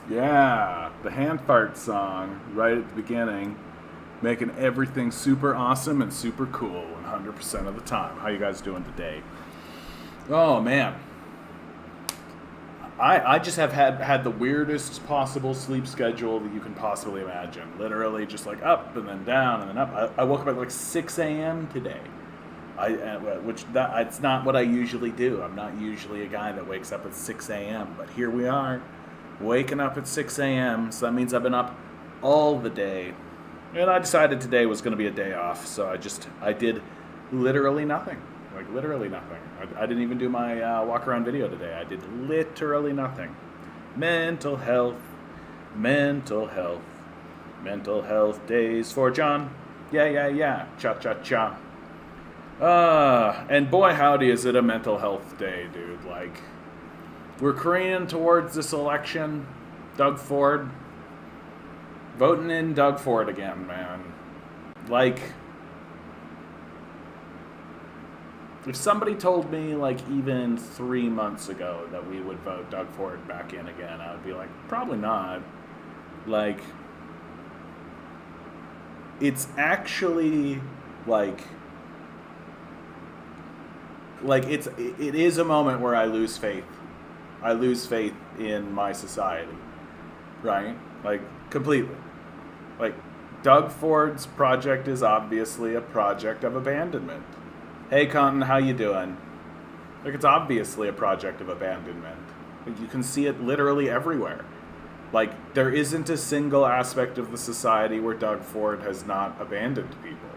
Yeah, the hand fart song right at the beginning, making everything super awesome and super cool 100% of the time. How you guys doing today? Oh man, I just have had the weirdest possible sleep schedule that you can possibly imagine. Literally just like up and then down and then up. I woke up at like 6 a.m. today. Which that it's not what I usually do. I'm not usually a guy that wakes up at 6 a.m. But here we are, waking up at 6 a.m. So that means I've been up all the day, and I decided today was going to be a day off. So I did literally nothing, like literally nothing. I didn't even do my walk around video today. I did literally nothing. Mental health, mental health, mental health days for John. Yeah, yeah, yeah. Cha cha cha. And boy, howdy, is it a mental health day, dude. Like, we're careening towards this election. Doug Ford. Voting in Doug Ford again, man. Like, if somebody told me, like, even 3 months ago that we would vote Doug Ford back in again, I would be like, probably not. Like, it's actually, it is a moment where I lose faith. I lose faith in my society, right? Like, completely. Like, Doug Ford's project is obviously a project of abandonment. Hey, Conton, how you doing? Like, it's obviously a project of abandonment. Like, you can see it literally everywhere. Like, there isn't a single aspect of the society where Doug Ford has not abandoned people.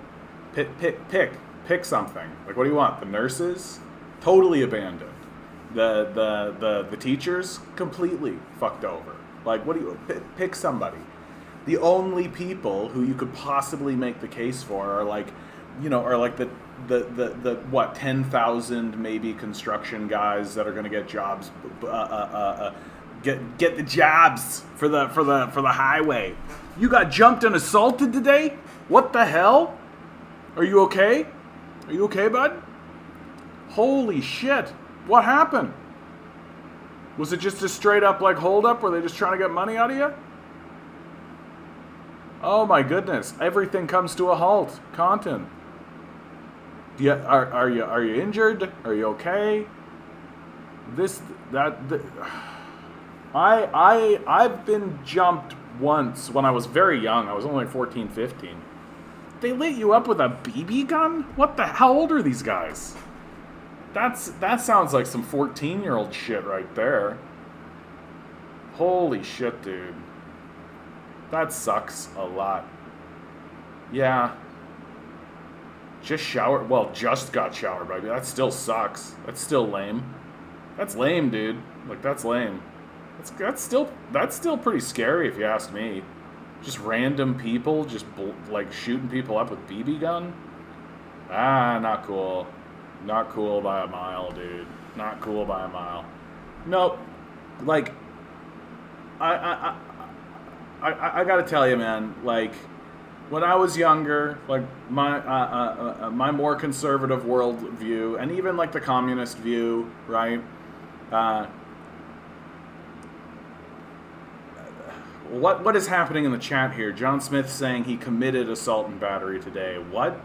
Pick something. Like, what do you want? The nurses? Totally abandoned. The teachers? Completely fucked over. Like, what do you... Pick somebody. The only people who you could possibly make the case for are like, are like the 10,000 maybe construction guys that are going to get jobs, get the jobs for the highway. You got jumped and assaulted today? What the hell? Are you okay? Are you okay, bud? Holy shit. What happened? Was it just a straight up like hold up? Were they just trying to get money out of you? Oh my goodness. Everything comes to a halt. Content. Are you injured? Are you okay? I've been jumped once when I was very young. I was only 14, 15. They lit you up with a BB gun? What the... How old are these guys? That sounds like some 14-year-old shit right there. Holy shit, dude. That sucks a lot. Yeah. Just got showered, baby. That still sucks. That's still lame. That's lame, dude. Like, that's lame. That's still pretty scary if you ask me. Just random people just like shooting people up with BB gun? Not cool. Not cool by a mile, dude. Not cool by a mile. Nope. Like, I gotta tell you, man. Like, when I was younger, like my more conservative worldview, and even like the communist view, right? What is happening in the chat here? John Smith saying he committed assault and battery today. What?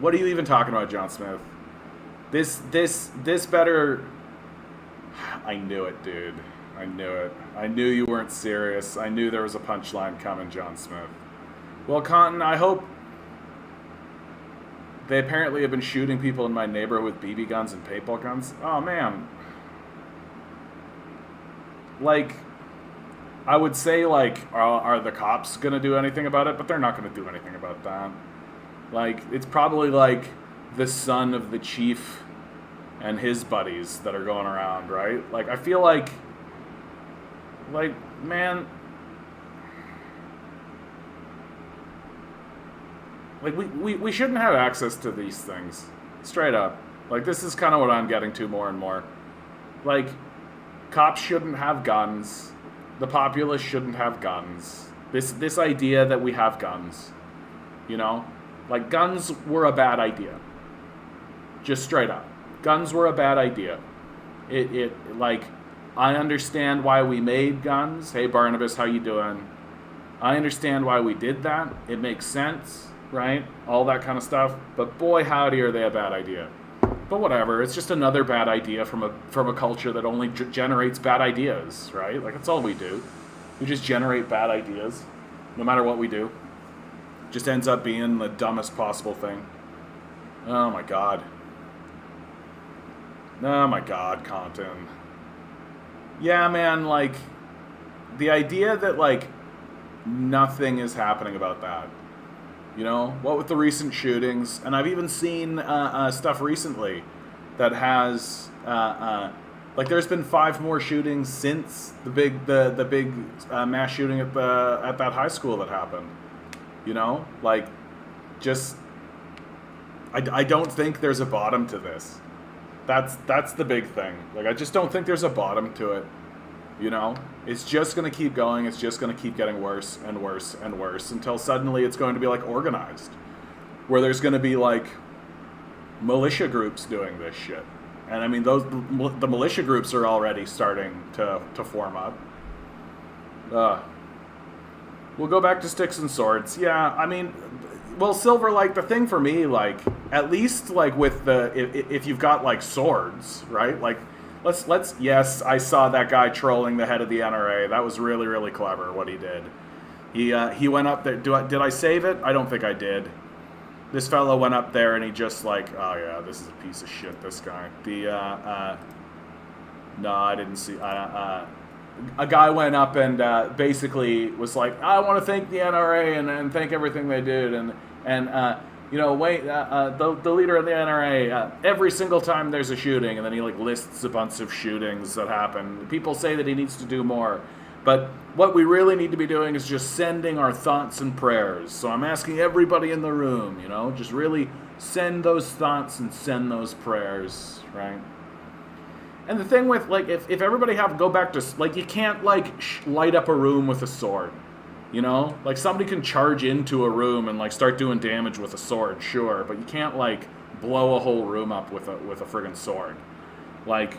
What are you even talking about, John Smith? This better... I knew it, dude. I knew it. I knew you weren't serious. I knew there was a punchline coming, John Smith. Well, Conton, I hope... They apparently have been shooting people in my neighborhood with BB guns and paintball guns. Oh, man. Like, I would say, like, are the cops going to do anything about it? But they're not going to do anything about that. Like, it's probably, like, the son of the chief and his buddies that are going around, right? Like, I feel like, man, like, we shouldn't have access to these things. Straight up. Like, this is kind of what I'm getting to more and more. Like, cops shouldn't have guns. The populace shouldn't have guns. This idea that we have guns, like, guns were a bad idea. Just straight up, guns were a bad idea. Like, I understand why we made guns. Hey, Barnabas, how you doing? I understand why we did that. It makes sense, right? All that kind of stuff. But boy, howdy, are they a bad idea. But whatever, it's just another bad idea from a culture that only generates bad ideas, right? Like, that's all we do. We just generate bad ideas, no matter what we do. Just ends up being the dumbest possible thing. Oh my god. Oh my god, Compton. Yeah, man, like, the idea that, like, nothing is happening about that. You know, what with the recent shootings, and I've even seen stuff recently that has, like, there's been 5 more shootings since the big mass shooting at that high school that happened. You know, like, just, I don't think there's a bottom to this. That's the big thing. Like, I just don't think there's a bottom to it. You know, it's just going to keep going. It's just going to keep getting worse and worse and worse until suddenly it's going to be, like, organized, where there's going to be, like, militia groups doing this shit. And I mean, the militia groups are already starting to form up. We'll go back to sticks and swords. Yeah, I mean, well, Silver, like, the thing for me, like, at least, like, with if you've got, like, swords, right? Like, let's yes, I saw that guy trolling the head of the NRA. That was really, really clever what he did. He went up there. Did I save it? I don't think I did. This fellow went up there and he just, like, oh yeah, this is a piece of shit, this guy. No, I didn't see. A guy went up and basically was like, I want to thank the NRA and thank everything they did, and you know, wait, the leader of the NRA, every single time there's a shooting, and then he, like, lists a bunch of shootings that happen. People say that he needs to do more, but what we really need to be doing is just sending our thoughts and prayers. So I'm asking everybody in the room, you know, just really send those thoughts and send those prayers, right? And the thing with, like, if everybody go back to, like, you can't, like, light up a room with a sword, you know? Like, somebody can charge into a room and, like, start doing damage with a sword, sure, but you can't, like, blow a whole room up with a friggin' sword. Like,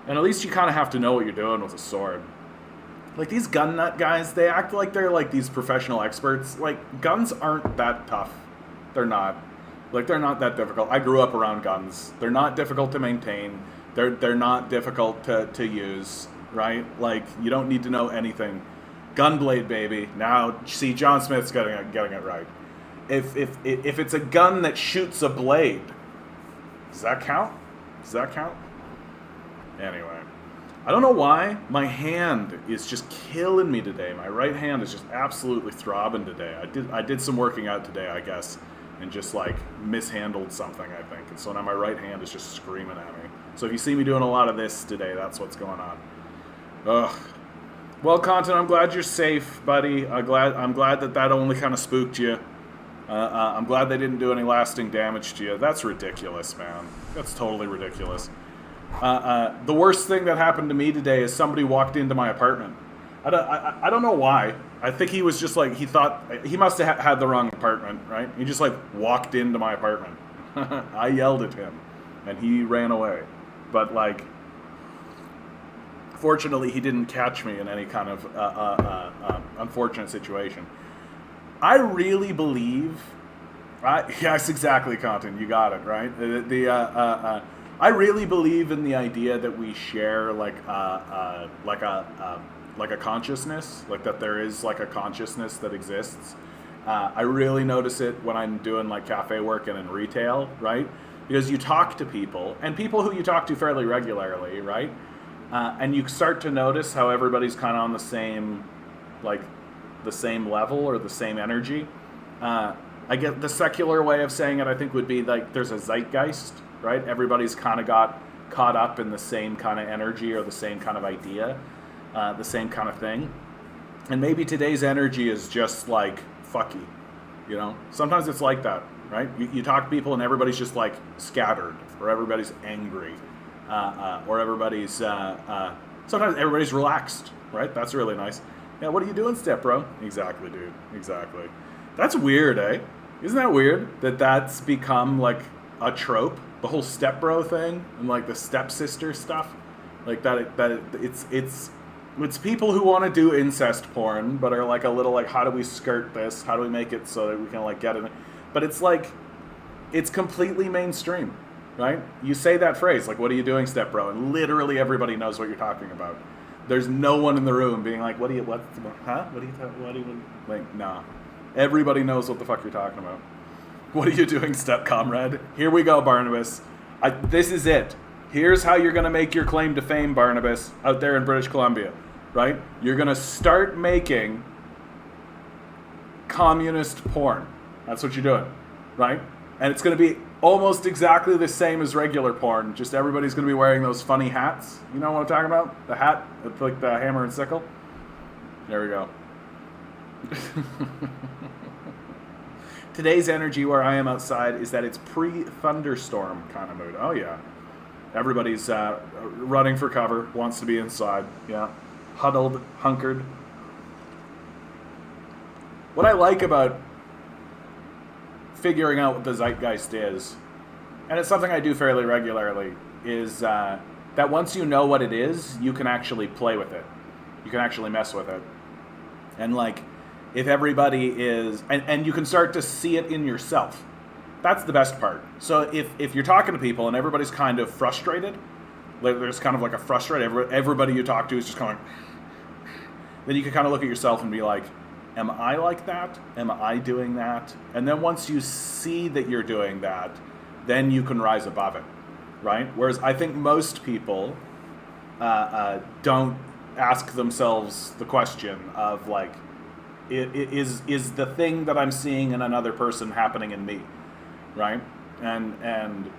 and at least you kind of have to know what you're doing with a sword. Like, these gun nut guys, they act like they're, like, these professional experts. Like, guns aren't that tough. They're not. Like, they're not that difficult. I grew up around guns. They're not difficult to maintain. They're not difficult to use, right? Like, you don't need to know anything. Gunblade, baby. Now, see, John Smith's getting it right. If it's a gun that shoots a blade, does that count? Does that count? Anyway, I don't know why my hand is just killing me today. My right hand is just absolutely throbbing today. I did some working out today, I guess, and just, like, mishandled something, I think. And so now my right hand is just screaming at me. So if you see me doing a lot of this today, that's what's going on. Ugh. Well, Content, I'm glad you're safe, buddy. I'm glad that only kind of spooked you. I'm glad they didn't do any lasting damage to you. That's ridiculous, man. That's totally ridiculous. The worst thing that happened to me today is somebody walked into my apartment. I don't know why. I think he was just, like, he thought, he must have had the wrong apartment, right? He just, like, walked into my apartment. I yelled at him, and he ran away. But, like, fortunately, he didn't catch me in any kind of unfortunate situation. I really believe, yes, exactly, Content, you got it, right? I really believe in the idea that we share, like a consciousness, like that there is, like, a consciousness that exists. I really notice it when I'm doing, like, cafe work and in retail, right? Because you talk to people, and people who you talk to fairly regularly, right? And you start to notice how everybody's kind of on the same level or the same energy. I get the secular way of saying it, I think, would be, like, there's a zeitgeist, right? Everybody's kind of got caught up in the same kind of energy or the same kind of idea, the same kind of thing. And maybe today's energy is just, like, fucky, you know? Sometimes it's like that, right? You talk to people and everybody's just, like, scattered, or everybody's angry, or everybody's, sometimes everybody's relaxed, right? That's really nice. Yeah, what are you doing, step bro? Exactly, dude. Exactly. That's weird, eh? Isn't that weird that that's become, like, a trope? The whole step bro thing and, like, the stepsister stuff. Like it's people who want to do incest porn, but are like a little like, how do we skirt this? How do we make it so that we can like get it? But it's like, it's completely mainstream, right? You say that phrase, like, what are you doing, step bro? And literally everybody knows what you're talking about. There's no one in the room being like, what do you, like, nah. Everybody knows what the fuck you're talking about. What are you doing, step comrade? Here we go, Barnabas. This is it. Here's how you're going to make your claim to fame, Barnabas, out there in British Columbia, right? You're going to start making communist porn. That's what you're doing, right? And it's going to be almost exactly the same as regular porn, just everybody's going to be wearing those funny hats. You know what I'm talking about? The hat with like the hammer and sickle. There we go. Today's energy where I am outside is that it's pre-thunderstorm kind of mood. Oh, yeah. Everybody's running for cover, wants to be inside. Yeah. Huddled, hunkered. What I like about figuring out what the zeitgeist is, and it's something I do fairly regularly, is that once you know what it is, you can actually play with it. You can actually mess with it. And like, if everybody is, and you can start to see it in yourself. That's the best part. So if you're talking to people and everybody's kind of frustrated, like there's kind of like a frustrated, everybody you talk to is just kind of, then you can kind of look at yourself and be like, am I like that? Am I doing that? And then once you see that you're doing that, then you can rise above it, right? Whereas I think most people don't ask themselves the question of like, is the thing that I'm seeing in another person happening in me, right? And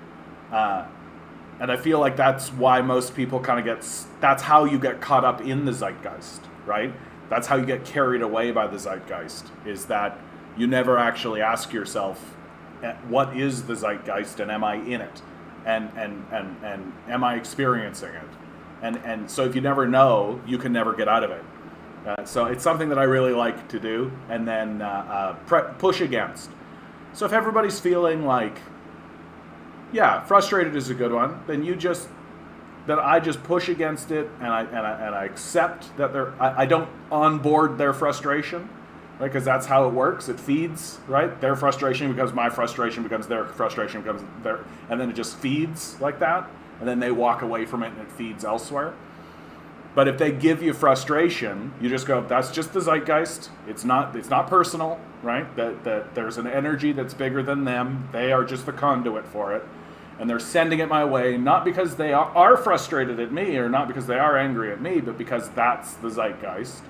I feel like that's why most people kind of that's how you get caught up in the zeitgeist, right? That's how you get carried away by the zeitgeist, is that you never actually ask yourself, what is the zeitgeist and am I in it? And am I experiencing it? And so if you never know, you can never get out of it. So it's something that I really like to do, and then push against. So if everybody's feeling like, yeah, frustrated is a good one, then I just push against it, and I accept that I don't onboard their frustration, right? Because that's how it works. It feeds, right? Their frustration becomes my frustration, becomes their frustration, becomes their, and then it just feeds like that, and then they walk away from it and it feeds elsewhere. But if they give you frustration, you just go, that's just the zeitgeist. It's not personal, right? That there's an energy that's bigger than them. They are just the conduit for it. And they're sending it my way, not because they are frustrated at me or not because they are angry at me, but because that's the zeitgeist.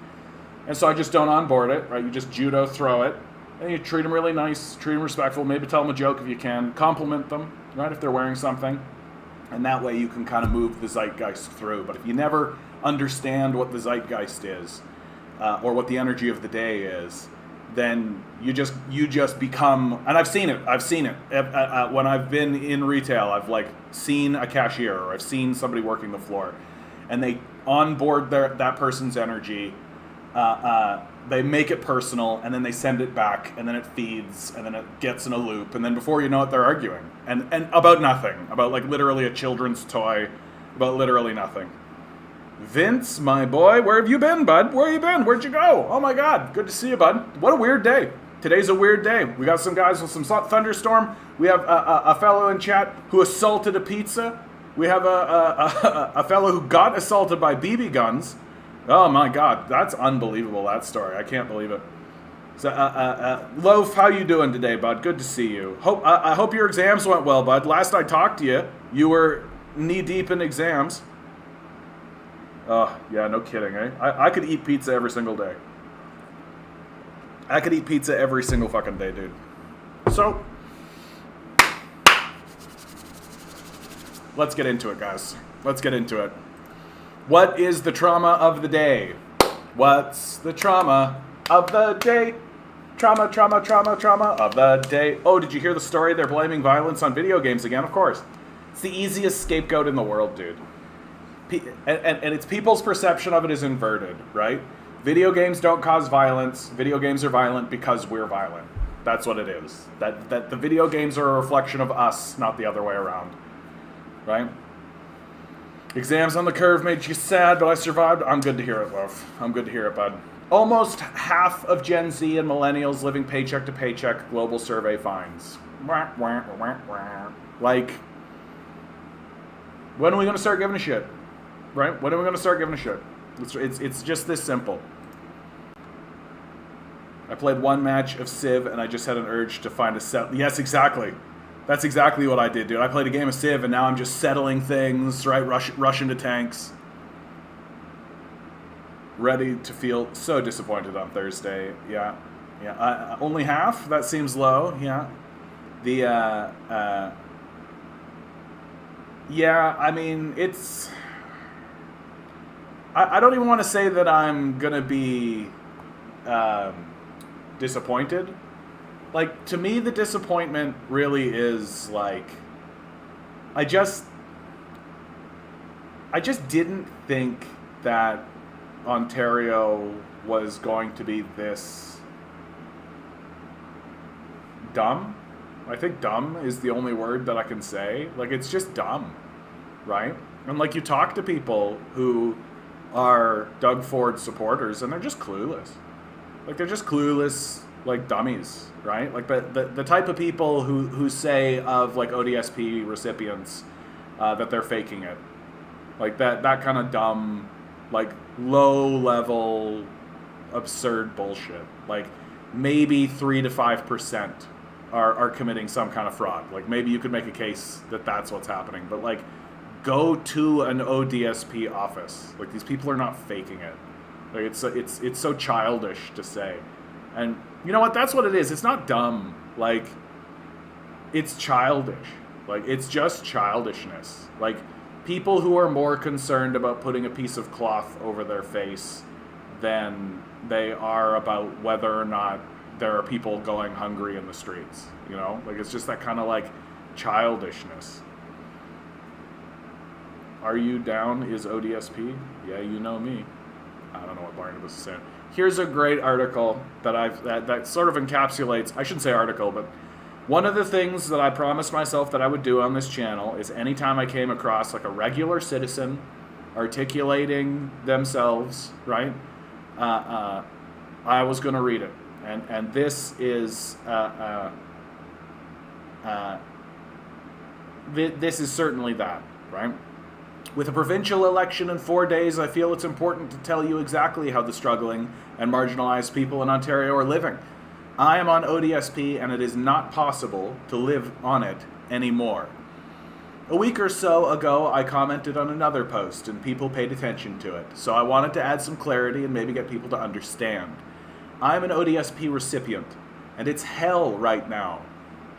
And so I just don't onboard it, right? You just judo throw it, and you treat them really nice, treat them respectful, maybe tell them a joke if you can, compliment them, right, if they're wearing something. And that way you can kind of move the zeitgeist through. But if you never understand what the zeitgeist is, or what the energy of the day is, then you just become, and I've seen it when I've been in retail. I've like seen a cashier, or I've seen somebody working the floor, and they onboard that person's energy, they make it personal, and then they send it back, and then it feeds, and then it gets in a loop, and then before you know it, they're arguing and about nothing, about like literally a children's toy, about literally nothing. Vince, my boy, where have you been, bud? Where have you been? Where'd you go? Oh my God, good to see you, bud. What a weird day. Today's a weird day. We got some guys with some thunderstorm. We have a fellow in chat who assaulted a pizza. We have a fellow who got assaulted by BB guns. Oh my God, that's unbelievable, that story. I can't believe it. So, Loaf, how you doing today, bud? Good to see you. I hope your exams went well, bud. Last I talked to you, you were knee-deep in exams. Oh, yeah, no kidding, eh? I could eat pizza every single day. I could eat pizza every single fucking day, dude. So, let's get into it, guys. Let's get into it. What is the trauma of the day? What's the trauma of the day? Trauma of the day. Oh, did you hear the story? They're blaming violence on video games again? Of course. It's the easiest scapegoat in the world, dude. And it's people's perception of it is inverted, right? Video games don't cause violence. Video games are violent because we're violent. That's what it is. That the video games are a reflection of us, not the other way around, right? Exams on the curve made you sad, but I survived. I'm good to hear it, love. I'm good to hear it, bud. Almost half of Gen Z and millennials living paycheck to paycheck, global survey finds. Like, when are we going to start giving a shit? Right? When are we going to start giving a shit? It's just this simple. I played one match of Civ and I just had an urge to find a set. Yes, exactly. That's exactly what I did, dude. I played a game of Civ and now I'm just settling things, right? Rush into tanks. Ready to feel so disappointed on Thursday. Yeah. Only half? That seems low. Yeah. Yeah, I mean, it's... I don't even want to say that I'm going to be disappointed. Like, to me, the disappointment really is, like... I just didn't think that Ontario was going to be this dumb. I think dumb is the only word that I can say. Like, it's just dumb, right? And, like, you talk to people who are Doug Ford supporters, and they're just clueless. Like, they're just clueless, like, dummies, right? Like, the type of people who say of, like, ODSP recipients that they're faking it. Like, that kind of dumb, like, low-level, absurd bullshit. Like, maybe 3 to 5% are committing some kind of fraud. Like, maybe you could make a case that that's what's happening. But, like, go to an ODSP office. Like, these people are not faking it. Like, it's so childish to say. And you know what? That's what it is. It's not dumb. Like, it's childish. Like, it's just childishness. Like, people who are more concerned about putting a piece of cloth over their face than they are about whether or not there are people going hungry in the streets. You know? Like, it's just that kind of, like, childishness. Are you down is ODSP? Yeah, you know me. I don't know what Barnabas is saying. Here's a great article that sort of encapsulates, I shouldn't say article, but one of the things that I promised myself that I would do on this channel is anytime I came across like a regular citizen articulating themselves, right, I was going to read it. And this is this is certainly that, right? With a provincial election in 4 days, I feel it's important to tell you exactly how the struggling and marginalized people in Ontario are living. I am on ODSP, and it is not possible to live on it anymore. A week or so ago, I commented on another post, and people paid attention to it, so I wanted to add some clarity and maybe get people to understand. I'm an ODSP recipient, and it's hell right now.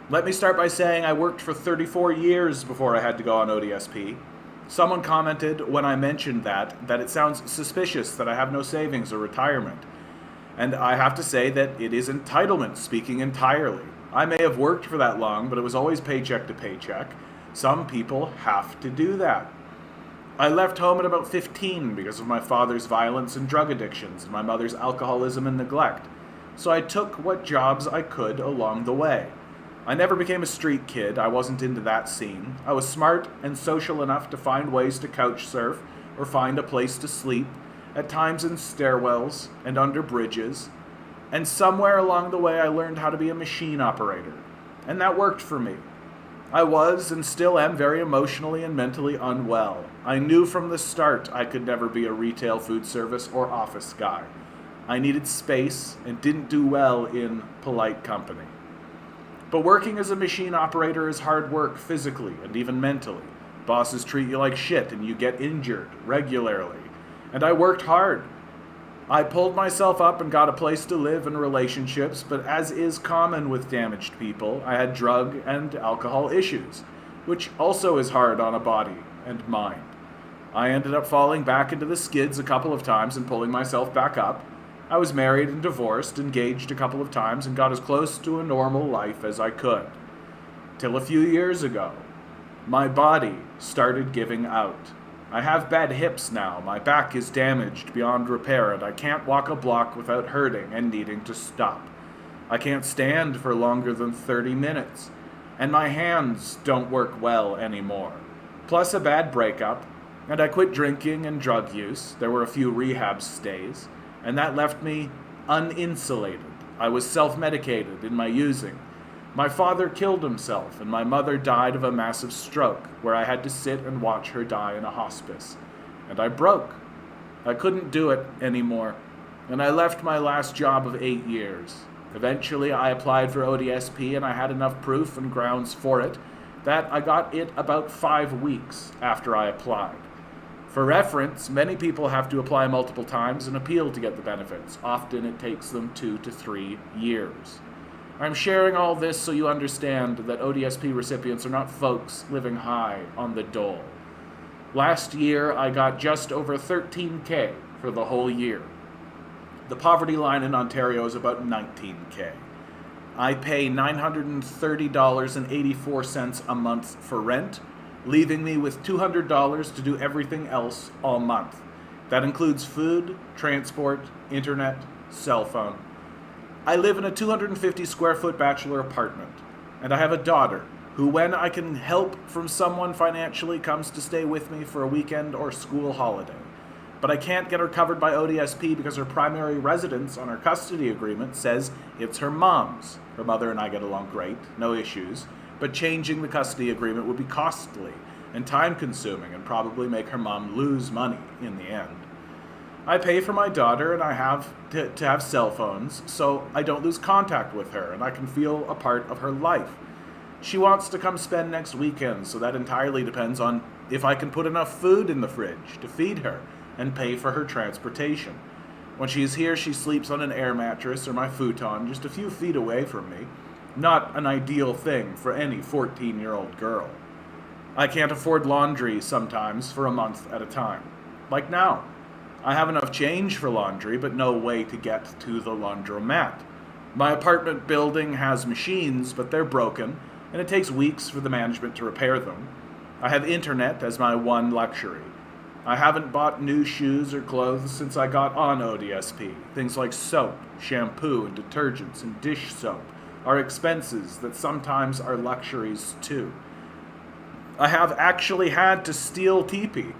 Let me start by saying I worked for 34 years before I had to go on ODSP. Someone commented when I mentioned that it sounds suspicious that I have no savings or retirement. And I have to say that it is entitlement speaking entirely. I may have worked for that long, but it was always paycheck to paycheck. Some people have to do that. I left home at about 15 because of my father's violence and drug addictions and my mother's alcoholism and neglect. So I took what jobs I could along the way. I never became a street kid. I wasn't into that scene. I was smart and social enough to find ways to couch surf or find a place to sleep, at times in stairwells and under bridges. And somewhere along the way I learned how to be a machine operator. And that worked for me. I was and still am very emotionally and mentally unwell. I knew from the start I could never be a retail food service or office guy. I needed space and didn't do well in polite company. But working as a machine operator is hard work physically and even mentally. Bosses treat you like shit and you get injured regularly. And I worked hard. I pulled myself up and got a place to live and relationships, but as is common with damaged people, I had drug and alcohol issues, which also is hard on a body and mind. I ended up falling back into the skids a couple of times and pulling myself back up. I was married and divorced, engaged a couple of times, and got as close to a normal life as I could. Till a few years ago, my body started giving out. I have bad hips now, my back is damaged beyond repair, and I can't walk a block without hurting and needing to stop. I can't stand for longer than 30 minutes, and my hands don't work well anymore. Plus a bad breakup, And I quit drinking and drug use. There were a few rehab stays, and that left me uninsulated. I was self-medicated in my using. My father killed himself, and my mother died of a massive stroke, where I had to sit and watch her die in a hospice. And I broke. I couldn't do it anymore, and I left my last job of 8 years. Eventually, I applied for ODSP, and I had enough proof and grounds for it that I got it about 5 weeks after I applied. For reference, many people have to apply multiple times and appeal to get the benefits. Often it takes them 2 to 3 years. I'm sharing all this so you understand that ODSP recipients are not folks living high on the dole. Last year, I got just over $13K for the whole year. The poverty line in Ontario is about $19K. I pay $930.84 a month for rent, leaving me with $200 to do everything else all month. That includes food, transport, internet, cell phone. I live in a 250 square foot bachelor apartment, and I have a daughter who, when I can help from someone financially, comes to stay with me for a weekend or school holiday. But I can't get her covered by ODSP because her primary residence on her custody agreement says it's her mom's. Her mother and I get along great, no issues, but changing the custody agreement would be costly and time-consuming and probably make her mom lose money in the end. I pay for my daughter, and I have to have cell phones so I don't lose contact with her and I can feel a part of her life. She wants to come spend next weekend, so that entirely depends on if I can put enough food in the fridge to feed her and pay for her transportation. When she is here, she sleeps on an air mattress or my futon just a few feet away from me. Not an ideal thing for any 14-year-old girl. I can't afford laundry sometimes for a month at a time. Like now. I have enough change for laundry, but no way to get to the laundromat. My apartment building has machines, but they're broken, and it takes weeks for the management to repair them. I have internet as my one luxury. I haven't bought new shoes or clothes since I got on ODSP. Things like soap, shampoo, and detergents, and dish soap are expenses that sometimes are luxuries too. I have actually had to steal teepee.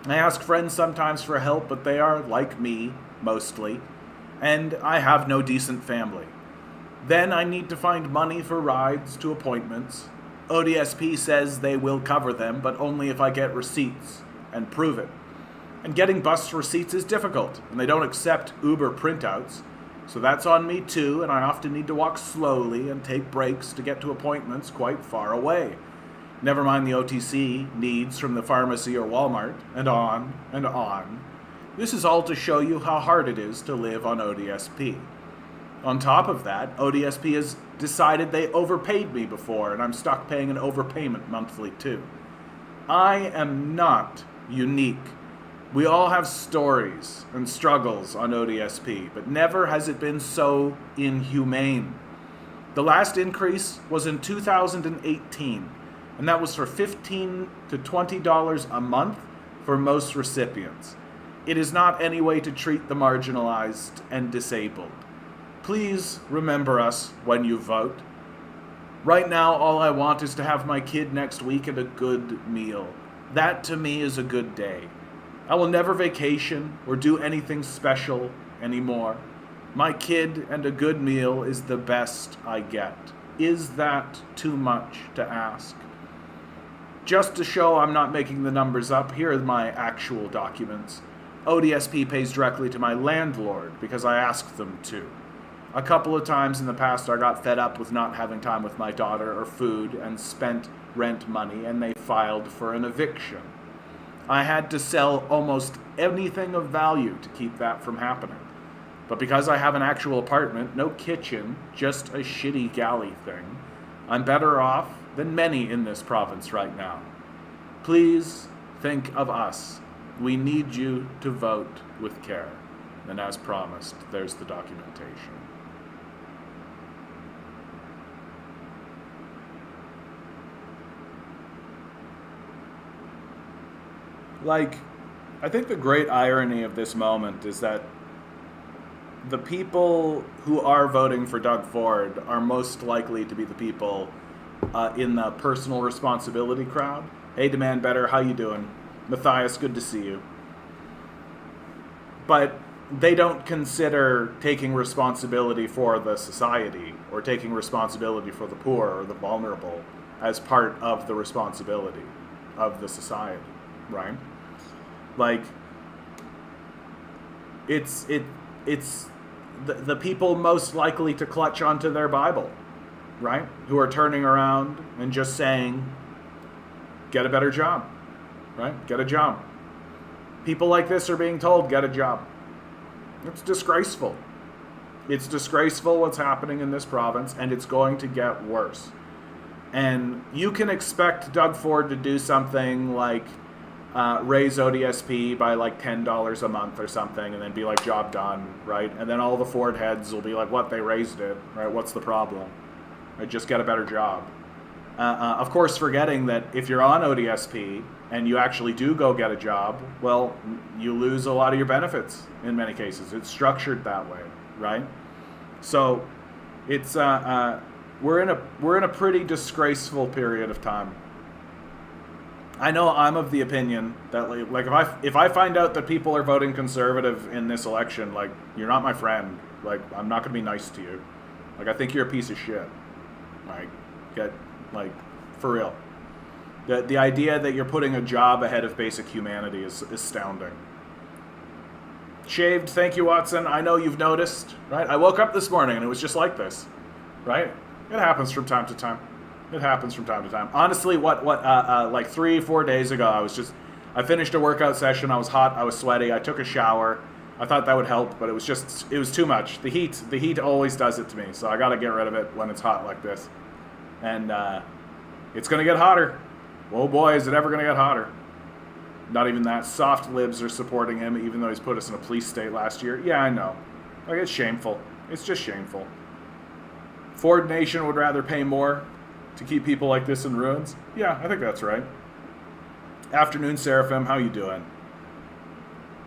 I ask friends sometimes for help, but they are like me, mostly, and I have no decent family. Then I need to find money for rides to appointments. ODSP says they will cover them, but only if I get receipts and prove it. And getting bus receipts is difficult, and they don't accept Uber printouts, so that's on me too, and I often need to walk slowly and take breaks to get to appointments quite far away. Never mind the OTC needs from the pharmacy or Walmart, and on and on. This is all to show you how hard it is to live on ODSP. On top of that, ODSP has decided they overpaid me before, and I'm stuck paying an overpayment monthly too. I am not unique. We all have stories and struggles on ODSP, but never has it been so inhumane. The last increase was in 2018, and that was for $15 to $20 a month for most recipients. It is not any way to treat the marginalized and disabled. Please remember us when you vote. Right now, all I want is to have my kid next week and a good meal. That to me is a good day. I will never vacation or do anything special anymore. My kid and a good meal is the best I get. Is that too much to ask? Just to show I'm not making the numbers up, here are my actual documents. ODSP pays directly to my landlord because I asked them to. A couple of times in the past I got fed up with not having time with my daughter or food and spent rent money, and they filed for an eviction. I had to sell almost anything of value to keep that from happening. But because I have an actual apartment, no kitchen, just a shitty galley thing, I'm better off than many in this province right now. Please think of us. We need you to vote with care. And as promised, there's the documentation. I think the great irony of this moment is that the people who are voting for Doug Ford are most likely to be the people in the personal responsibility crowd. Hey, Demand Better, how you doing? Matthias, good to see you. But they don't consider taking responsibility for the society or taking responsibility for the poor or the vulnerable as part of the responsibility of the society, right? Like, it's the people most likely to clutch onto their Bible, right? Who are turning around and just saying, get a better job, right? Get a job. People like this are being told, get a job. It's disgraceful. It's disgraceful what's happening in this province, and it's going to get worse. And you can expect Doug Ford to do something like raise ODSP by like $10 a month or something, and then be like, job done, right? And then all the Ford heads will be like, what, they raised it, right? What's the problem? Right? Just get a better job. Of course, forgetting that if you're on ODSP and you actually do go get a job, well, you lose a lot of your benefits in many cases. It's structured that way, right? So it's we're in a pretty disgraceful period of time. I know I'm of the opinion that like if I find out that people are voting conservative in this election, like, you're not my friend. Like, I'm not gonna be nice to you. Like, I think you're a piece of shit. Like, for real. The idea that you're putting a job ahead of basic humanity is astounding. Shaved, thank you, Watson. I know you've noticed, right? I woke up this morning and it was just like this, right? It happens from time to time. It happens from time to time. Honestly, like 3-4 days ago, I finished a workout session. I was hot. I was sweaty. I took a shower. I thought that would help, but it was too much. The heat always does it to me, so I got to get rid of it when it's hot like this. And it's going to get hotter. Oh boy, is it ever going to get hotter. Not even that. Soft libs are supporting him, even though he's put us in a police state last year. Yeah, I know. Like, it's shameful. It's just shameful. Ford Nation would rather pay more to keep people like this in ruins. Yeah, I think that's right. Afternoon, Seraphim. How you doing?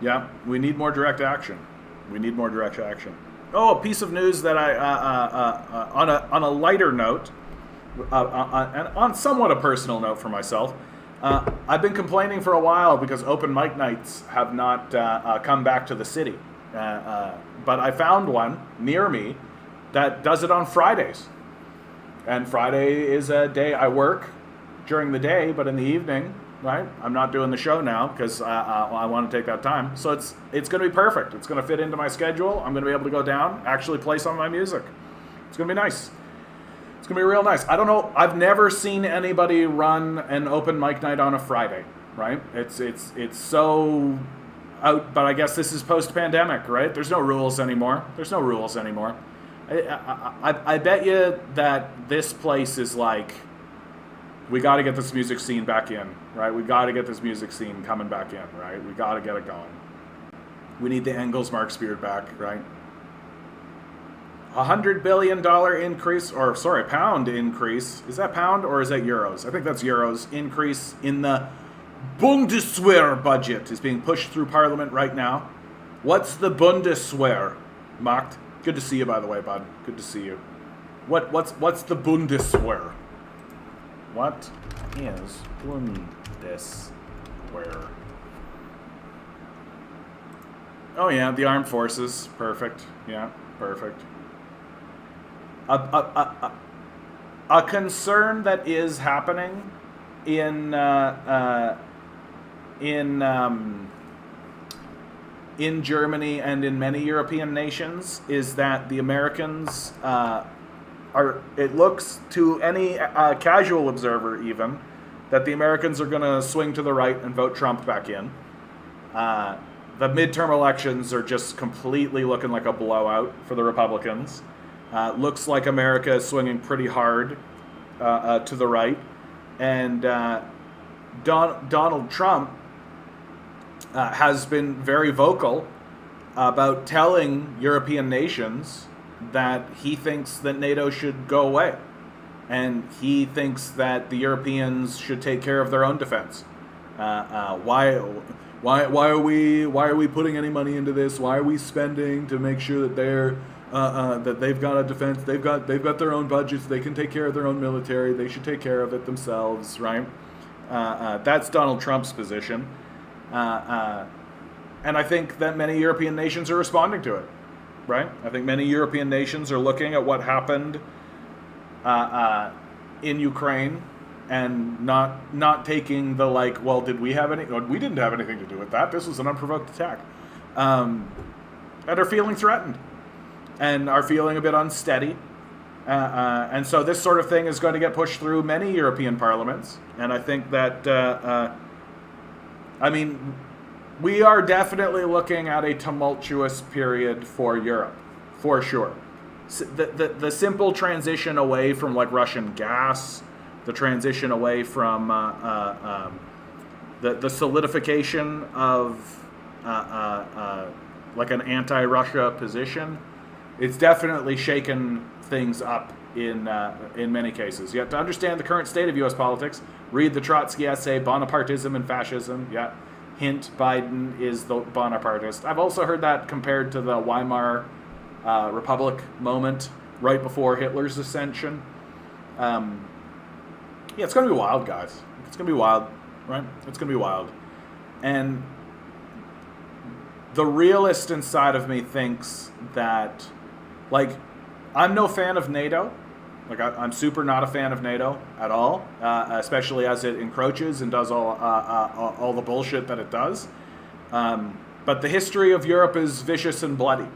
Yeah, we need more direct action. We need more direct action. Oh, a piece of news that on a lighter note, and on somewhat a personal note for myself, I've been complaining for a while because open mic nights have not come back to the city. But I found one near me that does it on Fridays. And Friday is a day I work during the day, but in the evening, right? I'm not doing the show now because I want to take that time. So it's going to be perfect. It's going to fit into my schedule. I'm going to be able to go down, actually play some of my music. It's going to be nice. It's going to be real nice. I don't know. I've never seen anybody run an open mic night on a Friday, right? It's so out, but I guess this is post-pandemic, right? There's no rules anymore. I bet you that this place is like, we got to get this music scene back in, right? We got to get this music scene coming back in, right? We got to get it going. We need the Engels Marx beard back, right? $100 billion increase, or sorry, pound increase. Is that pound or is that euros? I think that's euros. Increase in the Bundeswehr budget is being pushed through Parliament right now. What's the Bundeswehr, Macht? Good to see you, by the way, bud. Good to see you. What's the Bundeswehr? What is Bundeswehr? Oh yeah, the armed forces. Perfect. Yeah, perfect. A concern that is happening in Germany and in many European nations is that the Americans it looks to any casual observer even that the Americans are going to swing to the right and vote Trump back in. The midterm elections are just completely looking like a blowout for the Republicans. Looks like America is swinging pretty hard to the right. And Donald Trump has been very vocal about telling European nations that he thinks that NATO should go away. And he thinks that the Europeans should take care of their own defense. Why are we putting any money into this? Why are we spending to make sure that they've got a defense? They've got their own budgets. They can take care of their own military. They should take care of it themselves, right? That's Donald Trump's position. And I think that many European nations are responding to it, right? I think many European nations are looking at what happened in Ukraine and not taking the like, well, did we have any? We didn't have anything to do with that. This was an unprovoked attack, and are feeling threatened, and are feeling a bit unsteady, and so this sort of thing is going to get pushed through many European parliaments, and I think that, I mean, we are definitely looking at a tumultuous period for Europe, for sure. The simple transition away from like Russian gas, the transition away from the solidification of like an anti-Russia position, it's definitely shaken things up in many cases. You have to understand the current state of U.S. politics. Read the Trotsky essay, Bonapartism and Fascism. Yeah, hint, Biden is the Bonapartist. I've also heard that compared to the Weimar Republic moment right before Hitler's ascension. Yeah, it's going to be wild, guys. It's going to be wild, right? It's going to be wild. And the realist inside of me thinks that, like, I'm no fan of NATO. Like, I'm super not a fan of NATO at all, especially as it encroaches and does all the bullshit that it does. But the history of Europe is vicious and bloody,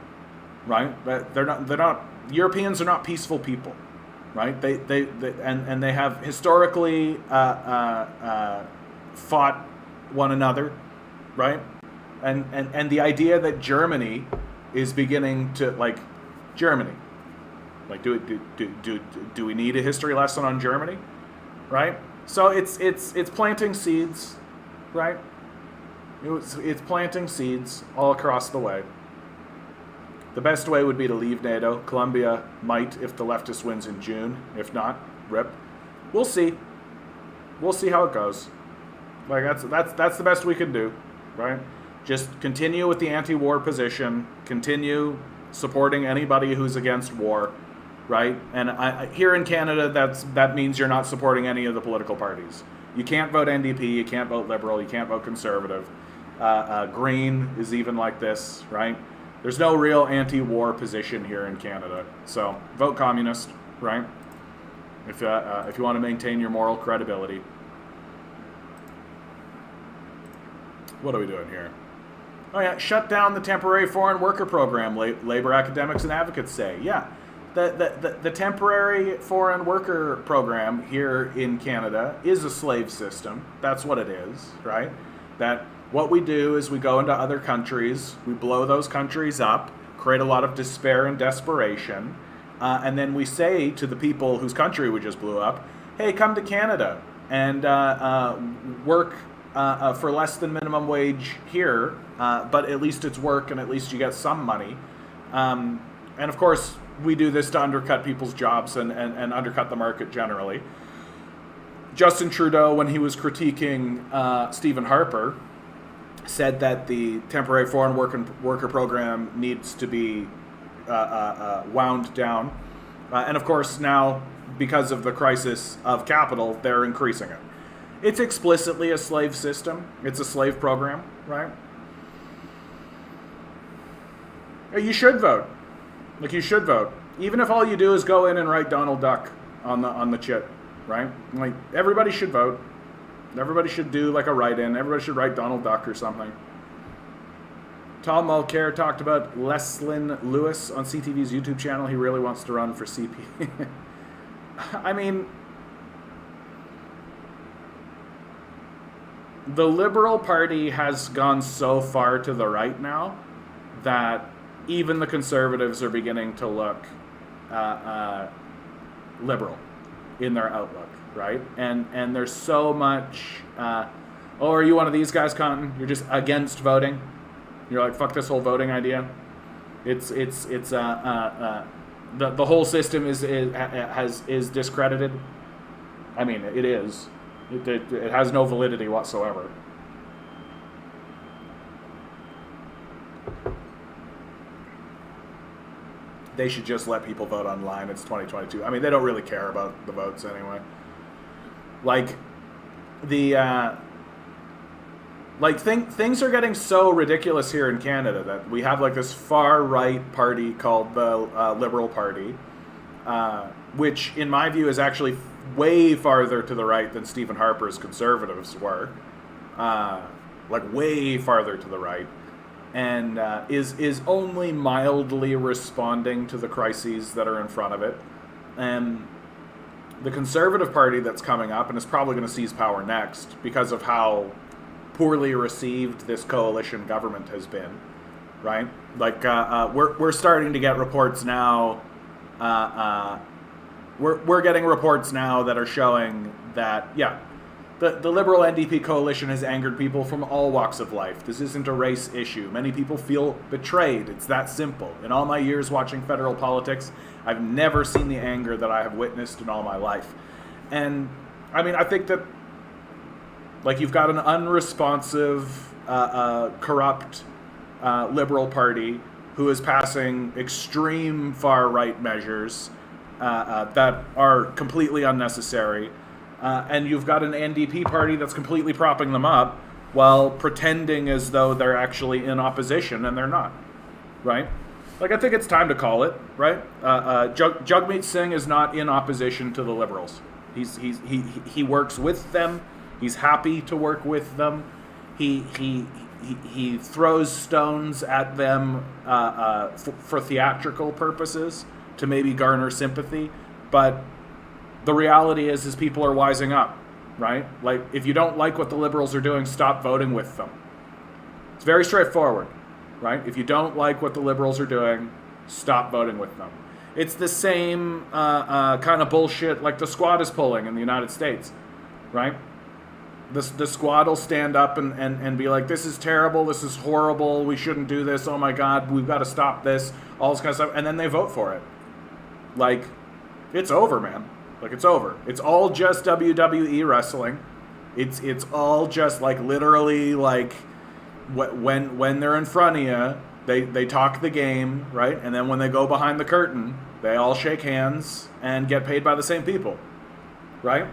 right? But they're not. Europeans are not peaceful people, right? They have historically fought one another, right? And the idea that Germany is beginning to, like, Germany. Like, do we need a history lesson on Germany, right? So it's planting seeds, right? It's planting seeds all across the way. The best way would be to leave NATO. Colombia might if the leftist wins in June. If not, rip. We'll see. We'll see how it goes. Like, that's the best we can do, right? Just continue with the anti-war position. Continue supporting anybody who's against war, right? And here in Canada, that means you're not supporting any of the political parties. You can't vote NDP, you can't vote Liberal, you can't vote Conservative. Green is even like this, right? There's no real anti-war position here in Canada. So vote Communist, right? If you want to maintain your moral credibility. What are we doing here? Oh yeah, shut down the temporary foreign worker program, labor academics and advocates say. Yeah, the temporary foreign worker program here in Canada is a slave system. That's what it is, right? That what we do is we go into other countries, we blow those countries up, create a lot of despair and desperation, and then we say to the people whose country we just blew up, hey, come to Canada and work for less than minimum wage here, but at least it's work and at least you get some money. And of course, we do this to undercut people's jobs and undercut the market generally. Justin Trudeau, when he was critiquing Stephen Harper, said that the temporary foreign worker program needs to be wound down. And of course, now, because of the crisis of capital, they're increasing it. It's explicitly a slave system. It's a slave program, right? You should vote. Like, you should vote. Even if all you do is go in and write Donald Duck on the chit, right? Like, everybody should vote. Everybody should do like a write-in. Everybody should write Donald Duck or something. Tom Mulcair talked about Leslyn Lewis on CTV's YouTube channel. He really wants to run for CP. I mean, the Liberal Party has gone so far to the right now that even the Conservatives are beginning to look liberal in their outlook, right? And there's so much, oh, are you one of these guys, Compton? You're just against voting? You're like, fuck this whole voting idea? It's the whole system is discredited. I mean, it is. It has no validity whatsoever. They should just let people vote online. It's 2022. I mean, they don't really care about the votes anyway. Like, like things are getting so ridiculous here in Canada that we have like this far right party called the Liberal Party, which in my view is actually way farther to the right than Stephen Harper's Conservatives were, like way farther to the right, and is only mildly responding to the crises that are in front of it. And the Conservative Party that's coming up and is probably going to seize power next because of how poorly received this coalition government has been, right? Like we're starting to get reports now. We're getting reports now that are showing that the Liberal NDP coalition has angered people from all walks of life. This isn't a race issue. Many people feel betrayed. It's that simple. In all my years watching federal politics, I've never seen the anger that I have witnessed in all my life. And I mean, I think that like you've got an unresponsive, corrupt Liberal Party who is passing extreme far-right measures that are completely unnecessary. And you've got an NDP party that's completely propping them up while pretending as though they're actually in opposition, and they're not, right? Like, I think it's time to call it, right? Jagmeet Singh is not in opposition to the Liberals. He works with them. He's happy to work with them. He throws stones at them for theatrical purposes to maybe garner sympathy, but the reality is people are wising up, right? Like, if you don't like what the Liberals are doing, stop voting with them. It's very straightforward, right? If you don't like what the Liberals are doing, stop voting with them. It's the same kind of bullshit like the Squad is pulling in the United States, right? The Squad will stand up and be like, this is terrible, this is horrible, we shouldn't do this, oh my God, we've got to stop this, all this kind of stuff, and then they vote for it. Like, it's over, man. Like, it's over. It's all just WWE wrestling. It's all just, like, literally, like, when they're in front of you, they talk the game, right? And then when they go behind the curtain, they all shake hands and get paid by the same people, right?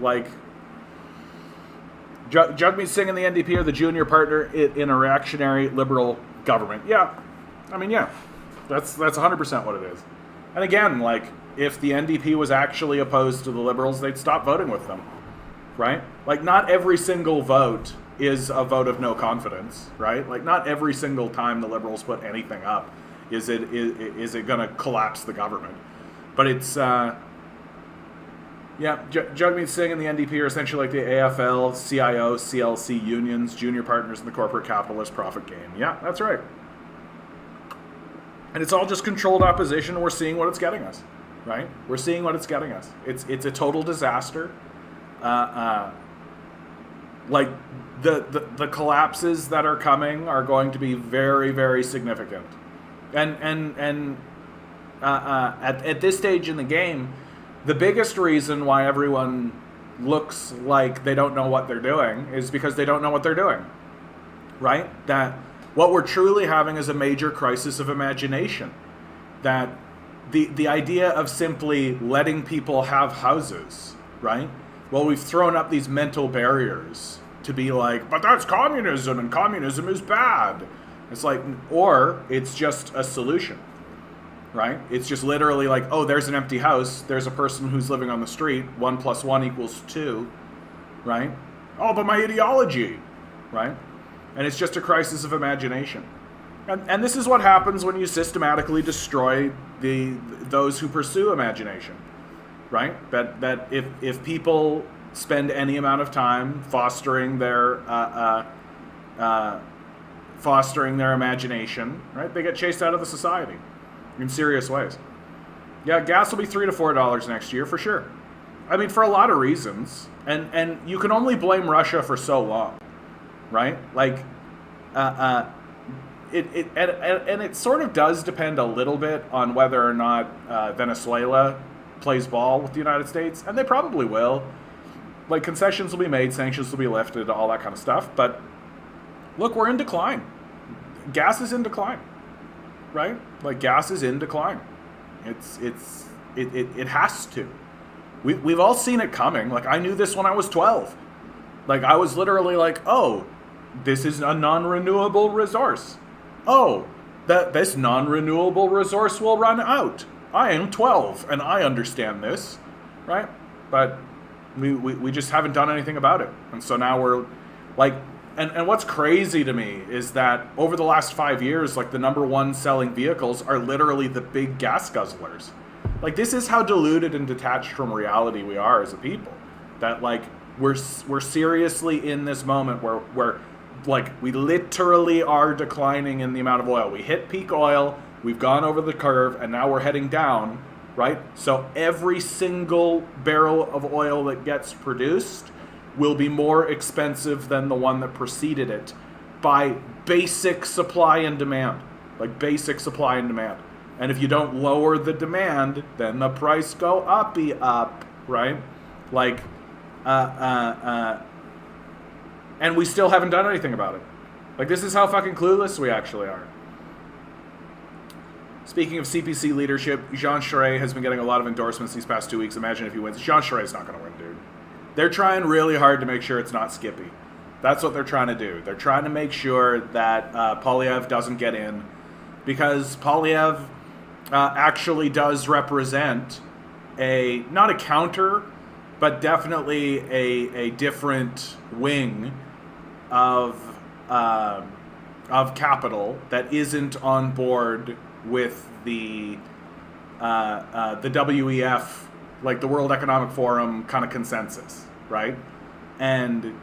Like, Jagmeet Singh and the NDP are the junior partner in a reactionary liberal government. Yeah. I mean, yeah. That's 100% what it is. And again, like, if the NDP was actually opposed to the Liberals, they'd stop voting with them, right? Like, not every single vote is a vote of no confidence, right? Like, not every single time the Liberals put anything up is it going to collapse the government. But it's, Jagmeet Singh and the NDP are essentially like the AFL, CIO, CLC unions, junior partners in the corporate capitalist profit game. Yeah, that's right. And it's all just controlled opposition, and we're seeing what it's getting us. Right? We're seeing what it's getting us. It's a total disaster. Like the collapses that are coming are going to be very, very significant. And at this stage in the game, the biggest reason why everyone looks like they don't know what they're doing is because they don't know what they're doing. Right? That what we're truly having is a major crisis of imagination. That the idea of simply letting people have houses, right? Well, we've thrown up these mental barriers to be like, but that's communism, and communism is bad. It's like, or it's just a solution, right? It's just literally like, oh, there's an empty house. There's a person who's living on the street. 1 + 1 = 2, right? Oh, but my ideology, right? And it's just a crisis of imagination. And this is what happens when you systematically destroy those who pursue imagination, right? That if people spend any amount of time fostering their imagination, right, they get chased out of the society in serious ways. Yeah, gas will be $3 to $4 next year for sure. I mean, for a lot of reasons, and you can only blame Russia for so long, right? Like, It sort of does depend a little bit on whether or not Venezuela plays ball with the United States, and they probably will. Like, concessions will be made, sanctions will be lifted, all that kind of stuff. But look, we're in decline. Gas is in decline, right? Like, gas is in decline. It has to. We've all seen it coming. Like, I knew this when I was 12. Like, I was literally like, oh, this is a non-renewable resource. Oh, this non-renewable resource will run out. I am 12 and I understand this, right? But we just haven't done anything about it. And so now we're like, and what's crazy to me is that over the last 5 years, like the number one selling vehicles are literally the big gas guzzlers. Like, this is how deluded and detached from reality we are as a people. That like we're seriously in this moment where like we literally are declining in the amount of oil. We hit peak oil, we've gone over the curve, and now we're heading down, right? So every single barrel of oil that gets produced will be more expensive than the one that preceded it by basic supply and demand. Like basic supply and demand. And if you don't lower the demand, then the price go uppy up, right? Like, and we still haven't done anything about it. Like, this is how fucking clueless we actually are. Speaking of CPC leadership, Jean Charest has been getting a lot of endorsements these past 2 weeks. Imagine if he wins. Jean Charest's not going to win, dude. They're trying really hard to make sure it's not Skippy. That's what they're trying to do. They're trying to make sure that Poilievre doesn't get in, because Poilievre actually does represent not a counter, but definitely a different wing of capital that isn't on board with the WEF, like the World Economic Forum kind of consensus, right? And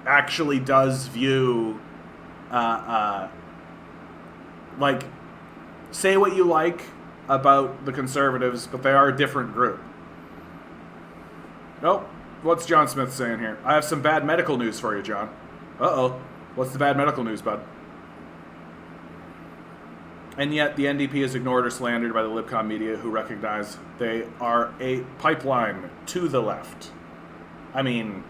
actually does view, like, say what you like about the conservatives, but they are a different group. Nope. What's John Smith saying here? I have some bad medical news for you, John. Uh-oh. What's the bad medical news, bud? And yet the NDP is ignored or slandered by the Libcom media, who recognize they are a pipeline to the left. I mean,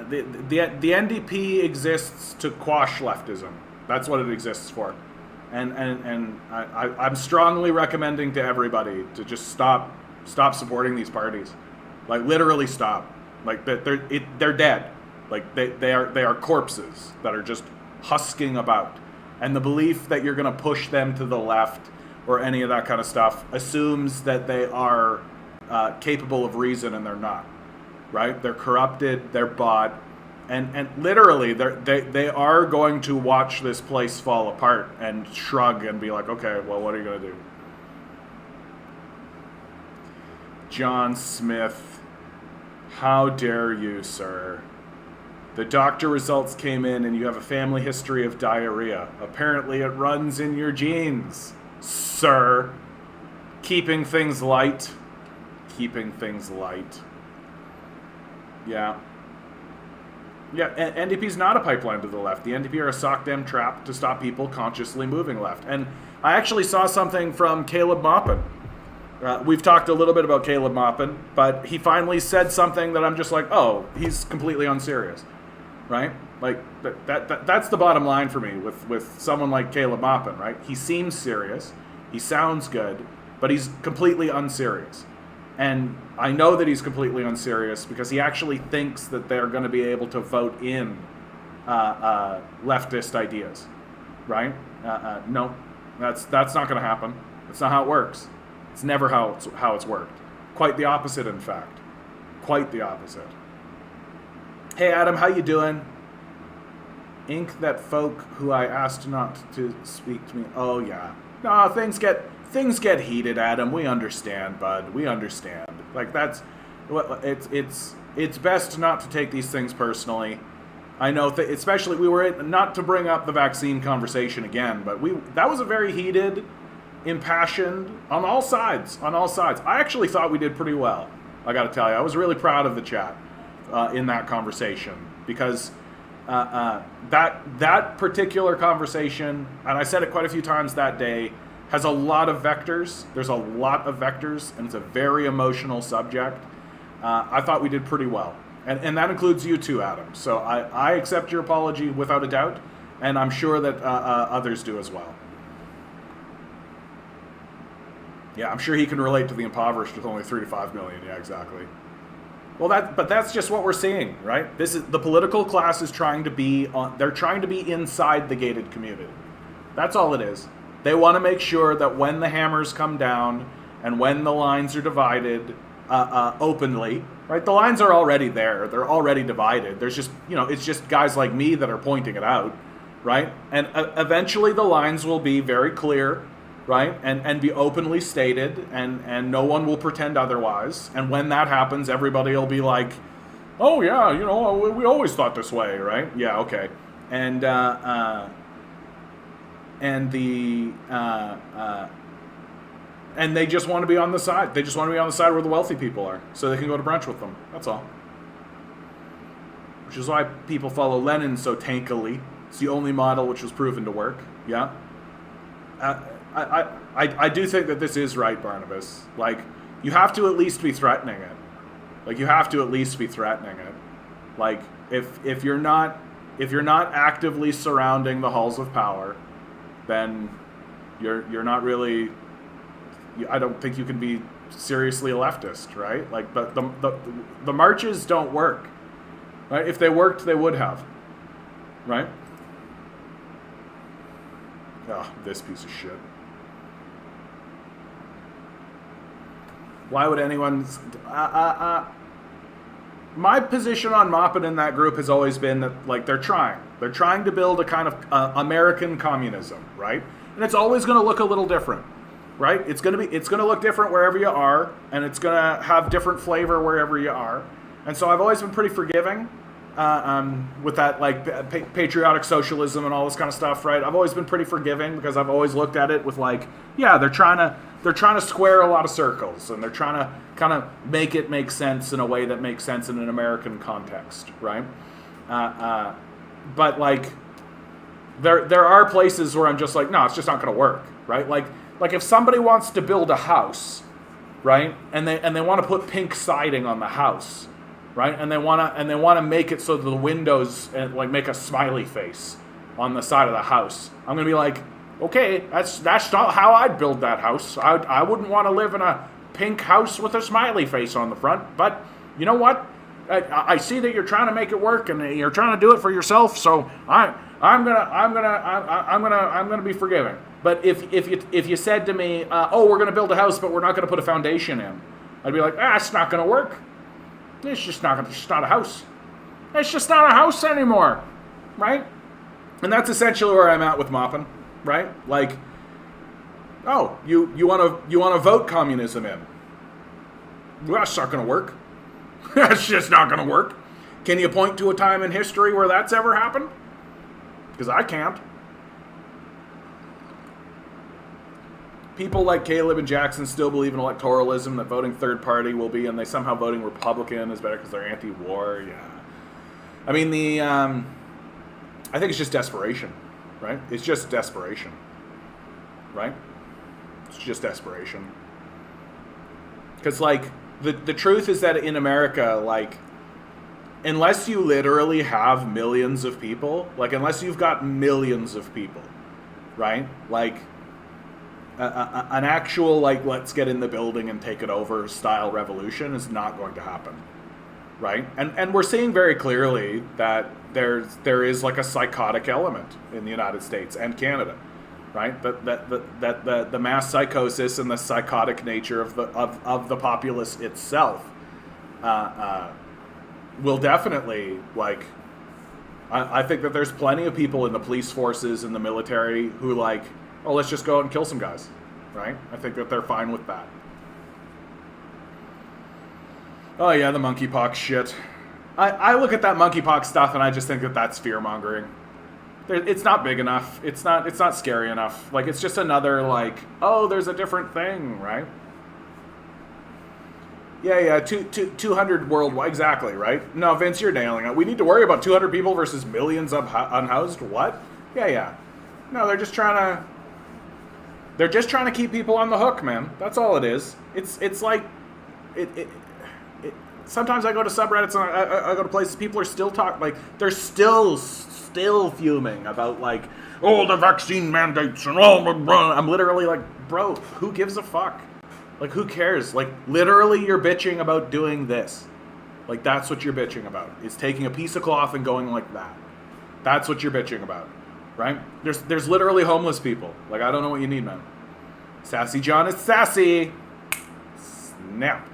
the NDP exists to quash leftism. That's what it exists for. And I'm strongly recommending to everybody to just stop supporting these parties. Like, literally stop. Like, they're dead. Like, they are corpses that are just husking about. And the belief that you're going to push them to the left or any of that kind of stuff assumes that they are capable of reason, and they're not. Right? They're corrupted. They're bought. And literally, they are going to watch this place fall apart and shrug and be like, okay, well, what are you going to do? John Smith, how dare you, sir? The doctor results came in and you have a family history of diarrhea. Apparently it runs in your genes, sir. Keeping things light. Keeping things light. Yeah. Yeah, NDP's not a pipeline to the left. The NDP are a sock dem trap to stop people consciously moving left. And I actually saw something from Caleb Maupin. We've talked a little bit about Caleb Maupin, but he finally said something that I'm just like, oh, he's completely unserious, right? Like, that's the bottom line for me with someone like Caleb Maupin, right? He seems serious, he sounds good, but he's completely unserious. And I know that he's completely unserious because he actually thinks that they're going to be able to vote in leftist ideas, right? No, that's not going to happen. That's not how it works. It's never how it's worked. Quite the opposite, in fact. Quite the opposite. Hey, Adam, how you doing? Ink that folk who I asked not to speak to me. Oh, yeah. No, things get heated, Adam. We understand, bud. We understand. Like, that's... It's best not to take these things personally. I know, especially, we were... Not to bring up the vaccine conversation again, but that was a very heated... impassioned on all sides. I actually thought we did pretty well. I got to tell you, I was really proud of the chat in that conversation, because that particular conversation, and I said it quite a few times that day, has a lot of vectors. There's a lot of vectors, and it's a very emotional subject. I thought we did pretty well, and that includes you too, Adam. So I accept your apology without a doubt, and I'm sure that others do as well. Yeah, I'm sure he can relate to the impoverished with only 3 to 5 million. Yeah, exactly. But that's just what we're seeing, right? This is the political class is trying to be on. They're trying to be inside the gated community. That's all it is. They want to make sure that when the hammers come down and when the lines are divided openly, right? The lines are already there. They're already divided. There's just, it's just guys like me that are pointing it out, right? And eventually the lines will be very clear, right? And be openly stated, and no one will pretend otherwise. And when that happens, everybody will be like, oh yeah, we always thought this way, right? Yeah, okay. And they just want to be on the side. They just want to be on the side where the wealthy people are, so they can go to brunch with them. That's all. Which is why people follow Lenin so tankily. It's the only model which was proven to work. Yeah. I do think that this is right, Barnabas. Like, you have to at least be threatening it. Like, you have to at least be threatening it. Like, if you're not actively surrounding the halls of power, then you're not really. I don't think you can be seriously a leftist, right? Like, the marches don't work, right? If they worked, they would have, right? Oh, this piece of shit. Why would anyone? My position on Moppet in that group has always been that, like, they're trying to build a kind of American communism, right? And it's always going to look a little different, right? It's going to look different wherever you are, and it's going to have different flavor wherever you are. And so I've always been pretty forgiving with that, like, patriotic socialism and all this kind of stuff, right? I've always been pretty forgiving because I've always looked at it with, like, yeah, they're trying to square a lot of circles, and they're trying to kind of make it make sense in a way that makes sense in an American context, right? But, like, there are places where I'm just like, no, it's just not going to work, right? Like if somebody wants to build a house, right, and they want to put pink siding on the house, right, and they want to make it so that the windows like make a smiley face on the side of the house, I'm going to be like, okay, that's not how I'd build that house. I wouldn't want to live in a pink house with a smiley face on the front. But you know what? I see that you're trying to make it work, and you're trying to do it for yourself. So I'm gonna be forgiving. But if you said to me, oh, we're gonna build a house, but we're not gonna put a foundation in, I'd be like, it's not gonna work. It's just not a house. It's just not a house anymore, right? And that's essentially where I'm at with Moppin, right? Like, oh, you want to vote communism in? Well, that's not gonna work. That's just not going to work. Can you point to a time in history where that's ever happened? Because I can't. People like Caleb and Jackson still believe in electoralism, that voting third party will be, and they somehow voting Republican is better because they're anti-war. Yeah. I mean, I think it's just desperation, right? It's just desperation, right? It's just desperation. Because, like, the truth is that in America, like, unless you literally have millions of people, like, unless you've got millions of people, right? Like, an actual, like, let's get in the building and take it over style revolution is not going to happen, right? And we're seeing very clearly that there is, like, a psychotic element in the United States and Canada, right? That the mass psychosis and the psychotic nature of the populace itself will definitely, like, I think that there's plenty of people in the police forces and the military who, like, oh, let's just go out and kill some guys, right? I think that they're fine with that. Oh yeah, the monkeypox shit. I look at that monkeypox stuff and I just think that that's fear-mongering. It's not big enough. It's not scary enough. Like, it's just another, like, oh, there's a different thing, right? Yeah, 200 worldwide, exactly, right? No, Vince, you're nailing it. We need to worry about 200 people versus millions of unhoused. What? Yeah. No, they're just trying to keep people on the hook, man. That's all it is. It's like it sometimes I go to subreddits and I go to places, people are still talking, like, they're still fuming about, like, oh, the vaccine mandates and all the blah. I'm literally like, bro, who gives a fuck? Like, who cares? Like, literally you're bitching about doing this, Like, that's what you're bitching about, is taking a piece of cloth and going like that. That's what you're bitching about, right? There's literally homeless people. Like, I don't know what you need, man. Sassy John is sassy. Snap.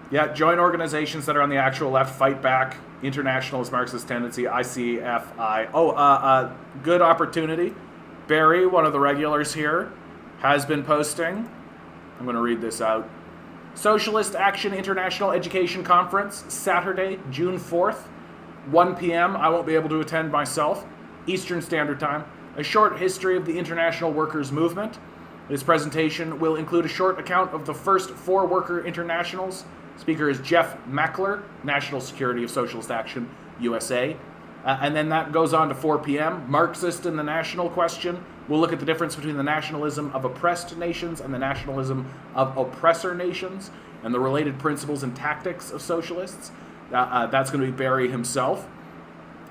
Yeah, join organizations that are on the actual left. Fight back. Internationalist Marxist tendency. ICFI. Good opportunity. Barry, one of the regulars here, has been posting. I'm going to read this out. Socialist Action International Education Conference, Saturday, June 4th, 1 p.m. I won't be able to attend myself. Eastern Standard Time. A short history of the international workers' movement. This presentation will include a short account of the first 4 worker internationals. Speaker is Jeff Mackler, National Security of Socialist Action, USA. And then that goes on to 4 p.m. Marxist and the National Question. We'll look at the difference between the nationalism of oppressed nations and the nationalism of oppressor nations and the related principles and tactics of socialists. That's going to be Barry himself.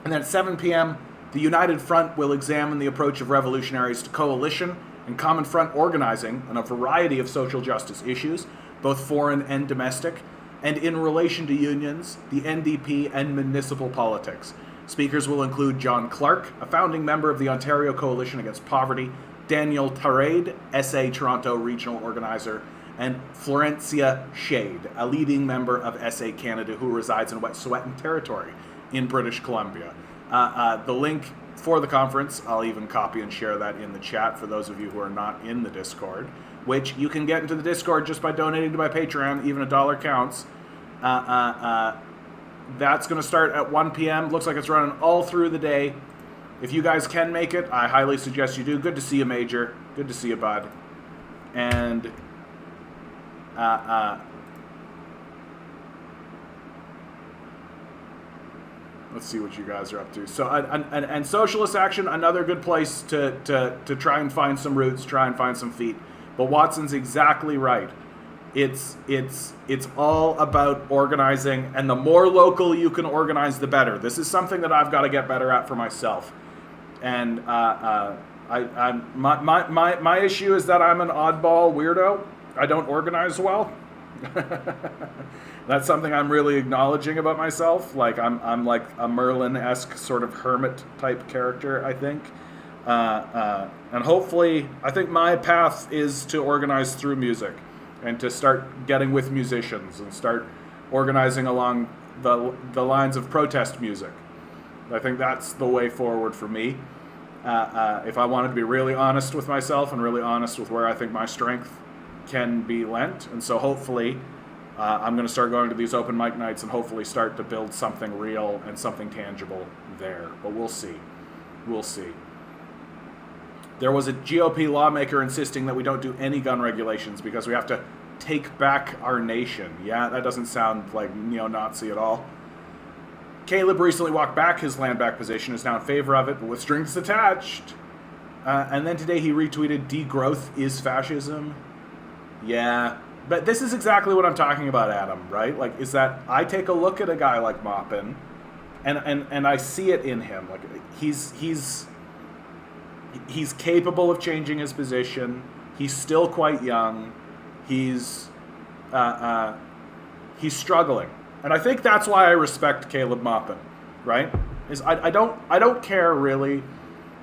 And then at 7 p.m., the United Front will examine the approach of revolutionaries to coalition and common front organizing on a variety of social justice issues, both foreign and domestic, and in relation to unions, the NDP, and municipal politics. Speakers will include John Clark, a founding member of the Ontario Coalition Against Poverty, Daniel Tarade, SA Toronto Regional Organizer, and Florencia Shade, a leading member of SA Canada who resides in Wet'suwet'en Territory in British Columbia. The link for the conference, I'll even copy and share that in the chat for those of you who are not in the Discord, which you can get into the Discord just by donating to my Patreon. Even $1 counts. That's going to start at 1 p.m. Looks like it's running all through the day. If you guys can make it, I highly suggest you do. Good to see you, Major. Good to see you, bud. And let's see what you guys are up to. So, and Socialist Action, another good place to try and find some roots, try and find some feet. But Watson's exactly right. It's all about organizing, and the more local you can organize, the better. This is something that I've got to get better at for myself. And my issue is that I'm an oddball weirdo. I don't organize well. That's something I'm really acknowledging about myself. Like I'm like a Merlin-esque sort of hermit type character, I think. And hopefully, I think my path is to organize through music and to start getting with musicians and start organizing along the lines of protest music. I think that's the way forward for me. If I wanted to be really honest with myself and really honest with where I think my strength can be lent. And so hopefully I'm going to start going to these open mic nights and hopefully start to build something real and something tangible there. But we'll see. We'll see. There was a GOP lawmaker insisting that we don't do any gun regulations because we have to take back our nation. Yeah, that doesn't sound like neo-Nazi at all. Caleb recently walked back his land back position, is now in favor of it, but with strings attached. And then today he retweeted, "Degrowth is fascism." Yeah, but this is exactly what I'm talking about, Adam, right? Like, is that I take a look at a guy like Maupin, and I see it in him. Like, he's capable of changing his position. He's still quite young. He's struggling. And I think that's why I respect Caleb Maupin, right? Is I don't care really.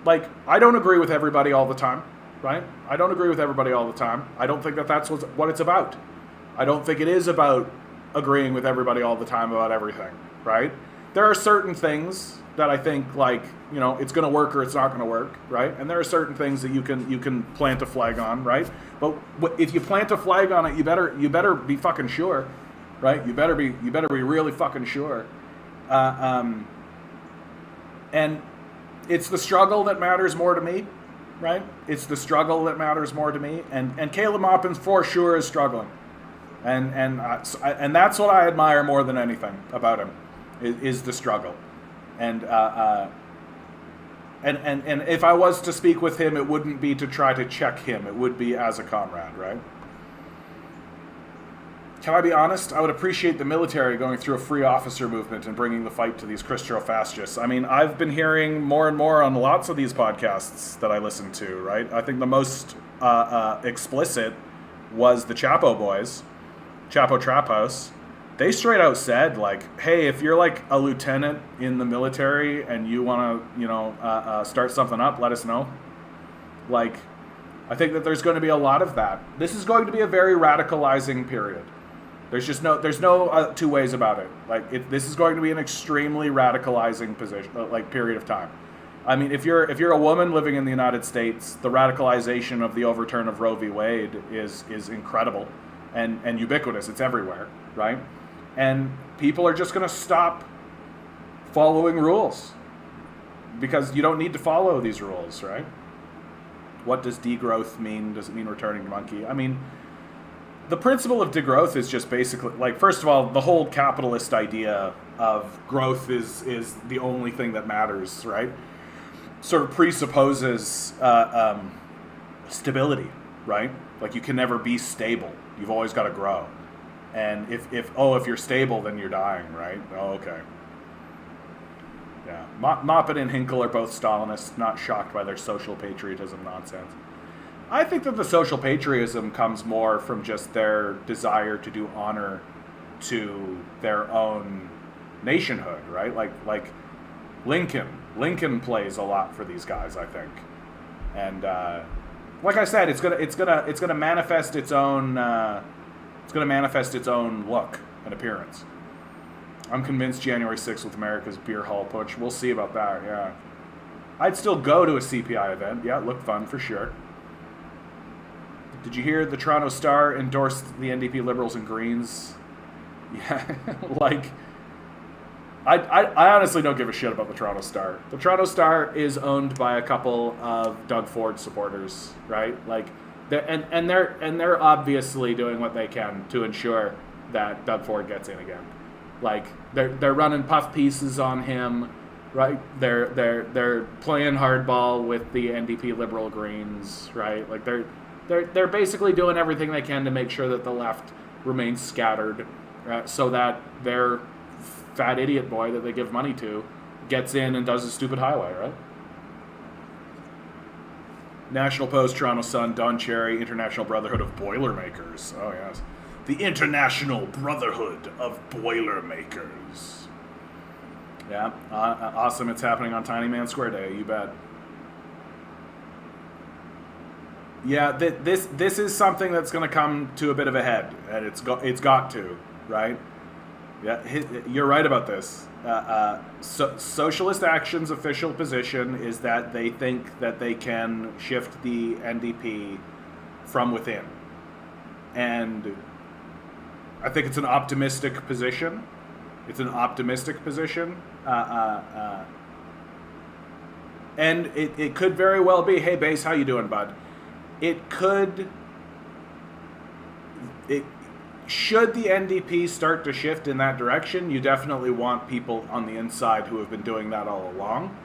Like, I don't agree with everybody all the time, right? I don't agree with everybody all the time. I don't think that that's what it's about. I don't think it is about agreeing with everybody all the time about everything, right? There are certain things that I think, like, it's going to work or it's not going to work, right? And there are certain things that you can plant a flag on, right? But if you plant a flag on it, you better be fucking sure, right? You better be really fucking sure. And it's the struggle that matters more to me, right? It's the struggle that matters more to me. And Caleb Maupin for sure is struggling, and that's what I admire more than anything about him is the struggle. And if I was to speak with him, it wouldn't be to try to check him. It would be as a comrade, right? Can I be honest? I would appreciate the military going through a free officer movement and bringing the fight to these Christo-fascists. I mean, I've been hearing more and more on lots of these podcasts that I listen to, right? I think the most explicit was the Chapo boys, Chapo Trap House, they straight out said, like, hey, if you're like a lieutenant in the military and you want to, start something up, let us know. Like, I think that there's going to be a lot of that. This is going to be a very radicalizing period. There's no two ways about it. Like, this is going to be an extremely radicalizing period of time. I mean, if you're a woman living in the United States, the radicalization of the overturn of Roe v. Wade is incredible and ubiquitous. It's everywhere, right? And people are just going to stop following rules because you don't need to follow these rules, right? What does degrowth mean? Does it mean returning to monkey? I mean, the principle of degrowth is just basically, like, first of all, the whole capitalist idea of growth is the only thing that matters, right? Sort of presupposes stability, right? Like, you can never be stable. You've always got to grow. And if you're stable, then you're dying, right? Oh, okay. Yeah. Moppet and Hinkle are both Stalinists, not shocked by their social patriotism nonsense. I think that the social patriotism comes more from just their desire to do honor to their own nationhood, right? Like Lincoln plays a lot for these guys, I think. And like I said, it's gonna manifest its own look and appearance. I'm convinced January 6th with America's beer hall push. We'll see about that, yeah. I'd still go to a CPI event. Yeah, it looked fun for sure. Did you hear the Toronto Star endorsed the NDP Liberals and Greens? Yeah, like, I honestly don't give a shit about the Toronto Star. The Toronto Star is owned by a couple of Doug Ford supporters, right? Like, they're obviously doing what they can to ensure that Doug Ford gets in again. Like, they're running puff pieces on him, right? They're playing hardball with the NDP Liberal Greens, right? Like, they're basically doing everything they can to make sure that the left remains scattered, so that their fat idiot boy that they give money to gets in and does a stupid highway, right? National Post, Toronto Sun, Don Cherry, International Brotherhood of Boilermakers. Oh, yes. The International Brotherhood of Boilermakers. Yeah, awesome. It's happening on Tiny Man Square Day, you bet. Yeah, this is something that's going to come to a bit of a head, and it's got to, right? Yeah, you're right about this. Socialist Action's official position is that they think that they can shift the NDP from within, and I think it's an optimistic position. And it could very well be, hey, Base, how you doing, bud? Should the NDP start to shift in that direction, you definitely want people on the inside who have been doing that all along.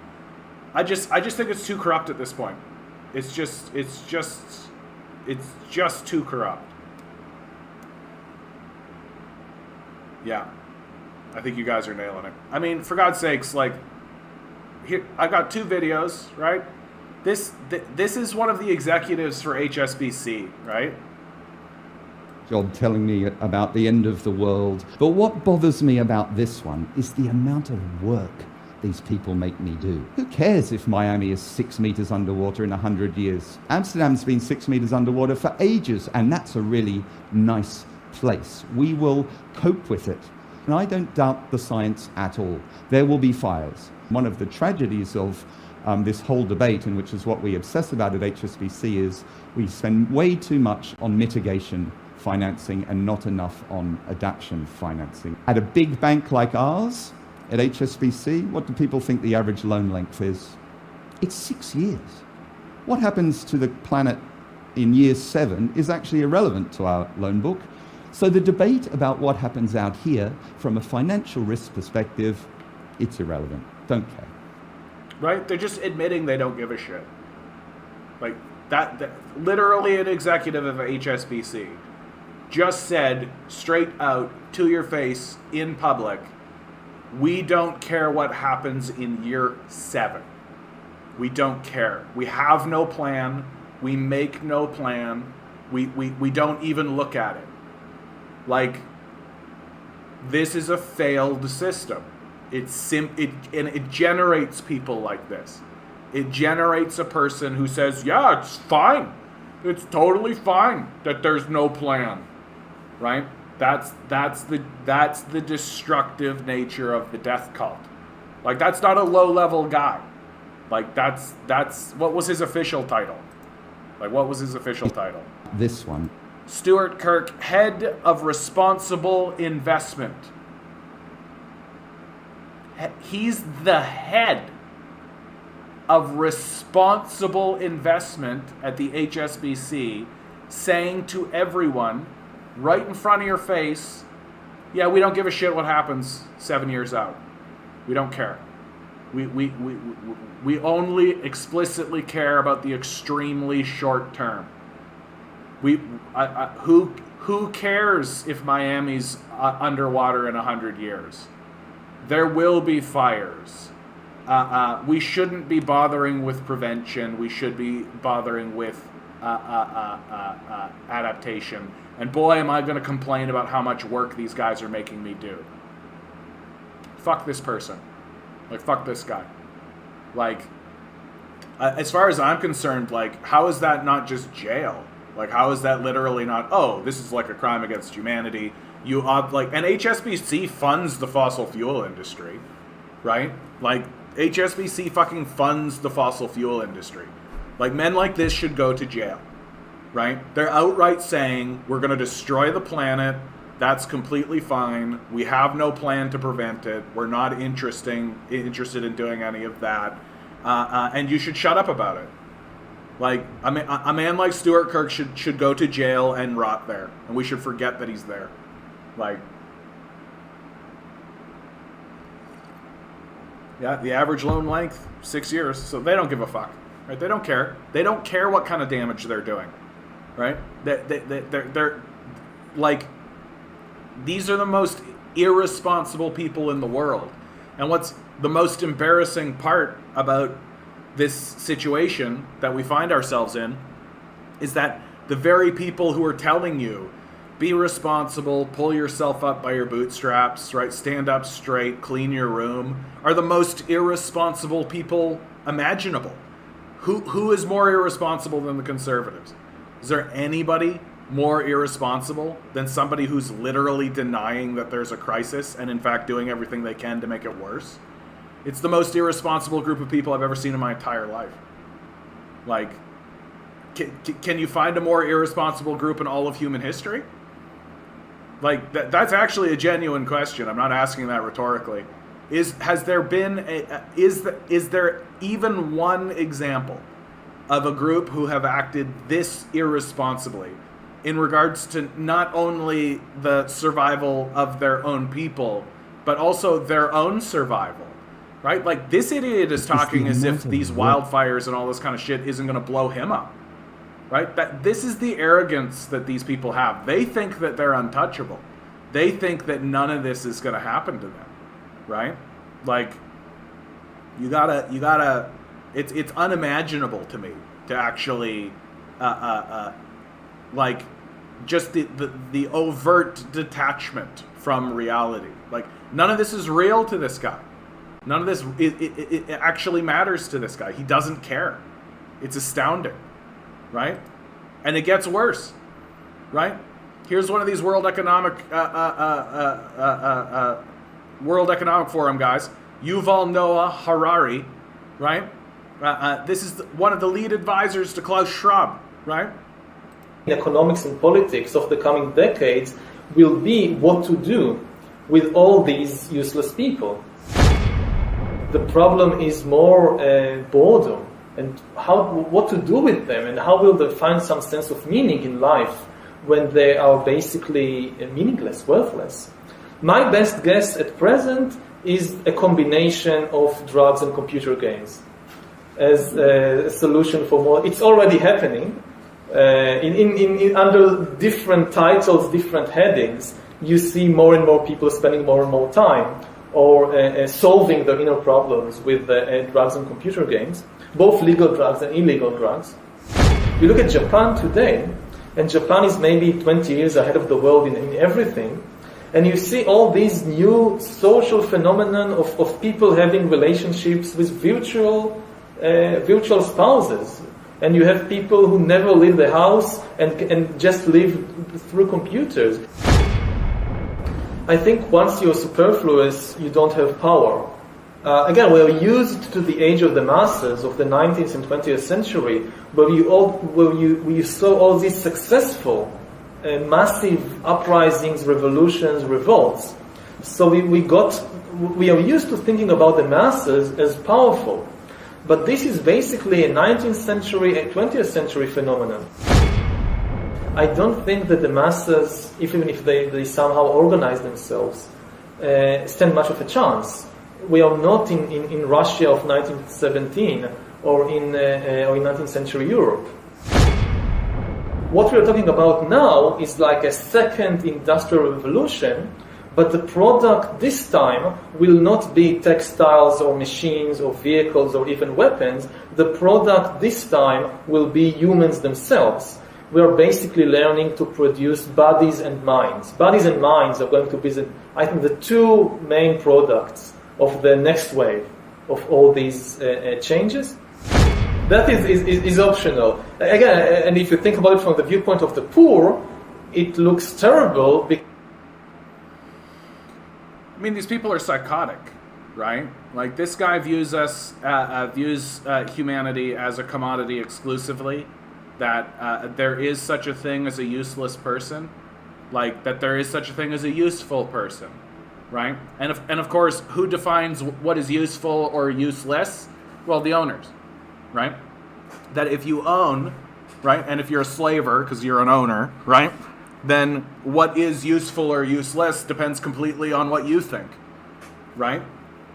I just think it's too corrupt at this point. It's just too corrupt. Yeah, I think you guys are nailing it. I mean, for God's sakes, like, here I've got two videos, right? This is one of the executives for HSBC, right? Job telling me about the end of the world. But what bothers me about this one is the amount of work these people make me do. Who cares if Miami is 6 meters underwater in 100 years? Amsterdam's been 6 meters underwater for ages, and that's a really nice place. We will cope with it. And I don't doubt the science at all. There will be fires. One of the tragedies of this whole debate, and which is what we obsess about at HSBC, is we spend way too much on mitigation financing and not enough on adaptation financing. At a big bank like ours, at HSBC, what do people think the average loan length is? It's 6 years. What happens to the planet in year 7 is actually irrelevant to our loan book. So the debate about what happens out here from a financial risk perspective, it's irrelevant. Don't care. Right? They're just admitting they don't give a shit. Like, that literally an executive of HSBC just said straight out to your face in public, we don't care what happens in year 7. We don't care. We have no plan. We make no plan. We don't even look at it. Like, This is a failed system. It generates people like this. It generates a person who says, yeah, it's fine. It's totally fine that there's no plan, right? That's the destructive nature of the death cult. Like, that's not a low-level guy. Like, that's what was his official title? Like, what was his official title? This one. Stuart Kirk, head of responsible investment. He's the head of responsible investment at the HSBC, saying to everyone, right in front of your face, yeah, we don't give a shit what happens 7 years out. We don't care. We only explicitly care about the extremely short term. Who cares if Miami's underwater in 100 years? There will be fires. We shouldn't be bothering with prevention. We should be bothering with adaptation. And boy, am I going to complain about how much work these guys are making me do. Fuck this person. Like, fuck this guy. Like, as far as I'm concerned, like, how is that not just jail? Like, how is that literally not, oh, this is like a crime against humanity? And HSBC funds the fossil fuel industry, right? Like, HSBC fucking funds the fossil fuel industry. Like, men like this should go to jail, right? They're outright saying, we're going to destroy the planet. That's completely fine. We have no plan to prevent it. We're not interested in doing any of that. And you should shut up about it. Like, a man like Stuart Kirk should go to jail and rot there. And we should forget that he's there. Like, yeah, the average loan length, 6 years. So they don't give a fuck, right? They don't care. They don't care what kind of damage they're doing, right? They're like, these are the most irresponsible people in the world. And what's the most embarrassing part about this situation that we find ourselves in is that the very people who are telling you, be responsible, pull yourself up by your bootstraps, right? Stand up straight, clean your room, are the most irresponsible people imaginable. Who is more irresponsible than the conservatives? Is there anybody more irresponsible than somebody who's literally denying that there's a crisis and in fact doing everything they can to make it worse? It's the most irresponsible group of people I've ever seen in my entire life. Like, can you find a more irresponsible group in all of human history? Like, that's actually a genuine question. I'm not asking that rhetorically. Is there even one example of a group who have acted this irresponsibly in regards to not only the survival of their own people, but also their own survival? Right? Like, this idiot is talking as if these wildfires and all this kind of shit isn't going to blow him up. Right? This is the arrogance that these people have. They think that they're untouchable. They think that none of this is going to happen to them. Right? Like, you gotta, it's unimaginable to me to actually, like, just the overt detachment from reality. Like, none of this is real to this guy. None of this, it actually matters to this guy. He doesn't care. It's astounding, right? And it gets worse, right? Here's one of these World Economic Forum guys, Yuval Noah Harari, right? This is one of the lead advisors to Klaus Schwab, right? Economics and politics of the coming decades will be what to do with all these useless people. The problem is more boredom and what to do with them, and how will they find some sense of meaning in life when they are basically meaningless, worthless. My best guess at present is a combination of drugs and computer games as a solution for more. It's already happening. Under different titles, different headings, you see more and more people spending more and more time or solving their inner problems with drugs and computer games, both legal drugs and illegal drugs. You look at Japan today, and Japan is maybe 20 years ahead of the world in everything, And you see all these new social phenomenon of people having relationships with virtual spouses. And you have people who never leave the house and just live through computers. I think once you're superfluous, you don't have power. Again, we're used to the age of the masses of the 19th and 20th century, where you saw all these successful, massive uprisings, revolutions, revolts. So we are used to thinking about the masses as powerful. But this is basically a 19th century and 20th century phenomenon. I don't think that the masses, even if they somehow organize themselves, stand much of a chance. We are not in Russia of 1917 or in 19th century Europe. What we are talking about now is like a second industrial revolution, but the product this time will not be textiles or machines or vehicles or even weapons. The product this time will be humans themselves. We are basically learning to produce bodies and minds. Bodies and minds are going to be, I think, the two main products of the next wave of all these changes. That is optional. Again, and if you think about it from the viewpoint of the poor, it looks terrible. I mean, these people are psychotic, right? Like, this guy views humanity as a commodity exclusively, that there is such a thing as a useless person, like that there is such a thing as a useful person, right? And of course, who defines what is useful or useless? Well, the owners, right? That if you own, right, and if you're a slaver because you're an owner, right, then what is useful or useless depends completely on what you think, right?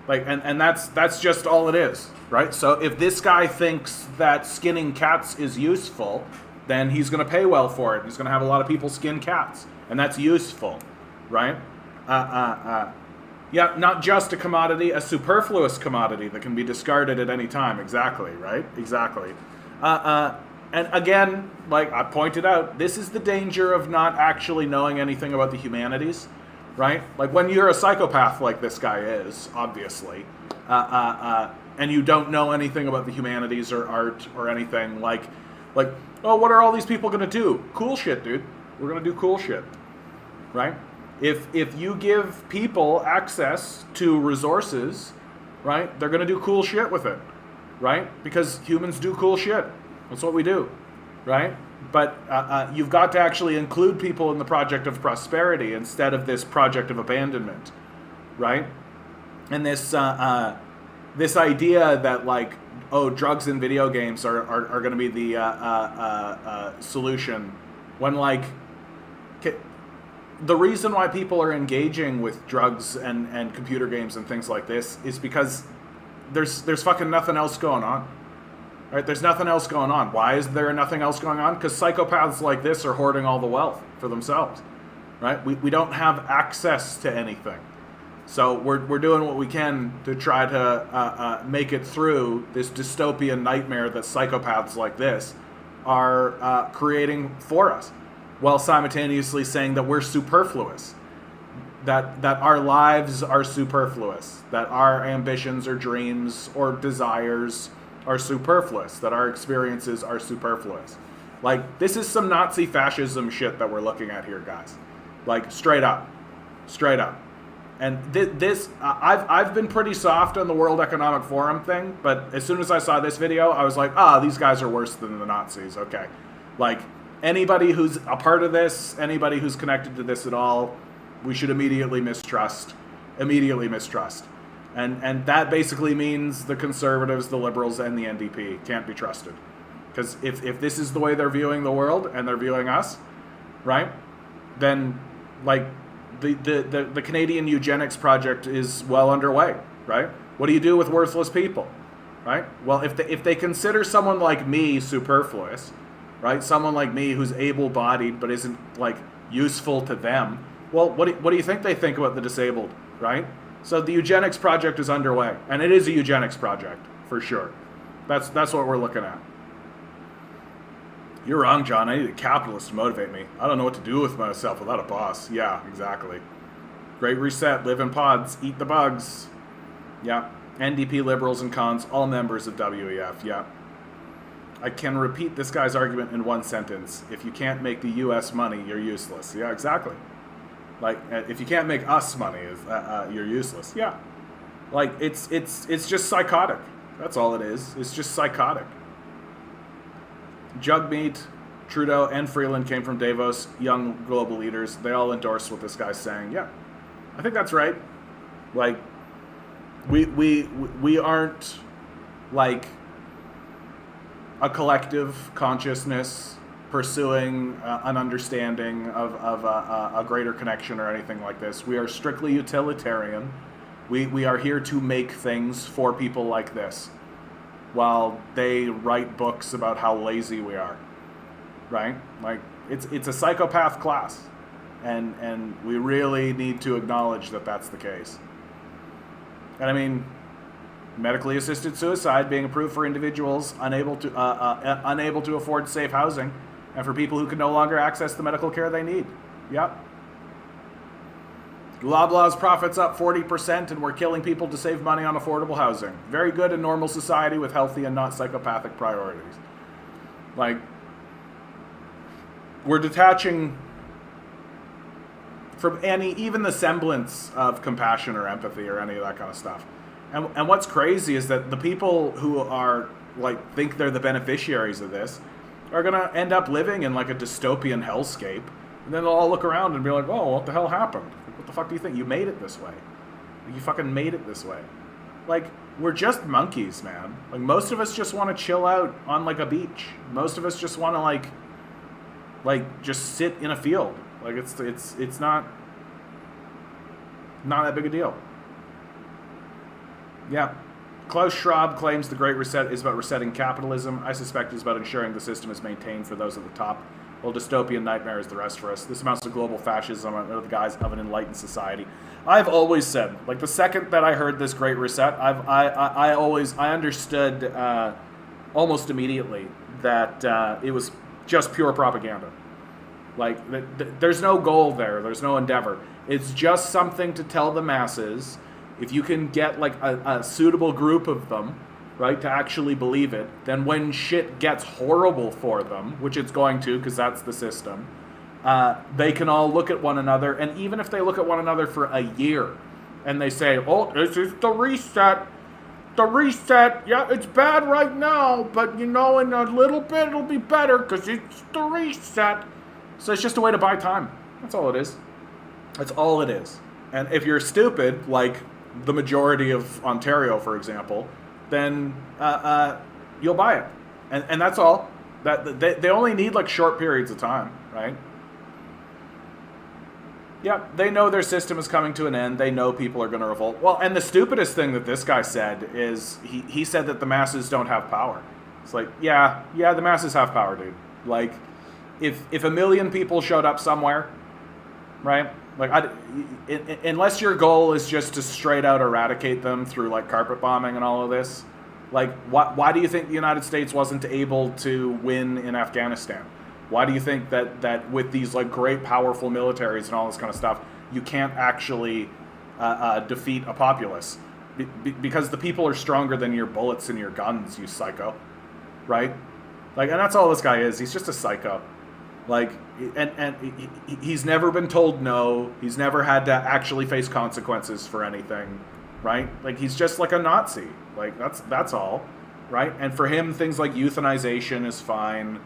Like, and that's just all it is, right? So if this guy thinks that skinning cats is useful, then he's going to pay well for it. He's going to have a lot of people skin cats, and that's useful, right? Yeah, not just a commodity, a superfluous commodity that can be discarded at any time. Exactly, right? Exactly. And again, like I pointed out, this is the danger of not actually knowing anything about the humanities, right? Like when you're a psychopath like this guy is, obviously, and you don't know anything about the humanities or art or anything, like, oh, what are all these people going to do? Cool shit, dude. We're going to do cool shit, right? If you give people access to resources, right, they're going to do cool shit with it, right? Because humans do cool shit. That's what we do, right? But you've got to actually include people in the project of prosperity instead of this project of abandonment, right? And this this idea that, like, oh, drugs and video games are going to be the solution, when, like, the reason why people are engaging with drugs and computer games and things like this is because there's fucking nothing else going on. Right? There's nothing else going on. Why is there nothing else going on? Because psychopaths like this are hoarding all the wealth for themselves. Right? We don't have access to anything. So we're doing what we can to try to make it through this dystopian nightmare that psychopaths like this are creating for us, while simultaneously saying that we're superfluous, that our lives are superfluous, that our ambitions or dreams or desires are superfluous, that our experiences are superfluous. Like, this is some Nazi fascism shit that we're looking at here, guys. Like, straight up. And I've been pretty soft on the World Economic Forum thing, but as soon as I saw this video, I was like, these guys are worse than the Nazis. Okay, like, anybody who's a part of this, anybody who's connected to this at all, we should immediately mistrust. And that basically means the conservatives, the liberals, and the NDP can't be trusted. Because if this is the way they're viewing the world and they're viewing us, right, then, like, the Canadian eugenics project is well underway, right? What do you do with worthless people, right? Well, if they consider someone like me superfluous, right, someone like me who's able-bodied but isn't, like, useful to them, well, what do you think they think about the disabled, right? So the eugenics project is underway, and it is a eugenics project, for sure. That's what we're looking at. You're wrong, John. I need a capitalist to motivate me. I don't know what to do with myself without a boss. Yeah, exactly. Great Reset, live in pods, eat the bugs. Yeah. NDP liberals and cons, all members of WEF. Yeah. I can repeat this guy's argument in one sentence. If you can't make the U.S. money, you're useless. Yeah, exactly. Like, if you can't make us money, you're useless. Yeah. Like, it's just psychotic. That's all it is. It's just psychotic. Jugmeat, Trudeau, and Freeland came from Davos, young global leaders. They all endorse what this guy's saying. Yeah, I think that's right. Like, we aren't like a collective consciousness pursuing an understanding of a greater connection or anything like this. We are strictly utilitarian. We are here to make things for people like this, while they write books about how lazy we are, right? Like, it's a psychopath class, and we really need to acknowledge that that's the case. And I mean, medically assisted suicide being approved for individuals unable to afford safe housing, and for people who can no longer access the medical care they need. Yep. Loblaw's profits up 40%, and we're killing people to save money on affordable housing. Very good in normal society with healthy and not psychopathic priorities. Like, we're detaching from even the semblance of compassion or empathy or any of that kind of stuff. And what's crazy is that the people who are, like, think they're the beneficiaries of this are going to end up living in, like, a dystopian hellscape. And then they'll all look around and be like, oh, what the hell happened? What the fuck do you think? You made it this way. You fucking made it this way. Like, we're just monkeys, man. Like, most of us just want to chill out on, like, a beach. Most of us just want to, like, just sit in a field. Like, it's not that big a deal. Yeah. Klaus Schwab claims the Great Reset is about resetting capitalism. I suspect it's about ensuring the system is maintained for those at the top, while dystopian nightmare is the rest for us. This amounts to global fascism under the guise of an enlightened society. I've always said, like, the second that I heard this Great Reset, I understood almost immediately that it was just pure propaganda. Like, there's no goal there. There's no endeavor. It's just something to tell the masses. If you can get, like, a suitable group of them, right, to actually believe it, then when shit gets horrible for them, which it's going to, because that's the system, they can all look at one another, and even if they look at one another for a year, and they say, oh, this is the reset, yeah, it's bad right now, but, you know, in a little bit it'll be better, because it's the reset. So it's just a way to buy time. That's all it is. That's all it is. And if you're stupid, like the majority of Ontario, for example, then you'll buy it. And that's all. That they only need, like, short periods of time, right? Yeah, they know their system is coming to an end. They know people are going to revolt. Well, and the stupidest thing that this guy said is he said that the masses don't have power. It's like, yeah, the masses have power, dude. Like, if a million people showed up somewhere, right? Like, unless your goal is just to straight out eradicate them through, like, carpet bombing and all of this, like, why do you think the United States wasn't able to win in Afghanistan? Why do you think that with these, like, great powerful militaries and all this kind of stuff, you can't actually defeat a populace? Because the people are stronger than your bullets and your guns, you psycho, right? Like, and that's all this guy is. He's just a psycho. Like, and he's never been told no. He's never had to actually face consequences for anything, right? Like, he's just like a Nazi. Like, that's all, right? And for him, things like euthanization is fine.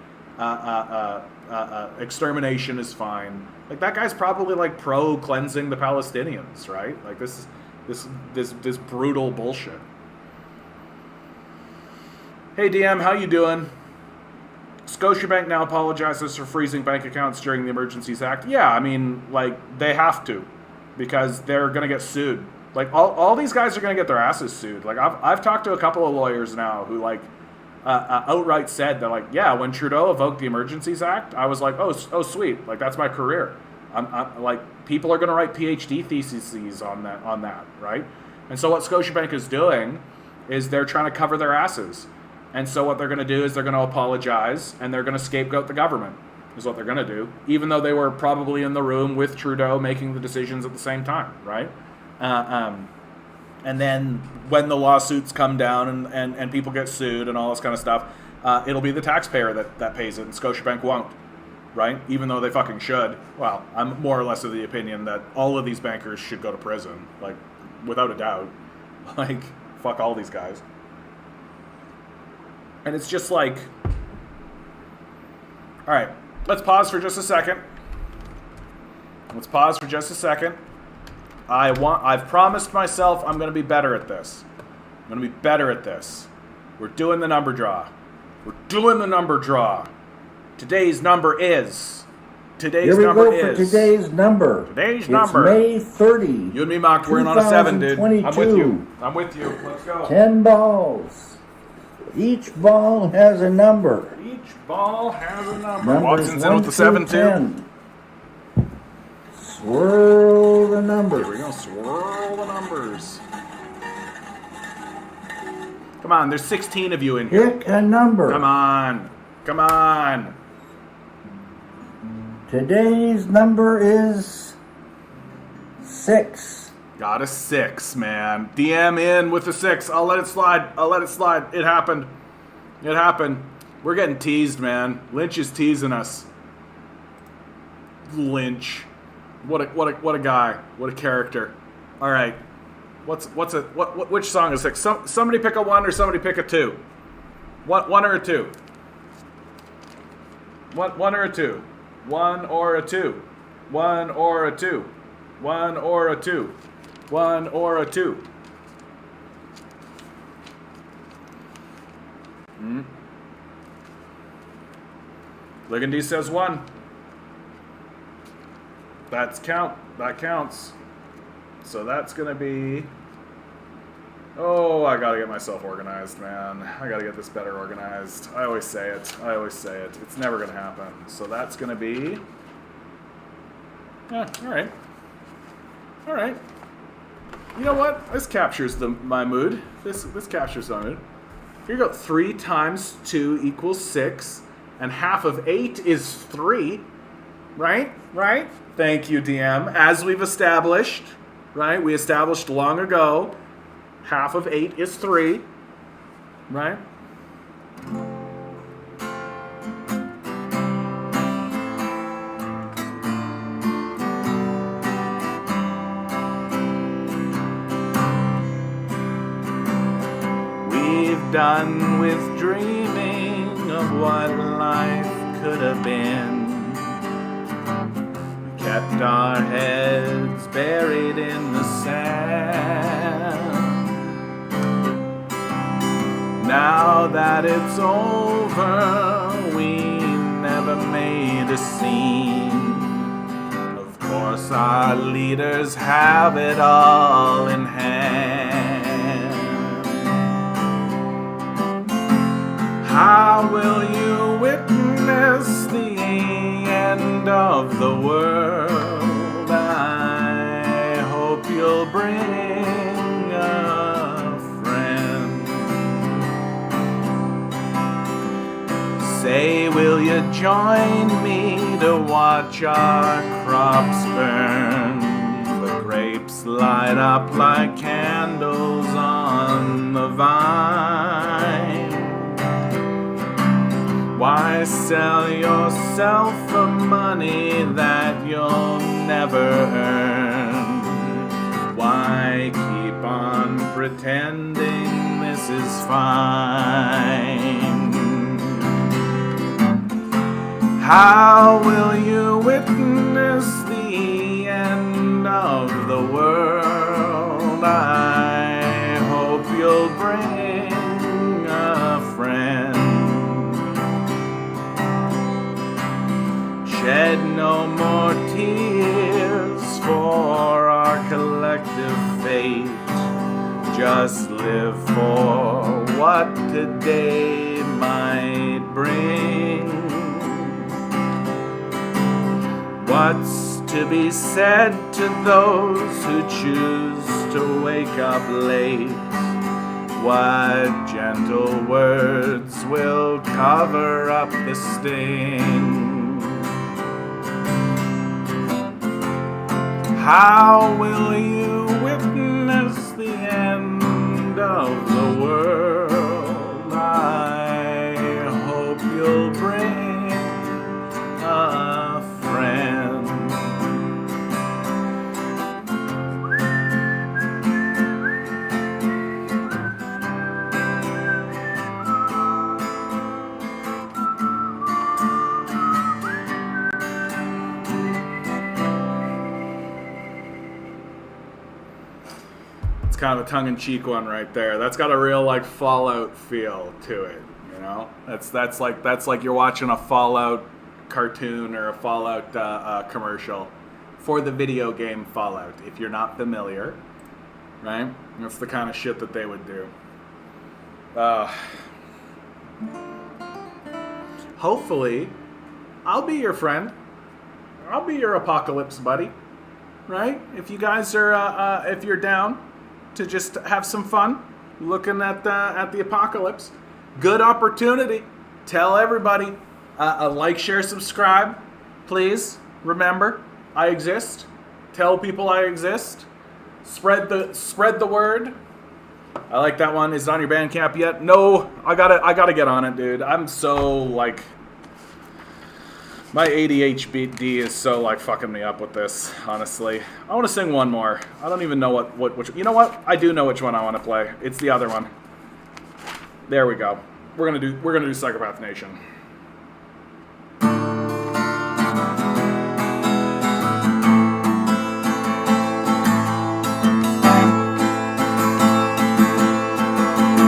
Extermination is fine. Like, that guy's probably, like, pro cleansing the Palestinians, right? Like, this brutal bullshit. Hey DM, how you doing? Scotiabank now apologizes for freezing bank accounts during the Emergencies Act. Yeah, I mean, like, they have to, because they're going to get sued. Like, all these guys are going to get their asses sued. Like, I've talked to a couple of lawyers now who, like, outright said that, like, yeah, when Trudeau evoked the Emergencies Act, I was like, oh, sweet. Like, that's my career. I'm like, people are going to write PhD theses on that, right? And so what Scotiabank is doing is they're trying to cover their asses. And so what they're going to do is they're going to apologize, and they're going to scapegoat the government. is what they're going to do, even though they were probably in the room with Trudeau making the decisions at the same time, right? And then when the lawsuits come down and people get sued and all this kind of stuff, it'll be the taxpayer that pays it, and Scotiabank won't, right? Even though they fucking should. Well, I'm more or less of the opinion that all of these bankers should go to prison, like, without a doubt. Like, fuck all these guys. And it's just like, all right, let's pause for just a second. I've promised myself I'm going to be better at this. We're doing the number draw. Today's number is. Today's number. It's May 30. You and me, Mark, we're in on a 7, dude. I'm with you. Let's go. 10 balls. Each ball has a number. Watson's in with the 7, too. 10. Swirl the numbers. Here we go. Swirl the numbers. Come on, there's 16 of you in here. Pick a number. Come on. Today's number is 6. Got a 6, man. DM in with the 6. I'll let it slide. It happened. We're getting teased, man. Lynch is teasing us. Lynch. What a guy. What a character. All right. Which song is 6? Somebody pick a 1 or somebody pick a 2. One or a 2. One or a 2. 1 or a 2. 1 or a 2. 1 or a 2. 1 or a 2. Ligandy says 1. That counts. So that's gonna be. Oh, I gotta get myself organized, man. I gotta get this better organized. I always say it. It's never gonna happen. So that's gonna be. Yeah. All right. You know what? This captures my mood. This captures my mood. Here you go. 3 times 2 equals 6, and half of 8 is 3. Right? Thank you, DM. As we've established, right? We established long ago, half of 8 is 3, right? We've done with dreaming of what life could have been. Kept our heads buried in the sand. Now that it's over, we never made a scene. Of course, our leaders have it all in hand. How will you witness the end of the world? I hope you'll bring a friend. Say, will you join me to watch our crops burn? The grapes light up like candles on the vine. Why sell yourself for money that you'll never earn? Why keep on pretending this is fine? How will you witness the end of the world? I hope you'll bring a friend. Shed no more tears for our collective fate. Just live for what today might bring. What's to be said to those who choose to wake up late? What gentle words will cover up the sting? How will you witness the end of the world? I hope you'll bring a friend. Kind of a tongue-in-cheek one right there. That's got a real like Fallout feel to it, you know. That's like you're watching a Fallout cartoon or a Fallout commercial for the video game Fallout. If you're not familiar, right? That's the kind of shit that they would do. Hopefully, I'll be your friend. I'll be your apocalypse buddy, right? If you guys are, if you're down to just have some fun looking at the apocalypse. Good opportunity. Tell everybody. Like, share, subscribe. Please remember, I exist. Tell people I exist. Spread the word. I like that one. Is it on your Bandcamp yet? No, I gotta get on it, dude. I'm so like, my ADHD is so like fucking me up with this, honestly. I want to sing one more. I don't even know which. You know what? I do know which one I want to play. It's the other one. There we go. We're gonna do Psychopath Nation.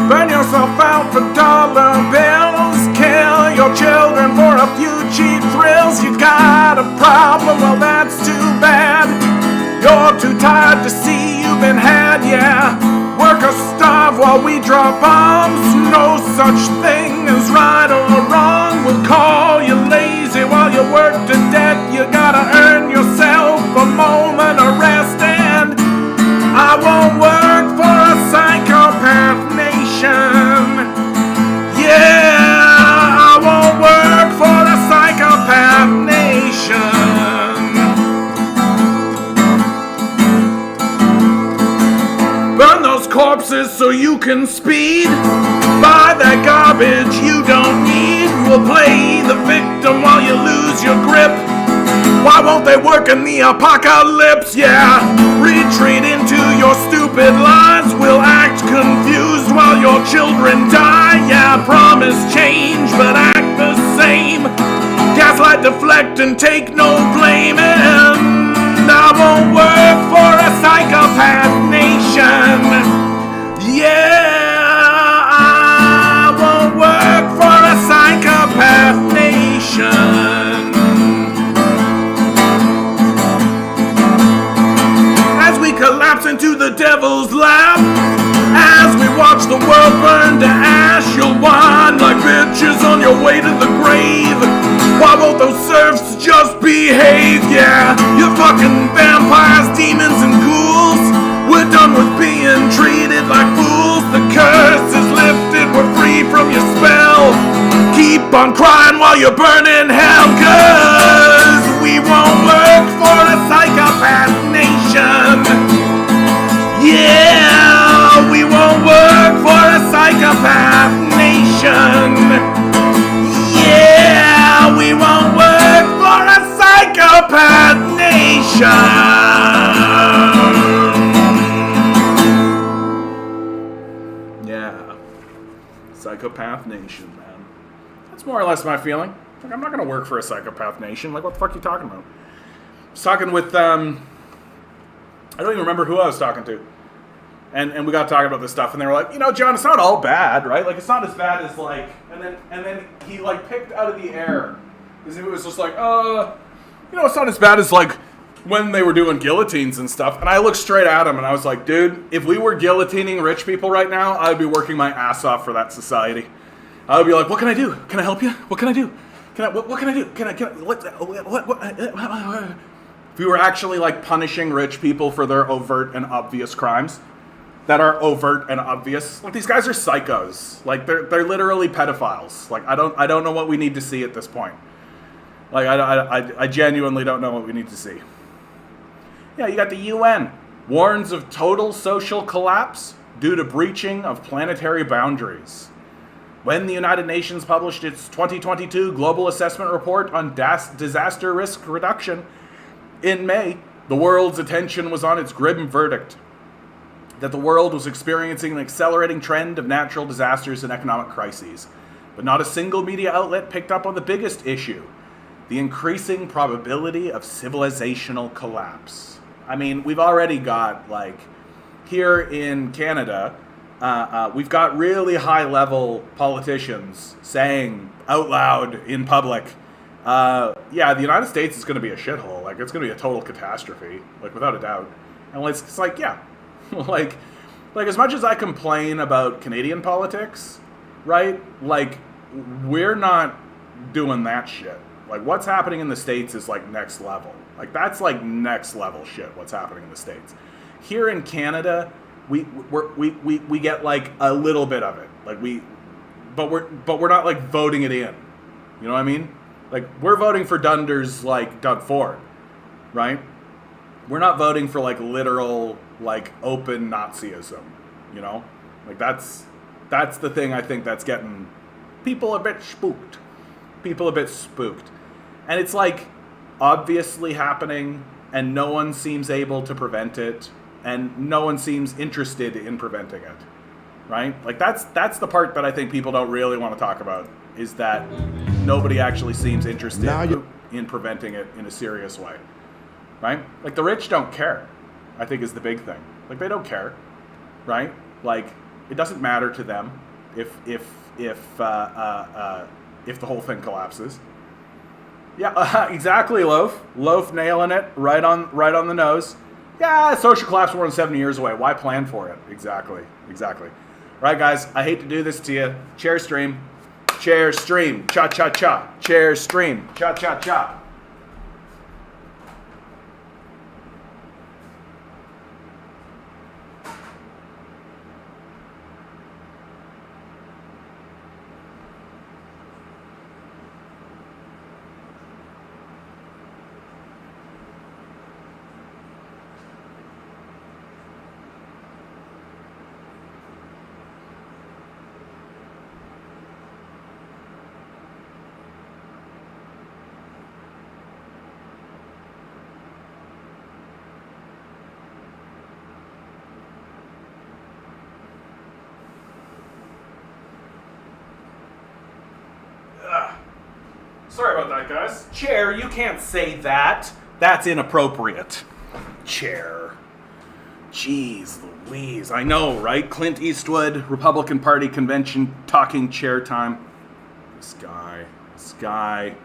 Burn yourself out for dollar bills. Kill your children for a few cheap thrills. You got a problem, well that's too bad. You're too tired to see you've been had, yeah. Work or starve while we drop bombs. No such thing as right or wrong. We'll call you lazy while you work to death. You gotta earn yourself a moment of rest. And I won't work for a psychopath nation. Yeah, I won't work for a psychopath nation. Burn those corpses so you can speed. Buy that garbage you don't need. We'll play the victim while you lose your grip. Why won't they work in the apocalypse? Yeah, retreat into your stupid lies. We'll act confused while your children die. Yeah, promise change, but act the same. Gaslight, deflect, and take no blame. And I won't work for a psychopath nation. Yeah, I won't work for a psychopath nation. Collapse into the devil's lap. As we watch the world burn to ash, you'll whine like bitches on your way to the grave. Why won't those serfs just behave? Yeah, you're fucking vampires, demons, and ghouls. We're done with being treated like fools. The curse is lifted, we're free from your spell. Keep on crying while you're burning hell, 'cause we won't work for a psychopath nation. Yeah, we won't work for a psychopath nation. Yeah, we won't work for a psychopath nation. Yeah, psychopath nation, man. That's more or less my feeling. Like, I'm not gonna work for a psychopath nation. Like, what the fuck are you talking about? I was talking with, I don't even remember who I was talking to. And we got talking about this stuff, and they were like, you know, John, it's not all bad, right? Like, it's not as bad as, like, and then he, like, picked out of the air, as if it was just like, you know, it's not as bad as, like, when they were doing guillotines and stuff. And I looked straight at him, and I was like, dude, if we were guillotining rich people right now, I would be working my ass off for that society. I would be like, what can I do? Can I help you? What can I do? What can I do? What? If we were actually, like, punishing rich people for their overt and obvious crimes that are overt and obvious. Like, these guys are psychos. Like, they're literally pedophiles. Like, I don't know what we need to see at this point. Like, I genuinely don't know what we need to see. Yeah, you got the UN warns of total social collapse due to breaching of planetary boundaries. When the United Nations published its 2022 Global Assessment Report on Disaster Risk Reduction in May, the world's attention was on its grim verdict that the world was experiencing an accelerating trend of natural disasters and economic crises. But not a single media outlet picked up on the biggest issue, the increasing probability of civilizational collapse. I mean, we've already got, like, here in Canada, we've got really high-level politicians saying out loud in public, yeah, the United States is going to be a shithole. Like, it's going to be a total catastrophe, like, without a doubt. And it's like, yeah, like as much as I complain about Canadian politics, right? Like, we're not doing that shit. Like, what's happening in the States is, like, next level. Like, that's, like, next level shit, what's happening in the States. Here in Canada, we get, like, a little bit of it. Like, but we're not, like, voting it in. You know what I mean? Like, we're voting for Dunders like Doug Ford, right? We're not voting for, like, literal, like, open Nazism, you know? Like, that's the thing I think that's getting people a bit spooked. And it's, like, obviously happening, and no one seems able to prevent it, and no one seems interested in preventing it, right? Like, that's the part that I think people don't really want to talk about, is that nobody actually seems interested in preventing it in a serious way, right? Like, the rich don't care, I think, is the big thing. Like, they don't care, right? Like, it doesn't matter to them if the whole thing collapses. Yeah, exactly, Loaf. Loaf nailing it right on the nose. Yeah, social collapse more than 70 years away. Why plan for it? Exactly. All right, guys, I hate to do this to you. Chair stream. Cha-cha-cha. Chair stream. Cha-cha-cha. Sorry about that, guys. Chair, you can't say that. That's inappropriate. Chair. Jeez Louise. I know, right? Clint Eastwood, Republican Party convention, talking chair time. This guy.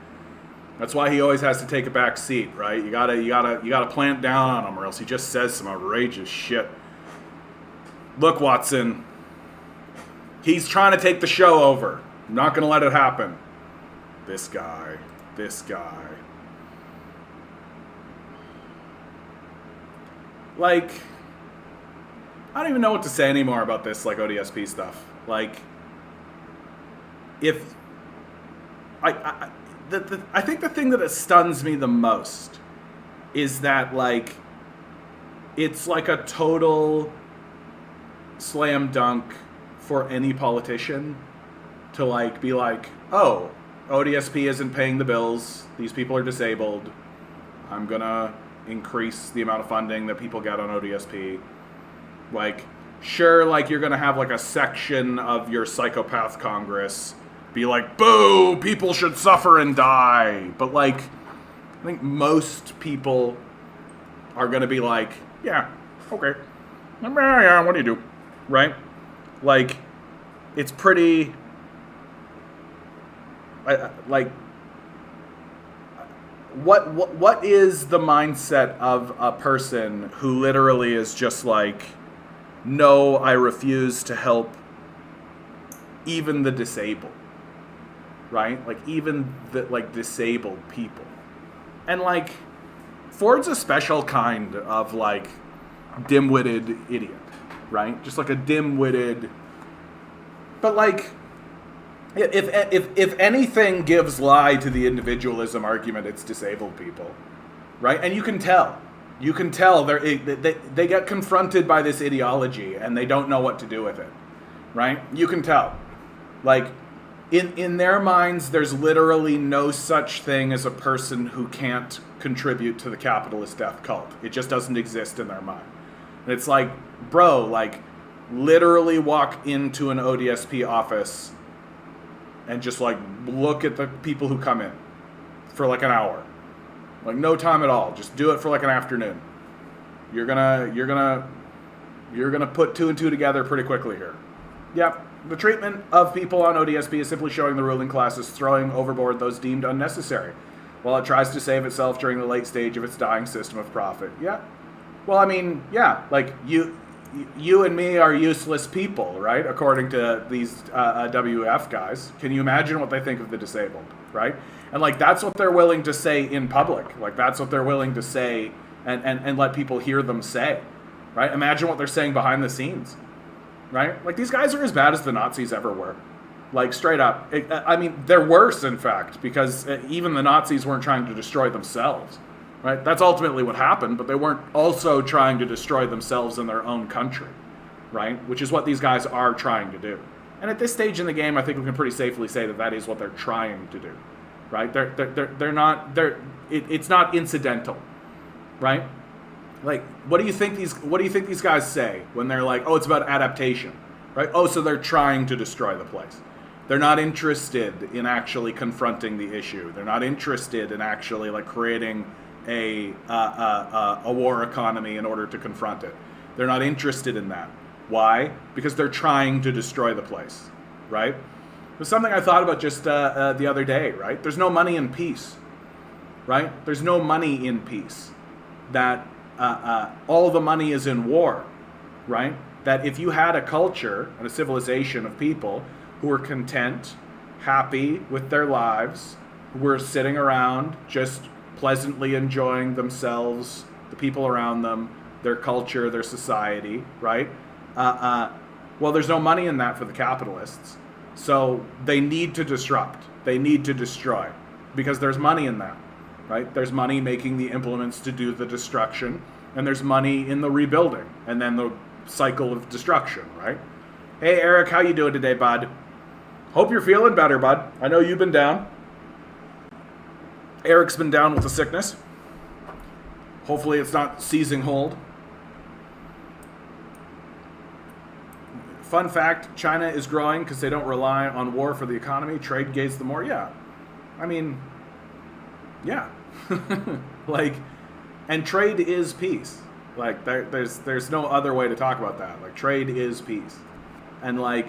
That's why he always has to take a back seat, right? You gotta plant down on him, or else he just says some outrageous shit. Look, Watson. He's trying to take the show over. I'm not gonna let it happen. This guy. Like, I don't even know what to say anymore about this, like, ODSP stuff. Like, if I think the thing that stuns me the most is that, like, it's like a total slam dunk for any politician to, like, be like, oh, ODSP isn't paying the bills, these people are disabled, I'm gonna increase the amount of funding that people get on ODSP. Like, sure, like, you're gonna have, like, a section of your psychopath Congress be like, boo, people should suffer and die. But, like, I think most people are gonna be like, yeah, okay, yeah, what do you do, right? Like, it's pretty... like, what is the mindset of a person who literally is just like, no, I refuse to help even the disabled, right? Like, even the, like, disabled people. And, like, Ford's a special kind of, like, dim-witted idiot, right? Just like a dim-witted, but, like, If anything gives lie to the individualism argument, it's disabled people, right? And you can tell. You can tell they get confronted by this ideology and they don't know what to do with it, right? You can tell. Like, in their minds, there's literally no such thing as a person who can't contribute to the capitalist death cult. It just doesn't exist in their mind. And it's like, bro, like, literally walk into an ODSP office and just, like, look at the people who come in for, like, an hour. Like, no time at all. Just do it for, like, an afternoon. You're gonna put two and two together pretty quickly here. Yep. The treatment of people on ODSP is simply showing the ruling class is throwing overboard those deemed unnecessary, while it tries to save itself during the late stage of its dying system of profit. Yeah. Well, I mean, yeah, like, you and me are useless people, right? According to these WF guys. Can you imagine what they think of the disabled, right? And, like, that's what they're willing to say in public. Like, that's what they're willing to say and let people hear them say, right? Imagine what they're saying behind the scenes. Right? Like, these guys are as bad as the Nazis ever were. Like, straight up. I mean, they're worse, in fact, because even the Nazis weren't trying to destroy themselves. Right? That's ultimately what happened, but they weren't also trying to destroy themselves in their own country. Right? Which is what these guys are trying to do. And at this stage in the game, I think we can pretty safely say that that is what they're trying to do. Right? It's not incidental. Right? Like, what do you think these guys say when they're like, oh, it's about adaptation, right? Oh, so they're trying to destroy the place. They're not interested in actually confronting the issue. They're not interested in actually, like, creating a war economy in order to confront it. They're not interested in that. Why? Because they're trying to destroy the place, right? It was something I thought about just the other day, right? There's no money in peace, right? There's no money in peace. That all the money is in war, right? That if you had a culture and a civilization of people who were content, happy with their lives, who were sitting around just pleasantly enjoying themselves, the people around them, their culture, their society, right? Well, there's no money in that for the capitalists. So they need to disrupt. They need to destroy because there's money in that. Right? There's money making the implements to do the destruction, and there's money in the rebuilding, and then the cycle of destruction, right? Hey, Eric, how you doing today, bud? Hope you're feeling better, bud. I know you've been down. Eric's been down with a sickness. Hopefully it's not seizing hold. Fun fact, China is growing because they don't rely on war for the economy. Trade gates the more. Yeah. I mean... yeah. Like, and trade is peace. Like, there's no other way to talk about that. Like, trade is peace. And, like,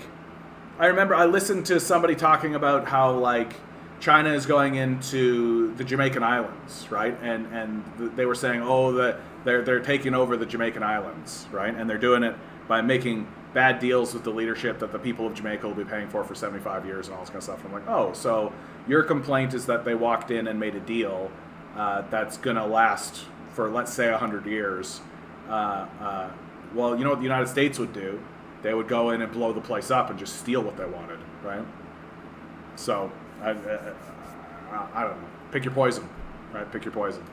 I remember I listened to somebody talking about how, like, China is going into the Jamaican Islands, right? And they were saying, oh, that they're taking over the Jamaican Islands, right? And they're doing it by making bad deals with the leadership that the people of Jamaica will be paying for 75 years and all this kind of stuff. I'm like, oh, so your complaint is that they walked in and made a deal that's going to last for, let's say, 100 years. Well, you know what the United States would do? They would go in and blow the place up and just steal what they wanted, right? So, I don't know. Pick your poison, right? Pick your poison.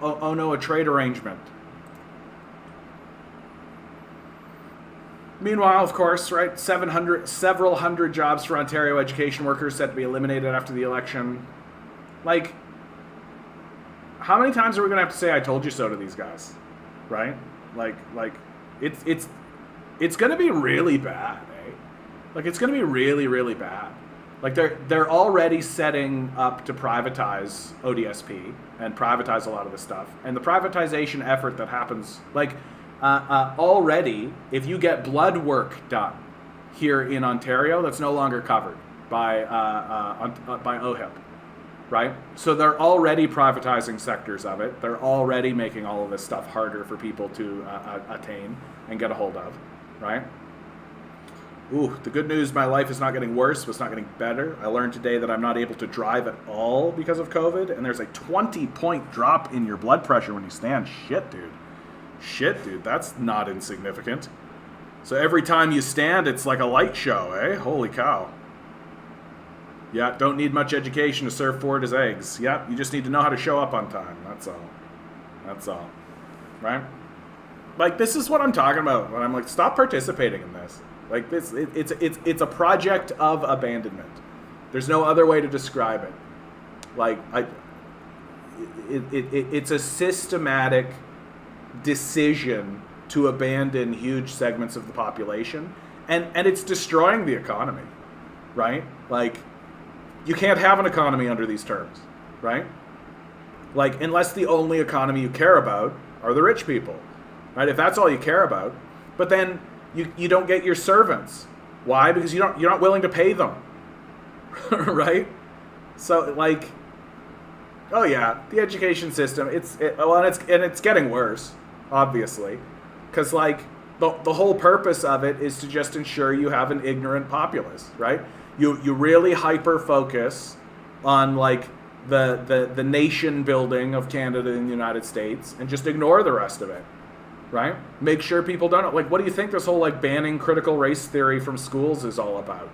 Oh no, a trade arrangement. Meanwhile, of course, right, several hundred jobs for Ontario education workers set to be eliminated after the election. Like, how many times are we going to have to say "I told you so" to these guys, right? Like it's going to be really bad, eh? Like, it's going to be really, really bad. Like, they're already setting up to privatize ODSP and privatize a lot of this stuff, and the privatization effort that happens, like. Already, if you get blood work done here in Ontario, that's no longer covered by OHIP, right? So they're already privatizing sectors of it. They're already making all of this stuff harder for people to attain and get a hold of, right? Ooh, the good news, my life is not getting worse, but it's not getting better. I learned today that I'm not able to drive at all because of COVID, and there's a 20-point drop in your blood pressure when you stand. Shit, dude, that's not insignificant. So every time you stand, it's like a light show, eh? Holy cow. Yeah, don't need much education to serve forward as eggs. Yep, you just need to know how to show up on time, that's all. That's all. Right? Like, this is what I'm talking about when I'm like, stop participating in this. Like, it's a project of abandonment. There's no other way to describe it. Like, it's a systematic decision to abandon huge segments of the population, and it's destroying the economy, right? Like, you can't have an economy under these terms, right? Like, unless the only economy you care about are the rich people, right? If that's all you care about, but then you don't get your servants. Why? Because you're not willing to pay them, right? So, like, oh yeah, the education system, it's getting worse, obviously, because, like, the whole purpose of it is to just ensure you have an ignorant populace, right? You really hyper focus on, like, the nation building of Canada and the United States, and just ignore the rest of it, right? Make sure people don't know. Like, what do you think this whole, like, banning critical race theory from schools is all about,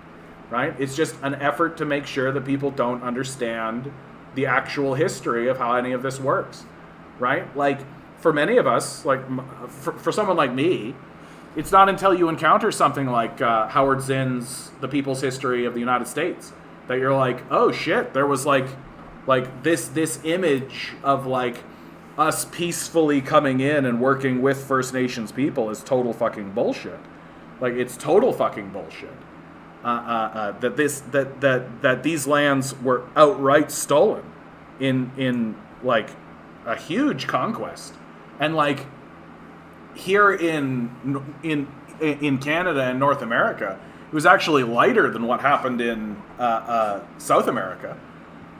right? It's just an effort to make sure that people don't understand the actual history of how any of this works, right? Like, for many of us, like, for someone like me, it's not until you encounter something like Howard Zinn's The People's History of the United States that you're like, oh shit, there was like this image of, like, us peacefully coming in and working with First Nations people is total fucking bullshit. Like, it's total fucking bullshit. That these lands were outright stolen in like a huge conquest, and, like, here in Canada and North America, it was actually lighter than what happened in South America,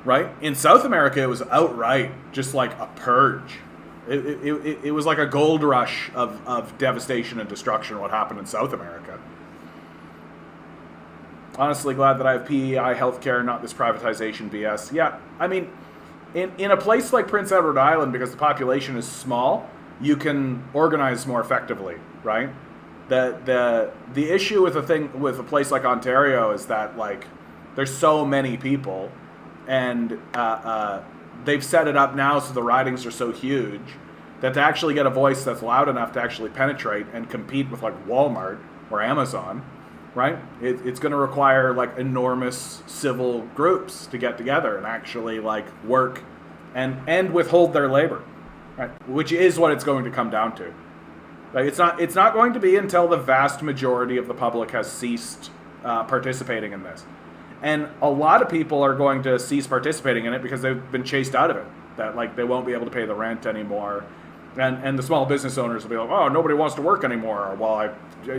right? In South America, it was outright just like a purge. It was like a gold rush of devastation and destruction what happened in South America. Honestly glad that I have PEI healthcare, not this privatization BS. Yeah, I mean, in a place like Prince Edward Island, because the population is small, you can organize more effectively, right? The issue with a place like Ontario is that, like, there's so many people, and they've set it up now so the ridings are so huge that to actually get a voice that's loud enough to actually penetrate and compete with, like, Walmart or Amazon, right? It's going to require, like, enormous civil groups to get together and actually, like, work and withhold their labor, right? Which is what it's going to come down to. Like, it's not going to be until the vast majority of the public has ceased participating in this. And a lot of people are going to cease participating in it because they've been chased out of it. That, like, they won't be able to pay the rent anymore. And the small business owners will be like, oh, nobody wants to work anymore while I pay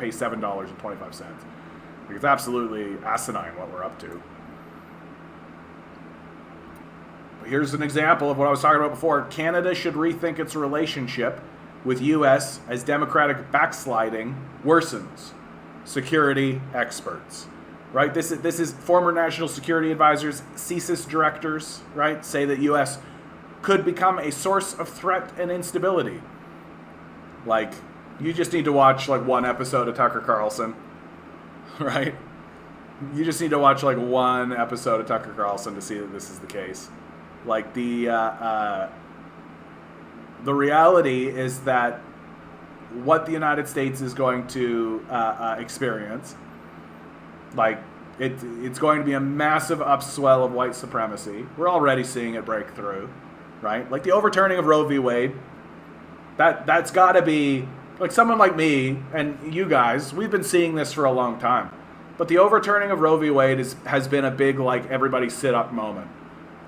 $7.25. Like, it's absolutely asinine what we're up to. But here's an example of what I was talking about before. Canada should rethink its relationship with U.S. as democratic backsliding worsens. Security experts, right? This is former national security advisors, CSIS directors, right? Say that U.S. could become a source of threat and instability. Like, you just need to watch, like, one episode of Tucker Carlson, right? You just need to watch, like, one episode of Tucker Carlson to see that this is the case. Like, the reality is that what the United States is going to experience, like, it's going to be a massive upswell of white supremacy. We're already seeing it break through, right? Like, the overturning of Roe v. Wade, that's got to be, like, someone like me and you guys, we've been seeing this for a long time. But the overturning of Roe v. Wade has been a big, like, everybody sit up moment,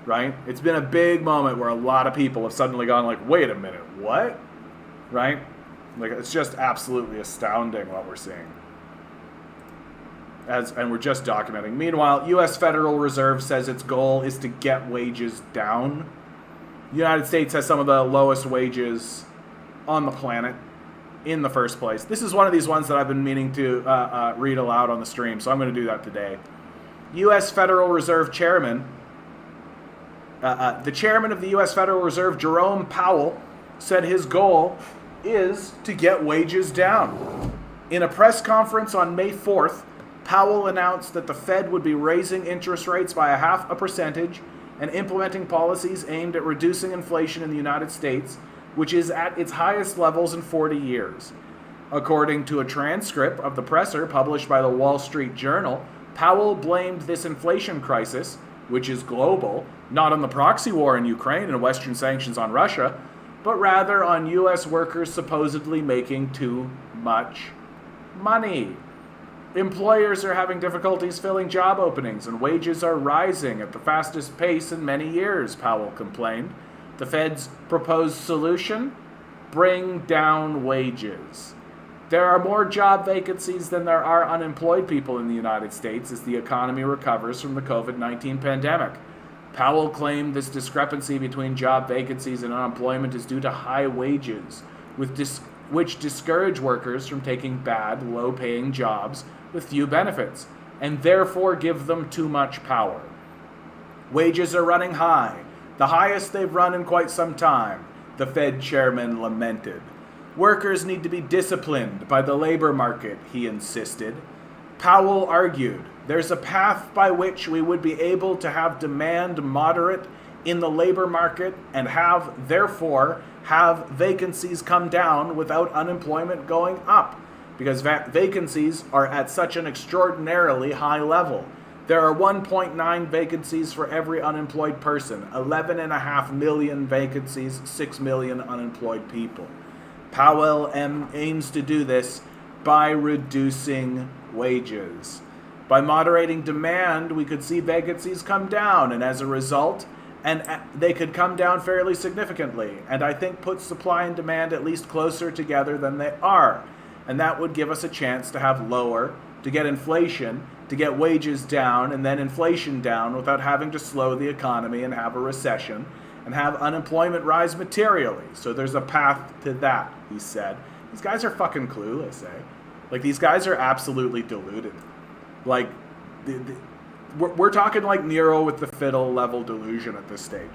right? It's been a big moment where a lot of people have suddenly gone, like, wait a minute, what? Right? Like, it's just absolutely astounding what we're seeing. And we're just documenting. Meanwhile, U.S. Federal Reserve says its goal is to get wages down. The United States has some of the lowest wages on the planet in the first place. This is one of these ones that I've been meaning to read aloud on the stream, so I'm going to do that today. U.S. Federal Reserve Chairman, the chairman of the U.S. Federal Reserve, Jerome Powell, said his goal is to get wages down. In a press conference on May 4th, Powell announced that the Fed would be raising interest rates by 0.5% and implementing policies aimed at reducing inflation in the United States, which is at its highest levels in 40 years. According to a transcript of the presser published by the Wall Street Journal, Powell blamed this inflation crisis, which is global, not on the proxy war in Ukraine and Western sanctions on Russia, but rather on U.S. workers supposedly making too much money. Employers are having difficulties filling job openings, and wages are rising at the fastest pace in many years, Powell complained. The Fed's proposed solution? Bring down wages. There are more job vacancies than there are unemployed people in the United States as the economy recovers from the COVID-19 pandemic. Powell claimed this discrepancy between job vacancies and unemployment is due to high wages, which discourage workers from taking bad, low-paying jobs with few benefits, and therefore give them too much power. Wages are running high, the highest they've run in quite some time, the Fed chairman lamented. Workers need to be disciplined by the labor market, he insisted. Powell argued, there's a path by which we would be able to have demand moderate in the labor market and therefore have vacancies come down without unemployment going up, because vacancies are at such an extraordinarily high level. There are 1.9 vacancies for every unemployed person, 11.5 million vacancies, 6 million unemployed people. Powell aims to do this by reducing wages. By moderating demand, we could see vacancies come down, and as a result, they could come down fairly significantly, and I think put supply and demand at least closer together than they are. And that would give us a chance to have to get inflation, to get wages down, and then inflation down without having to slow the economy and have a recession, and have unemployment rise materially. So there's a path to that, he said. These guys are fucking clueless, eh? Like, these guys are absolutely deluded. Like, we're talking like Nero with the fiddle level delusion at this stage.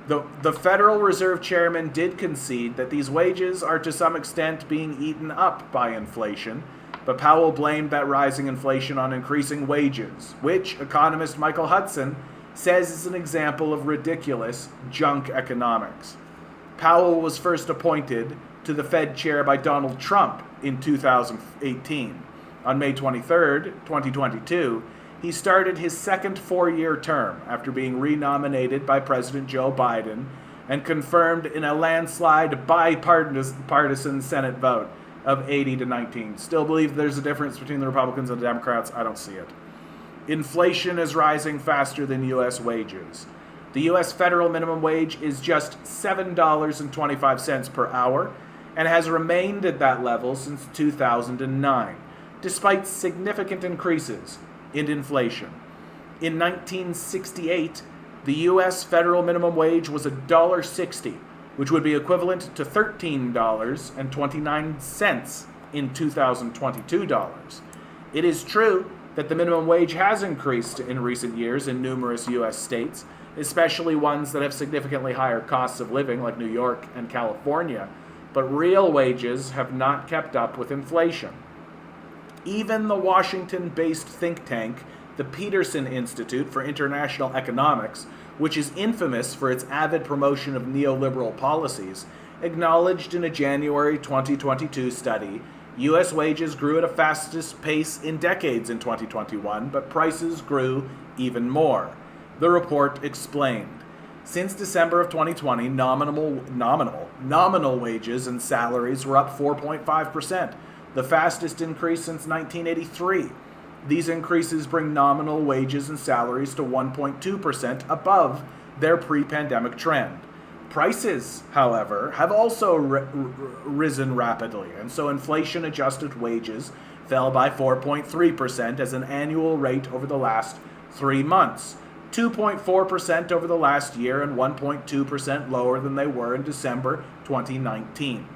The Federal Reserve Chairman did concede that these wages are to some extent being eaten up by inflation, but Powell blamed that rising inflation on increasing wages, which economist Michael Hudson says is an example of ridiculous junk economics. Powell was first appointed to the Fed chair by Donald Trump in 2018. On May 23rd, 2022, he started his second four-year term after being renominated by President Joe Biden and confirmed in a landslide bipartisan Senate vote of 80 to 19. Still believe there's a difference between the Republicans and the Democrats? I don't see it. Inflation is rising faster than U.S. wages. The U.S. federal minimum wage is just $7.25 per hour and has remained at that level since 2009, despite significant increases in inflation. In 1968, the U.S. federal minimum wage was $1.60, which would be equivalent to $13.29 in 2022 dollars. It is true that the minimum wage has increased in recent years in numerous U.S. states, especially ones that have significantly higher costs of living like New York and California, but real wages have not kept up with inflation. Even the Washington-based think tank, the Peterson Institute for International Economics, which is infamous for its avid promotion of neoliberal policies, acknowledged in a January 2022 study U.S. wages grew at a fastest pace in decades in 2021, but prices grew even more. The report explained. Since December of 2020, nominal wages and salaries were up 4.5%, the fastest increase since 1983. These increases bring nominal wages and salaries to 1.2% above their pre-pandemic trend. Prices, however, have also risen rapidly, and so inflation-adjusted wages fell by 4.3% as an annual rate over the last 3 months, 2.4% over the last year, and 1.2% lower than they were in December 2019.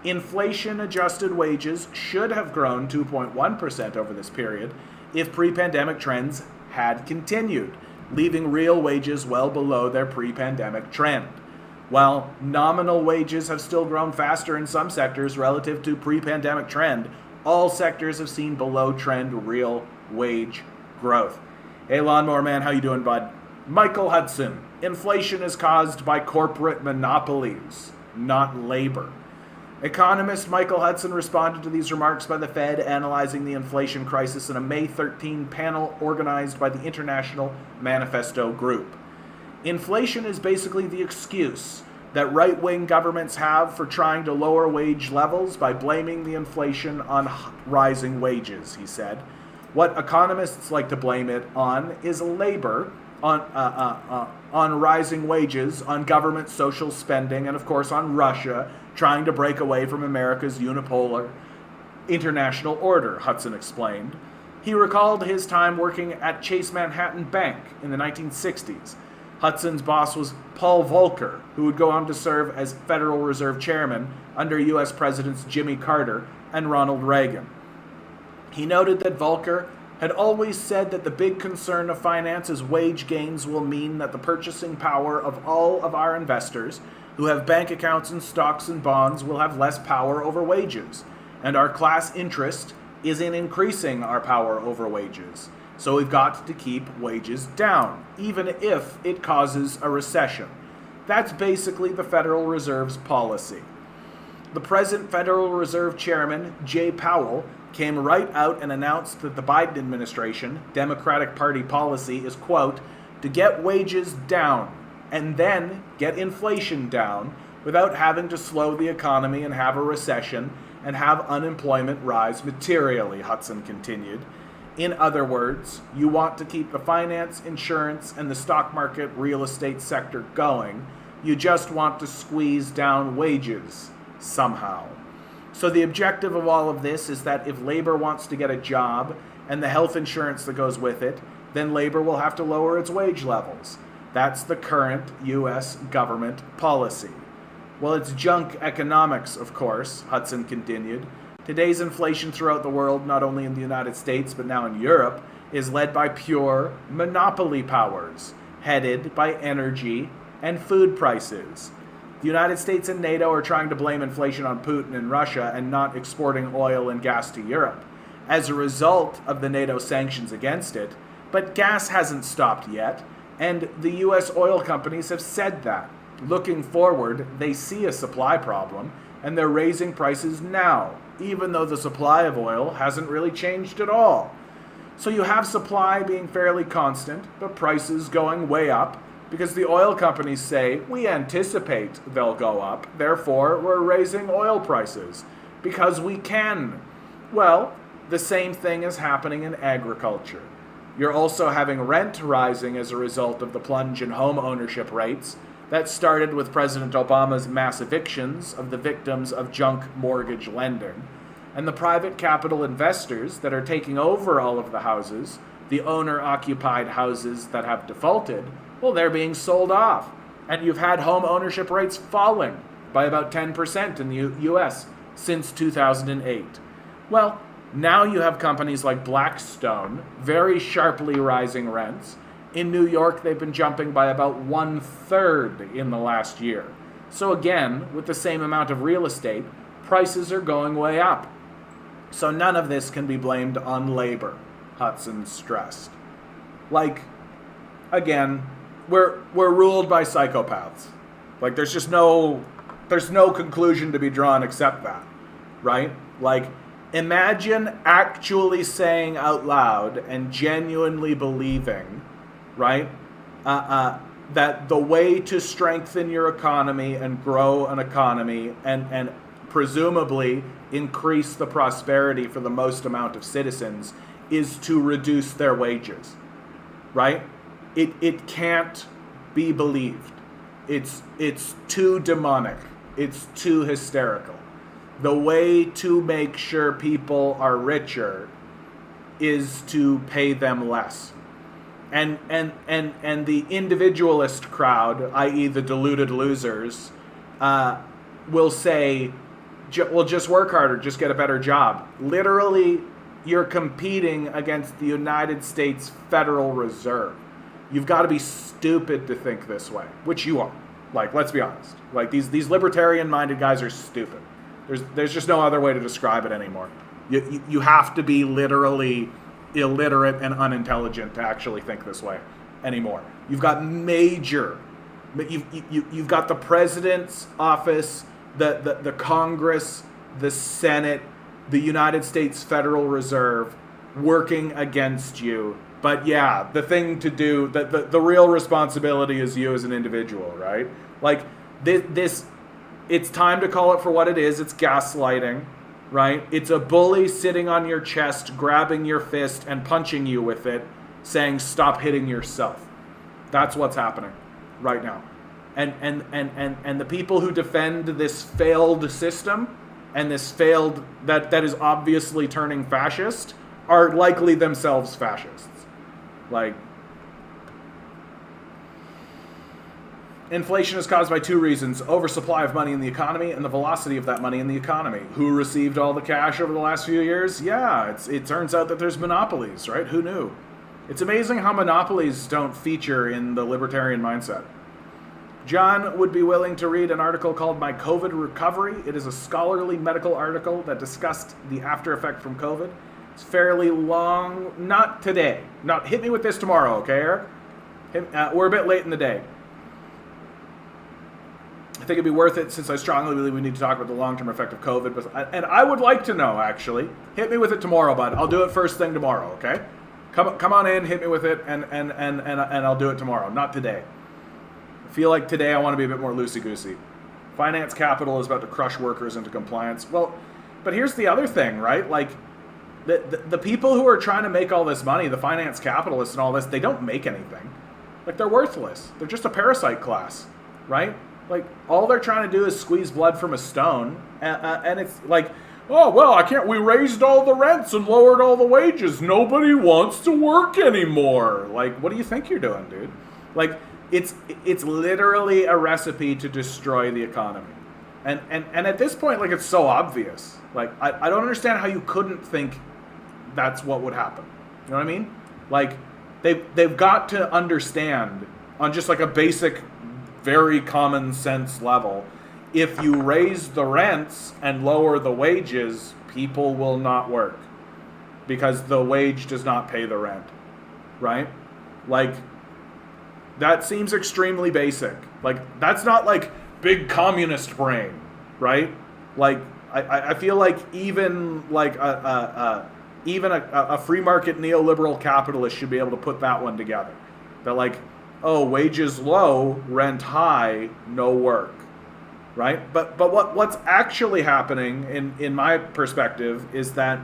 Inflation-adjusted wages should have grown 2.1% over this period if pre-pandemic trends had continued, leaving real wages well below their pre-pandemic trend. While nominal wages have still grown faster in some sectors relative to pre-pandemic trend, all sectors have seen below-trend real wage growth. Hey, Lawnmower Man, how you doing, bud? Michael Hudson, inflation is caused by corporate monopolies, not labor. Economist Michael Hudson responded to these remarks by the Fed analyzing the inflation crisis in a May 13 panel organized by the International Manifesto Group. Inflation is basically the excuse that right-wing governments have for trying to lower wage levels by blaming the inflation on rising wages, he said. What economists like to blame it on is labor, on rising wages, on government social spending, and of course on Russia trying to break away from America's unipolar international order, Hudson explained. He recalled his time working at Chase Manhattan Bank in the 1960s. Hudson's boss was Paul Volcker, who would go on to serve as Federal Reserve Chairman under U.S. Presidents Jimmy Carter and Ronald Reagan. He noted that Volcker had always said that the big concern of finance is wage gains will mean that the purchasing power of all of our investors who have bank accounts and stocks and bonds will have less power over wages, and our class interest is in increasing our power over wages. So we've got to keep wages down, even if it causes a recession. That's basically the Federal Reserve's policy. The present Federal Reserve Chairman, Jay Powell, came right out and announced that the Biden administration, Democratic Party policy is, quote, to get wages down and then get inflation down without having to slow the economy and have a recession and have unemployment rise materially, Hudson continued. In other words, you want to keep the finance, insurance, and the stock market real estate sector going. You just want to squeeze down wages somehow. So the objective of all of this is that if labor wants to get a job and the health insurance that goes with it, then labor will have to lower its wage levels. That's the current U.S. government policy. Well, it's junk economics, of course, Hudson continued. Today's inflation throughout the world, not only in the United States but now in Europe, is led by pure monopoly powers, headed by energy and food prices. The United States and NATO are trying to blame inflation on Putin and Russia and not exporting oil and gas to Europe as a result of the NATO sanctions against it, but gas hasn't stopped yet, and the U.S. oil companies have said that. Looking forward, they see a supply problem, and they're raising prices now, even though the supply of oil hasn't really changed at all. So you have supply being fairly constant, but prices going way up, because the oil companies say, we anticipate they'll go up, therefore we're raising oil prices, because we can. Well, the same thing is happening in agriculture. You're also having rent rising as a result of the plunge in home ownership rates that started with President Obama's mass evictions of the victims of junk mortgage lending. And the private capital investors that are taking over all of the houses, the owner-occupied houses that have defaulted, well, they're being sold off. And you've had home ownership rates falling by about 10% in the U.S. since 2008. Well, now you have companies like Blackstone, very sharply rising rents. In New York, they've been jumping by about 1/3 in the last year. So again, with the same amount of real estate, prices are going way up. So none of this can be blamed on labor, Hudson stressed. Like, again, we're ruled by psychopaths. Like, there's no conclusion to be drawn except that, right? Like, imagine actually saying out loud and genuinely believing, right, that the way to strengthen your economy and grow an economy and presumably increase the prosperity for the most amount of citizens is to reduce their wages, right? It can't be believed. It's too demonic. It's too hysterical. The way to make sure people are richer is to pay them less. And the individualist crowd, i.e. the deluded losers, will say, well, just work harder, just get a better job. Literally, you're competing against the United States Federal Reserve. You've got to be stupid to think this way, which you are. Like, let's be honest. Like, these libertarian-minded guys are stupid. There's just no other way to describe it anymore. You have to be literally illiterate and unintelligent to actually think this way. anymore. You've got major. You've got the president's office, the Congress, the Senate, the United States Federal Reserve working against you. But yeah, the thing to do, the real responsibility is you as an individual, right? Like this, it's time to call it for what it is. It's gaslighting, right? It's a bully sitting on your chest, grabbing your fist and punching you with it, saying, stop hitting yourself. That's what's happening right now. And the people who defend this failed system and this failed, that is obviously turning fascist, are likely themselves fascists. Like, inflation is caused by two reasons: oversupply of money in the economy and the velocity of that money in the economy. Who received all the cash over the last few years? Yeah, it turns out that there's monopolies, right? Who knew? It's amazing how monopolies don't feature in the libertarian mindset. John would be willing to read an article called My COVID Recovery. It is a scholarly medical article that discussed the after effect from COVID. It's fairly long. Not today. Hit me with this tomorrow, okay, Eric? We're a bit late in the day. I think it'd be worth it, since I strongly believe we need to talk about the long-term effect of COVID. And I would like to know, actually. Hit me with it tomorrow, bud. I'll do it first thing tomorrow, okay? Come on in, hit me with it, and I'll do it tomorrow. Not today. I feel like today I want to be a bit more loosey-goosey. Finance capital is about to crush workers into compliance. Well, but here's the other thing, right? Like, the people who are trying to make all this money, the finance capitalists and all this, they don't make anything. Like, they're worthless. They're just a parasite class, right? Like, all they're trying to do is squeeze blood from a stone. And it's like, oh, well, we raised all the rents and lowered all the wages. Nobody wants to work anymore. Like, what do you think you're doing, dude? Like, it's literally a recipe to destroy the economy. And at this point, like, it's so obvious. Like, I don't understand how you couldn't think that's what would happen. You know what I mean? Like, they've got to understand on just like a basic, very common sense level, if you raise the rents and lower the wages, people will not work because the wage does not pay the rent, right? Like, that seems extremely basic. Like, that's not like big communist brain, right? Like, I feel like even like a free market neoliberal capitalist should be able to put that one together. That like, oh, wages low, rent high, no work, right? But what's actually happening in my perspective is that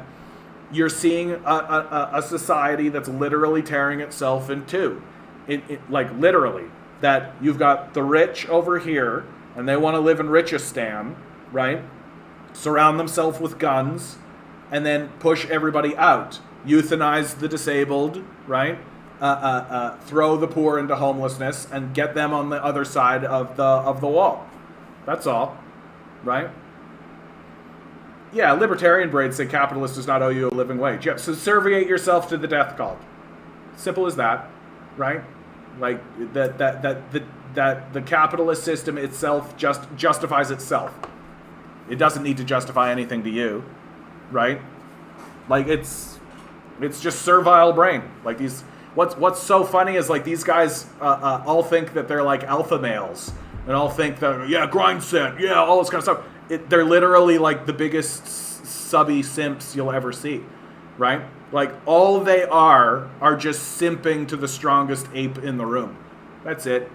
you're seeing a society that's literally tearing itself in two. Like, literally, that you've got the rich over here, and they want to live in Richistan, right? Surround themselves with guns, and then push everybody out. Euthanize the disabled, right? Throw the poor into homelessness, and get them on the other side of the wall. That's all, right? Yeah, libertarian braids say capitalist does not owe you a living wage. Yep, so subserviate yourself to the death cult. Simple as that, right? Like, that the capitalist system itself just justifies itself. It doesn't need to justify anything to you, right? Like, it's just servile brain. Like, these, what's so funny is, like, these guys all think that they're like alpha males, and all think that, yeah, grind set, yeah, all this kind of stuff. They're literally like the biggest subby simps you'll ever see, right? Like, all they are just simping to the strongest ape in the room. That's it,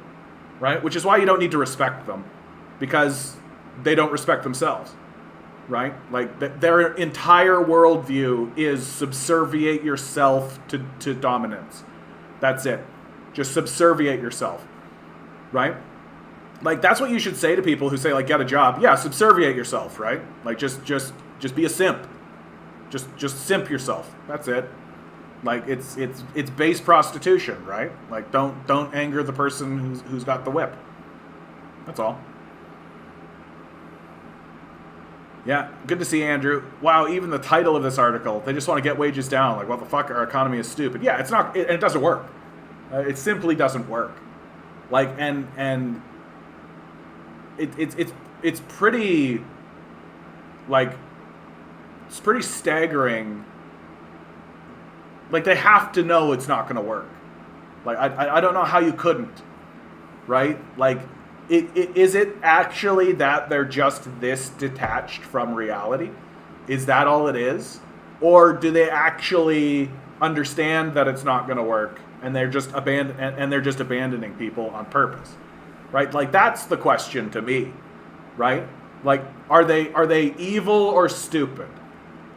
right? Which is why you don't need to respect them, because they don't respect themselves, right? Like, their entire worldview is subserviate yourself to dominance. That's it. Just subserviate yourself, right? Like, that's what you should say to people who say, like, get a job. Yeah, subserviate yourself, right? Like, just be a simp. Just simp yourself. That's it. Like, it's base prostitution, right? Like, don't anger the person who's got the whip. That's all. Yeah, good to see Andrew. Wow, even the title of this article, they just want to get wages down. Like, what the fuck? Our economy is stupid. Yeah, it's not. It doesn't work. It simply doesn't work. Like, and it's pretty, like, it's pretty staggering. Like, they have to know it's not going to work. Like, I don't know how you couldn't, right? Like, is it actually that they're just this detached from reality? Is that all it is? Or do they actually understand that it's not going to work, and they're just abandoning people on purpose, right? Like, that's the question to me, right? Like, are they evil or stupid?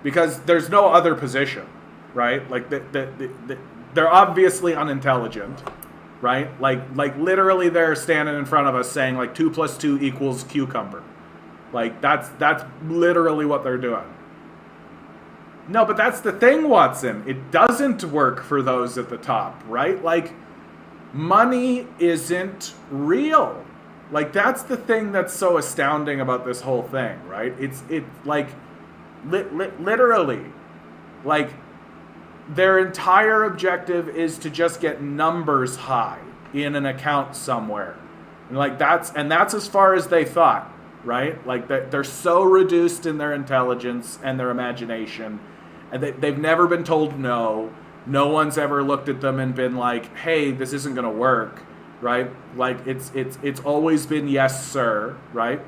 Because there's no other position, right? Like, they're obviously unintelligent, right? Like literally they're standing in front of us saying like 2 + 2 = cucumber. Like, that's literally what they're doing. No, but that's the thing, Watson. It doesn't work for those at the top, right? Like, money isn't real. Like, that's the thing that's so astounding about this whole thing, right? It's like, literally, like, their entire objective is to just get numbers high in an account somewhere. And like, that's as far as they thought, right? Like, they're so reduced in their intelligence and their imagination, and they've never been told no. No one's ever looked at them and been like, hey, this isn't going to work, right? Like, it's always been yes, sir, right?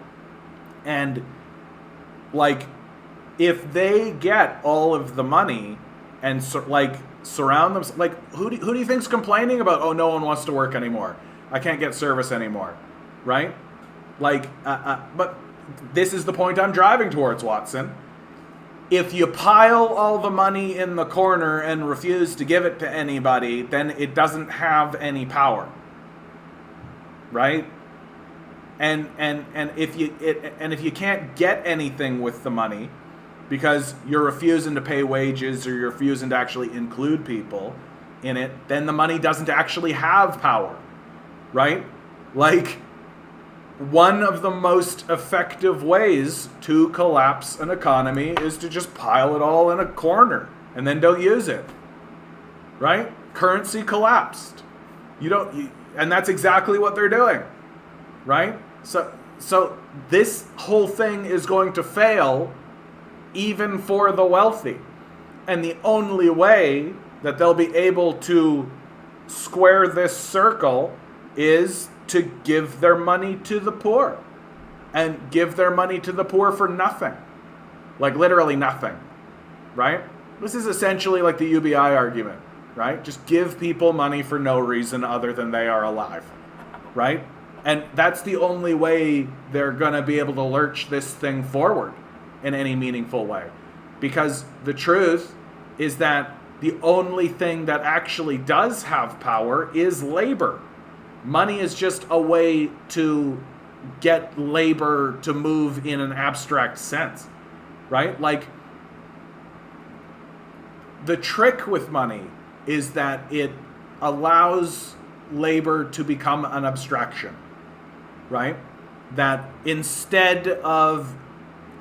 And like, if they get all of the money and surround them, like, who do you think's complaining about? Oh, no one wants to work anymore. I can't get service anymore, right? Like, but this is the point I'm driving towards, Watson. If you pile all the money in the corner and refuse to give it to anybody, then it doesn't have any power, right? And if you can't get anything with the money because you're refusing to pay wages or you're refusing to actually include people in it, then the money doesn't actually have power, right? Like, one of the most effective ways to collapse an economy is to just pile it all in a corner and then don't use it, right? Currency collapsed. And that's exactly what they're doing, right? So this whole thing is going to fail even for the wealthy. And the only way that they'll be able to square this circle is to give their money to the poor, and give their money to the poor for nothing. Like, literally nothing, right? This is essentially like the UBI argument, right? Just give people money for no reason other than they are alive, right? And that's the only way they're going to be able to lurch this thing forward in any meaningful way. Because the truth is that the only thing that actually does have power is labor. Money is just a way to get labor to move in an abstract sense, right? Like, the trick with money is that it allows labor to become an abstraction, right? That instead of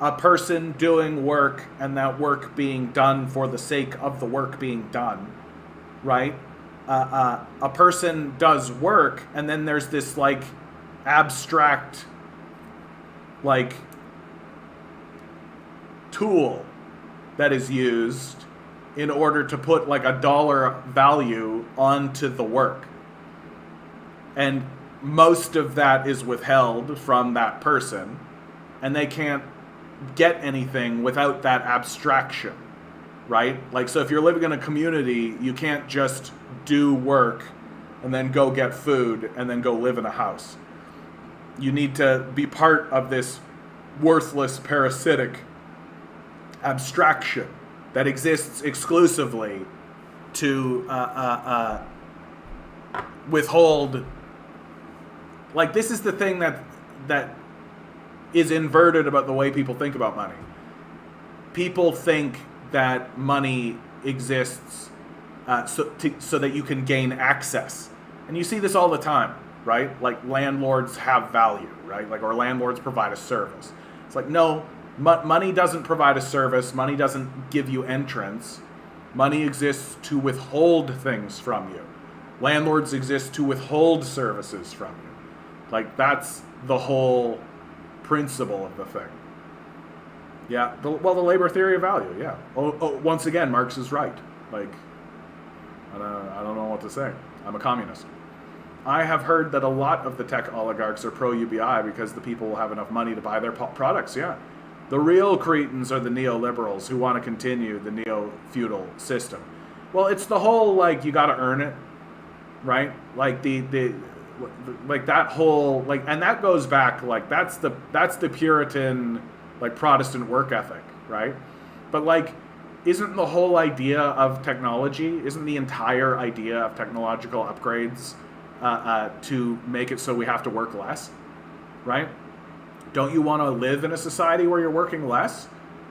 a person doing work and that work being done for the sake of the work being done, right? A person does work, and then there's this like abstract like tool that is used in order to put like a dollar value onto the work. And most of that is withheld from that person, and they can't get anything without that abstraction, right? Like, so if you're living in a community, you can't just do work and then go get food and then go live in a house. You need to be part of this worthless, parasitic abstraction that exists exclusively to withhold. Like, this is the thing that is inverted about the way people think about money. People think that money exists so that you can gain access. And you see this all the time, right? Like, landlords have value, right? Like, or landlords provide a service. It's like, no, money doesn't provide a service. Money doesn't give you entrance. Money exists to withhold things from you. Landlords exist to withhold services from you. Like, that's the whole principle of the thing. Yeah, the labor theory of value, yeah. Oh, once again, Marx is right. Like, I don't know to say. I'm a communist. I have heard that a lot of the tech oligarchs are pro-UBI because the people will have enough money to buy their products, yeah. The real cretins are the neoliberals who want to continue the neo-feudal system. Well, it's the whole, like, you got to earn it, right? Like, like that whole, like, and that goes back, like, that's the Puritan, like, Protestant work ethic, right? But, like, isn't the whole idea of technology, isn't the entire idea of technological upgrades to make it so we have to work less, right? Don't you want to live in a society where you're working less?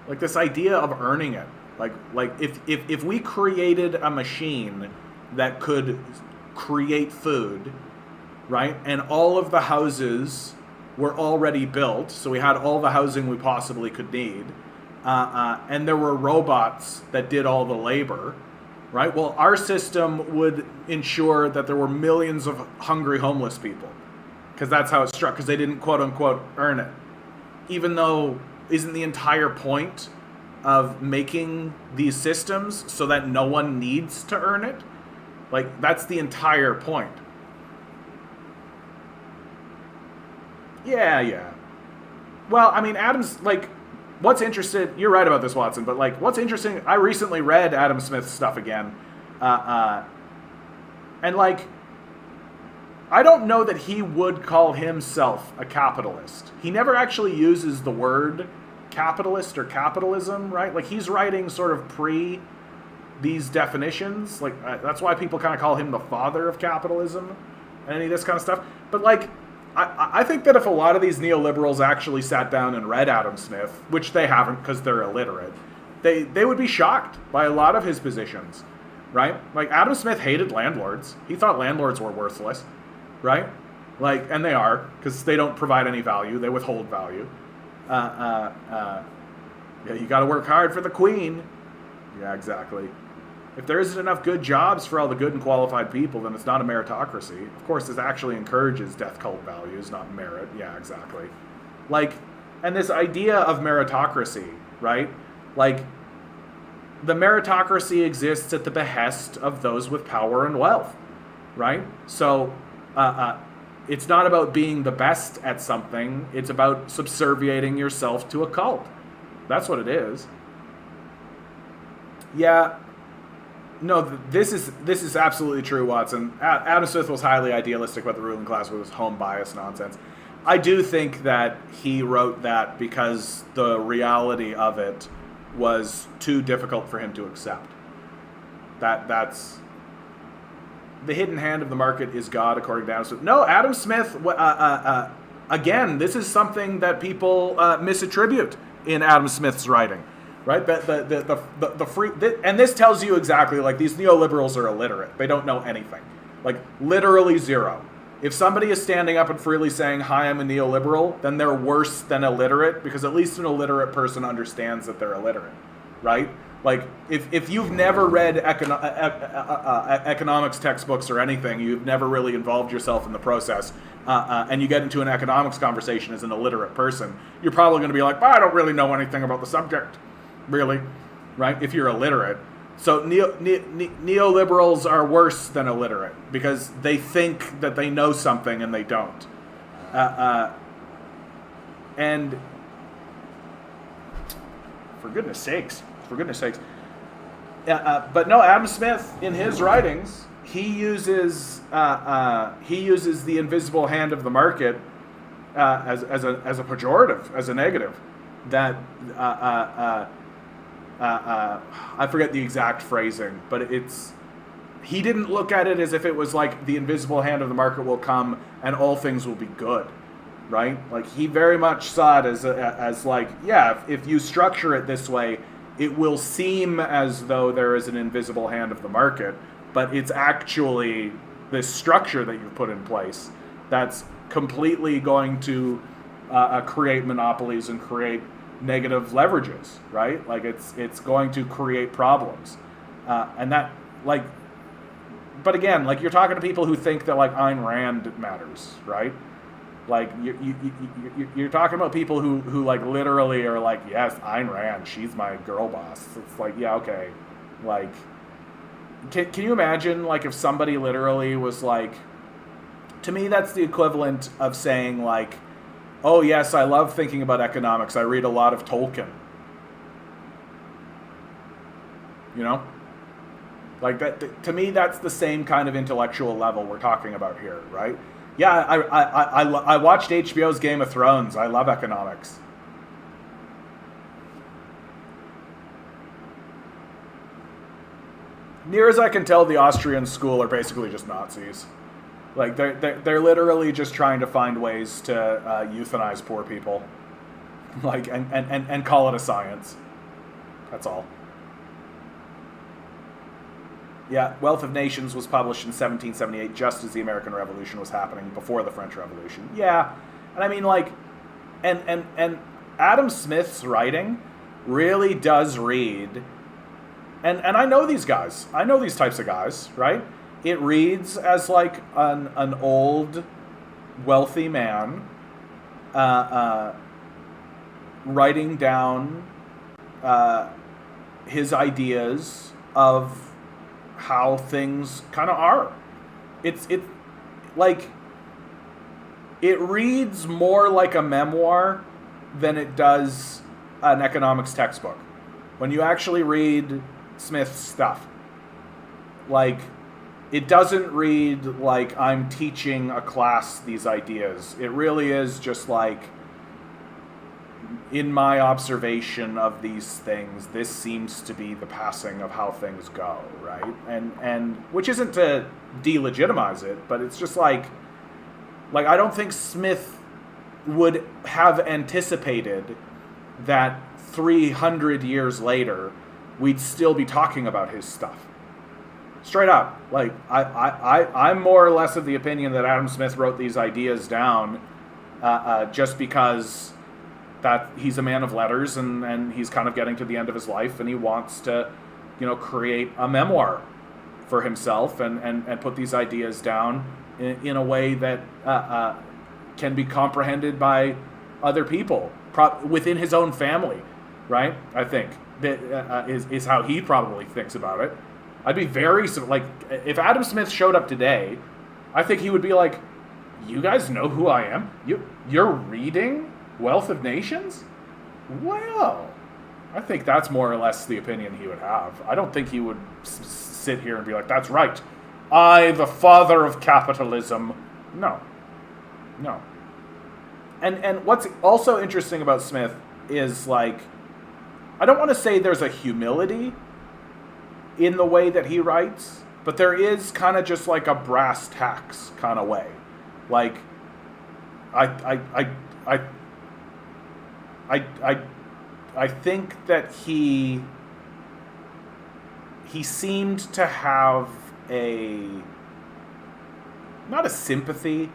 Like, this idea of earning it. Like if we created a machine that could create food, right? And all of the houses were already built, so we had all the housing we possibly could need, and there were robots that did all the labor, right? Well, our system would ensure that there were millions of hungry homeless people, because that's how it's struck, because they didn't quote unquote earn it. Even though, isn't the entire point of making these systems so that no one needs to earn it? Like, that's the entire point. Yeah. Well, I mean, Adam's, like, you're right about this, Watson, but, like, what's interesting, I recently read Adam Smith's stuff again, and, like, I don't know that he would call himself a capitalist. He never actually uses the word capitalist or capitalism, right? Like, he's writing sort of pre these definitions. Like, that's why people kind of call him the father of capitalism and any of this kind of stuff. But, like, I think that if a lot of these neoliberals actually sat down and read Adam Smith, which they haven't because they're illiterate, they would be shocked by a lot of his positions, right? Like, Adam Smith hated landlords. He thought landlords were worthless, right? Like, and they are, because they don't provide any value. They withhold value. Yeah, you got to work hard for the queen. Yeah, exactly. If there isn't enough good jobs for all the good and qualified people, then it's not a meritocracy. Of course, this actually encourages death cult values, not merit. Yeah, exactly. Like, and this idea of meritocracy, right? Like, the meritocracy exists at the behest of those with power and wealth, right? So, it's not about being the best at something. It's about subserviating yourself to a cult. That's what it is. Yeah. No, this is absolutely true, Watson. Adam Smith was highly idealistic about the ruling class with his home bias nonsense. I do think that he wrote that because the reality of it was too difficult for him to accept. That's the hidden hand of the market is God, according to Adam Smith. No, Adam Smith. Again, this is something that people misattribute in Adam Smith's writing. Right, the free, and this tells you exactly, like, these neoliberals are illiterate. They don't know anything, like, literally zero. If somebody is standing up and freely saying, "Hi, I'm a neoliberal," then they're worse than illiterate, because at least an illiterate person understands that they're illiterate, right? Like, if you've never read economics textbooks or anything, you've never really involved yourself in the process, and you get into an economics conversation as an illiterate person, you're probably going to be like, "I don't really know anything about the subject." Really, right? If you're illiterate. So neoliberals are worse than illiterate because they think that they know something and they don't. And for goodness sakes. But no, Adam Smith, in his writings, he uses the invisible hand of the market as a pejorative, as a negative. That I forget the exact phrasing, but he didn't look at it as if it was like the invisible hand of the market will come and all things will be good, right? Like, he very much saw it as like, yeah, if you structure it this way, it will seem as though there is an invisible hand of the market, but it's actually this structure that you've put in place that's completely going to create monopolies and create negative leverages, right? Like, it's going to create problems, and that, like, but again, like, you're talking to people who think that, like, Ayn Rand matters, right? Like, you're talking about people who like literally are like, yes, Ayn Rand, she's my girl boss. It's like, yeah, okay, like, can you imagine, like, if somebody literally was like, to me, that's the equivalent of saying, like, oh, yes, I love thinking about economics. I read a lot of Tolkien. You know? Like, that, to me, that's the same kind of intellectual level we're talking about here, right? Yeah, I watched HBO's Game of Thrones. I love economics. Near as I can tell, the Austrian school are basically just Nazis. Like, they're literally just trying to find ways to euthanize poor people. Like, and call it a science. That's all. Yeah, Wealth of Nations was published in 1778, just as the American Revolution was happening, before the French Revolution. Yeah, and I mean, like, and Adam Smith's writing really does read, and I know these guys. I know these types of guys, right? It reads as, like, an old, wealthy man writing down his ideas of how things kind of are. It reads more like a memoir than it does an economics textbook. When you actually read Smith's stuff, like, it doesn't read like I'm teaching a class these ideas. It really is just like, in my observation of these things, this seems to be the passing of how things go, right? And which isn't to delegitimize it, but it's just like I don't think Smith would have anticipated that 300 years later we'd still be talking about his stuff. Straight up. Like, I'm more or less of the opinion that Adam Smith wrote these ideas down just because that he's a man of letters and he's kind of getting to the end of his life and he wants to, create a memoir for himself and put these ideas down in a way that can be comprehended by other people within his own family, right? I think that is how he probably thinks about it. I'd be very, like, if Adam Smith showed up today, I think he would be like, you guys know who I am? You're reading Wealth of Nations? Well, I think that's more or less the opinion he would have. I don't think he would sit here and be like, that's right, I, the father of capitalism. No. And what's also interesting about Smith is, like, I don't want to say there's a humility in the way that he writes, but there is kind of just like a brass tacks kind of way. Like, I think that he seemed to have not a sympathy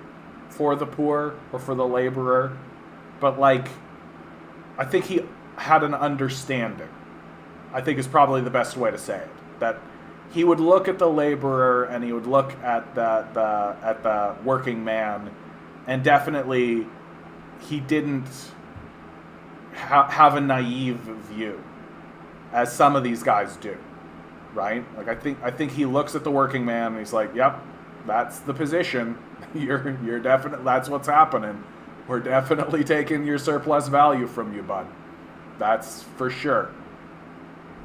for the poor or for the laborer, but, like, I think he had an understanding, I think is probably the best way to say it. That he would look at the laborer and he would look at the working man, and definitely he didn't have a naive view, as some of these guys do, right? Like, I think he looks at the working man and he's like, yep, that's the position. You're definitely, that's what's happening. We're definitely taking your surplus value from you, bud. That's for sure.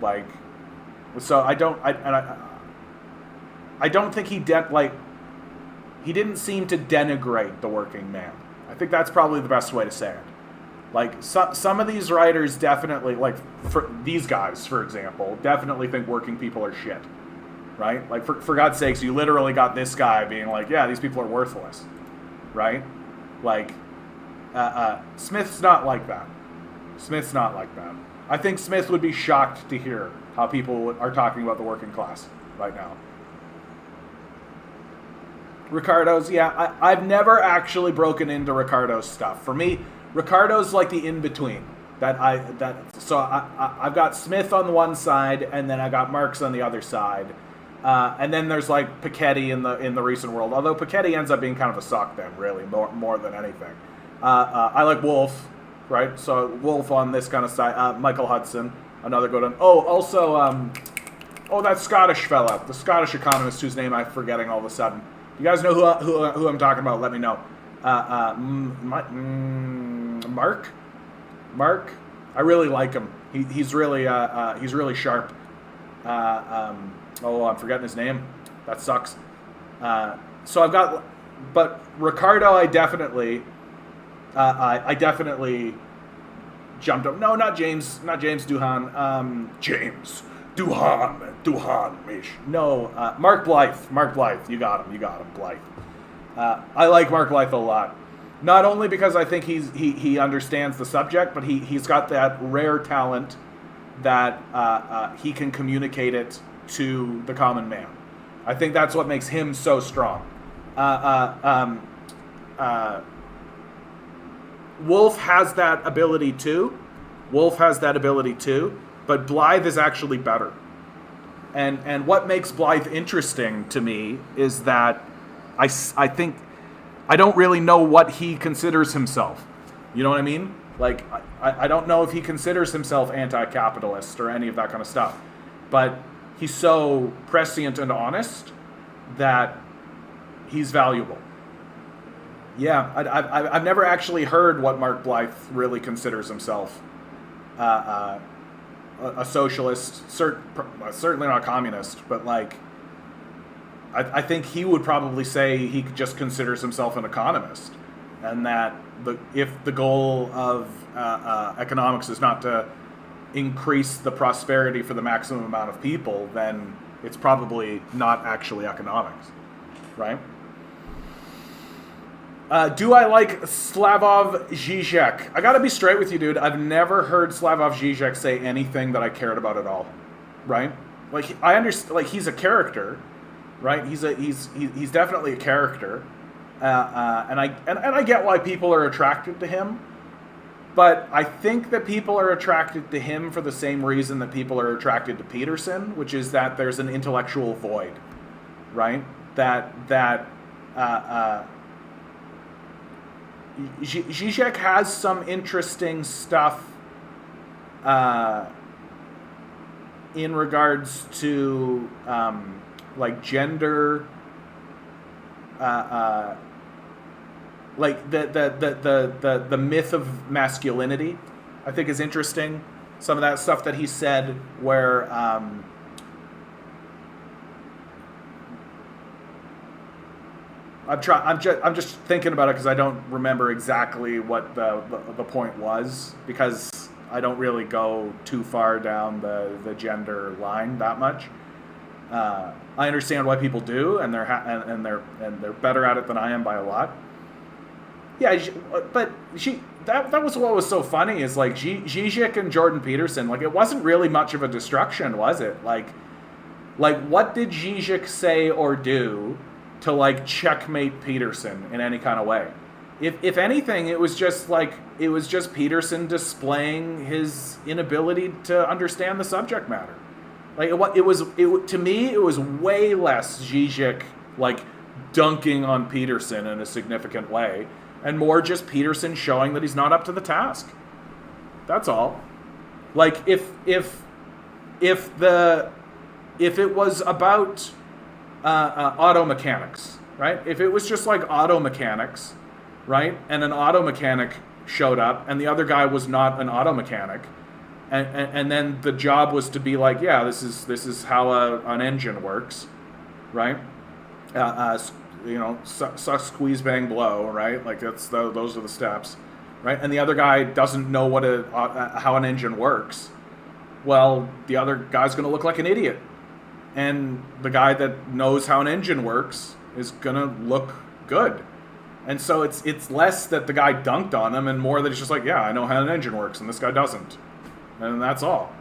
Like, so I don't think he didn't seem to denigrate the working man. I think that's probably the best way to say it. Like, some of these writers definitely, like, for these guys, for example, definitely think working people are shit, right? Like, for God's sakes, you literally got this guy being like, yeah, these people are worthless, right? Like, Smith's not like that. Smith's not like that. I think Smith would be shocked to hear how people are talking about the working class right now. Ricardo's, yeah, I've never actually broken into Ricardo's stuff. For me, Ricardo's like the in-between. So I've got Smith on the one side, and then I got Marx on the other side. And then there's, like, Piketty in the recent world. Although Piketty ends up being kind of a sock then, really, more than anything. I like Wolf, right? So Wolf on this kind of side. Michael Hudson, another good one. Oh, also, Oh, that Scottish fella, the Scottish economist whose name I'm forgetting all of a sudden. You guys know who I'm talking about? Let me know. Mark. I really like him. He's really sharp. I'm forgetting his name. That sucks. So I've got, but Ricardo, I definitely jumped up. No, not James Doohan. James Doohan, Mish. No, Mark Blythe. You got him, Blythe. I like Mark Blythe a lot. Not only because I think he understands the subject, but he's got that rare talent that he can communicate it to the common man. I think that's what makes him so strong. Wolf has that ability too. But Blythe is actually better. And what makes Blythe interesting to me is that I think I don't really know what he considers himself. You know what I mean? Like, I don't know if he considers himself anti-capitalist or any of that kind of stuff. But he's so prescient and honest that he's valuable. Yeah, I've never actually heard what Mark Blythe really considers himself. A socialist, certainly not a communist, but like, I think he would probably say he just considers himself an economist, and that if the goal of economics is not to increase the prosperity for the maximum amount of people, then it's probably not actually economics, right? Do I like Slavoj Žižek? I gotta be straight with you, dude. I've never heard Slavoj Žižek say anything that I cared about at all, right? Like, I understand, like, he's a character, right? He's definitely a character, and I get why people are attracted to him, but I think that people are attracted to him for the same reason that people are attracted to Peterson, which is that there's an intellectual void, right? Zizek has some interesting stuff in regards to like gender, like the myth of masculinity, I think is interesting. Some of that stuff that he said, where I'm just thinking about it because I don't remember exactly what the point was, because I don't really go too far down the gender line that much. I understand why people do, and they're better at it than I am by a lot. Yeah, but that was what was so funny, is like Zizek and Jordan Peterson, like, it wasn't really much of a destruction, was it? Like what did Zizek say or do to like checkmate Peterson in any kind of way? If anything, it was just Peterson displaying his inability to understand the subject matter. Like, to me, it was way less Zizek like dunking on Peterson in a significant way, and more just Peterson showing that he's not up to the task. That's all. Like, if it was about auto mechanics, right? If it was just like auto mechanics, right? And an auto mechanic showed up and the other guy was not an auto mechanic, and then the job was to be like, yeah, this is how an engine works, right? Suck, squeeze, bang, blow, right? Like, those are the steps, right? And the other guy doesn't know how an engine works. Well, the other guy's going to look like an idiot. And the guy that knows how an engine works is gonna look good. And so it's less that the guy dunked on him, and more that it's just like, yeah, I know how an engine works, and this guy doesn't. And that's all.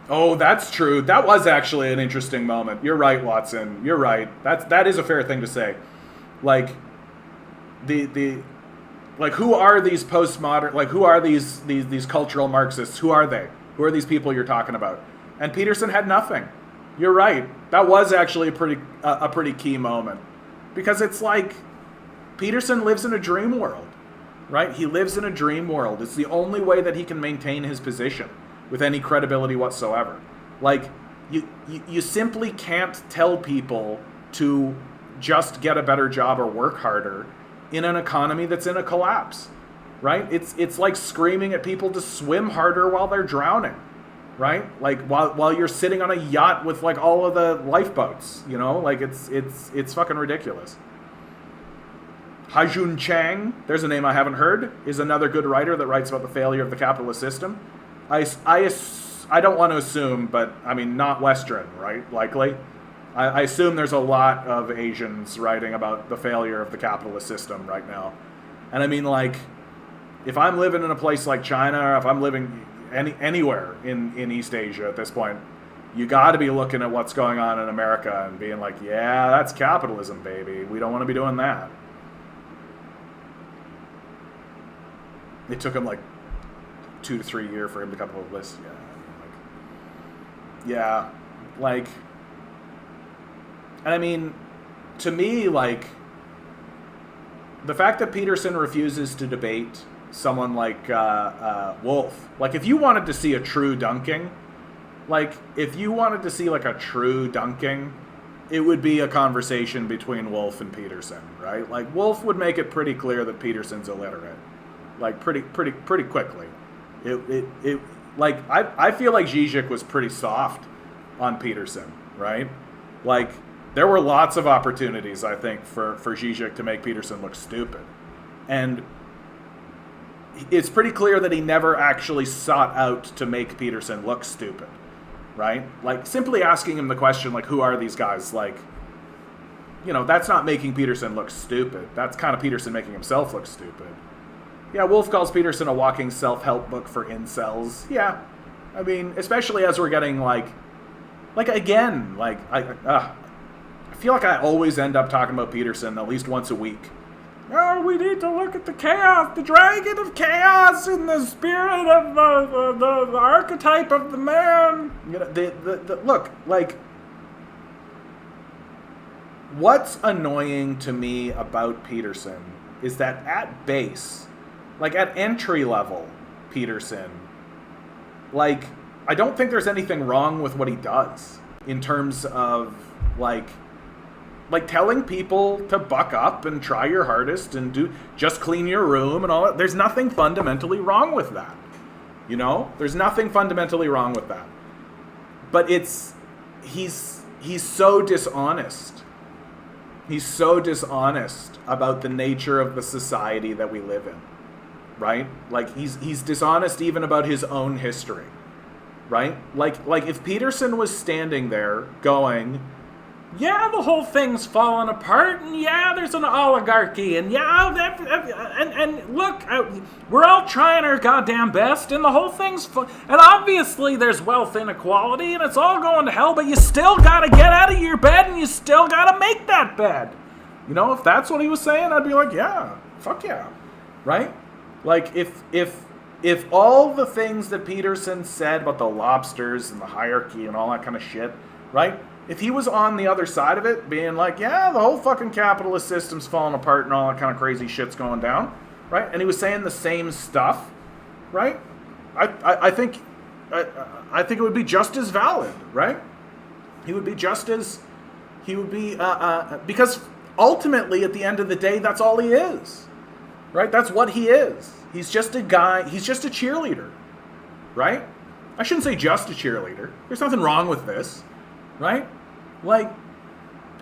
Oh, that's true. That was actually an interesting moment. You're right, Watson. You're right. That is a fair thing to say. Like, like, who are these postmodern, like, who are these cultural Marxists? Who are they? Who are these people you're talking about? And Peterson had nothing. You're right. That was actually a pretty key moment, because it's like Peterson lives in a dream world, right? He lives in a dream world. It's the only way that he can maintain his position. with any credibility whatsoever. Like, you simply can't tell people to just get a better job or work harder in an economy that's in a collapse, right? It's like screaming at people to swim harder while they're drowning, right? Like while you're sitting on a yacht with like all of the lifeboats, you know? Like it's fucking ridiculous. Hajun Chang, there's a name I haven't heard, is another good writer that writes about the failure of the capitalist system. I don't want to assume, but I mean, not Western, right? Likely. I assume there's a lot of Asians writing about the failure of the capitalist system right now. And I mean, like, if I'm living in a place like China, or if I'm living anywhere in East Asia at this point, you got to be looking at what's going on in America and being like, yeah, that's capitalism, baby. We don't want to be doing that. It took him like 2 to 3 years for him to come up with a list. And I mean, to me, like, the fact that Peterson refuses to debate someone like Wolf, like, if you wanted to see a true dunking, it would be a conversation between Wolf and Peterson, right? Like, Wolf would make it pretty clear that Peterson's illiterate, like, pretty quickly. I feel like Zizek was pretty soft on Peterson, right? Like, there were lots of opportunities, I think, for Zizek to make Peterson look stupid. And it's pretty clear that he never actually sought out to make Peterson look stupid, right? Like, simply asking him the question, like, who are these guys? Like, you know, that's not making Peterson look stupid. That's kind of Peterson making himself look stupid. Yeah, Wolf calls Peterson a walking self-help book for incels. Yeah. I mean, especially as we're getting, I feel like I always end up talking about Peterson at least once a week. Oh, we need to look at the chaos, the dragon of chaos in the spirit of the archetype of the man. You know, look, like, what's annoying to me about Peterson is that at base, like at entry level Peterson, like, I don't think there's anything wrong with what he does in terms of like telling people to buck up and try your hardest and just clean your room and all that. There's nothing fundamentally wrong with that. You know? There's nothing fundamentally wrong with that. But he's so dishonest. He's so dishonest about the nature of the society that we live in. Right? Like, he's dishonest even about his own history. Right? Like if Peterson was standing there going, yeah, the whole thing's falling apart, and yeah, there's an oligarchy, and yeah, and look, we're all trying our goddamn best, and the whole thing's and obviously there's wealth inequality, and it's all going to hell, but you still gotta get out of your bed, and you still gotta make that bed. You know, if that's what he was saying, I'd be like, yeah, fuck yeah, right? Like, if all the things that Peterson said about the lobsters and the hierarchy and all that kind of shit, right? If he was on the other side of it, being like, yeah, the whole fucking capitalist system's falling apart and all that kind of crazy shit's going down, right? And he was saying the same stuff, right? I think it would be just as valid, right? He would be because ultimately, at the end of the day, that's all he is, right? That's what he is. He's just a guy. He's just a cheerleader, right? I shouldn't say just a cheerleader. There's nothing wrong with this. Right? Like,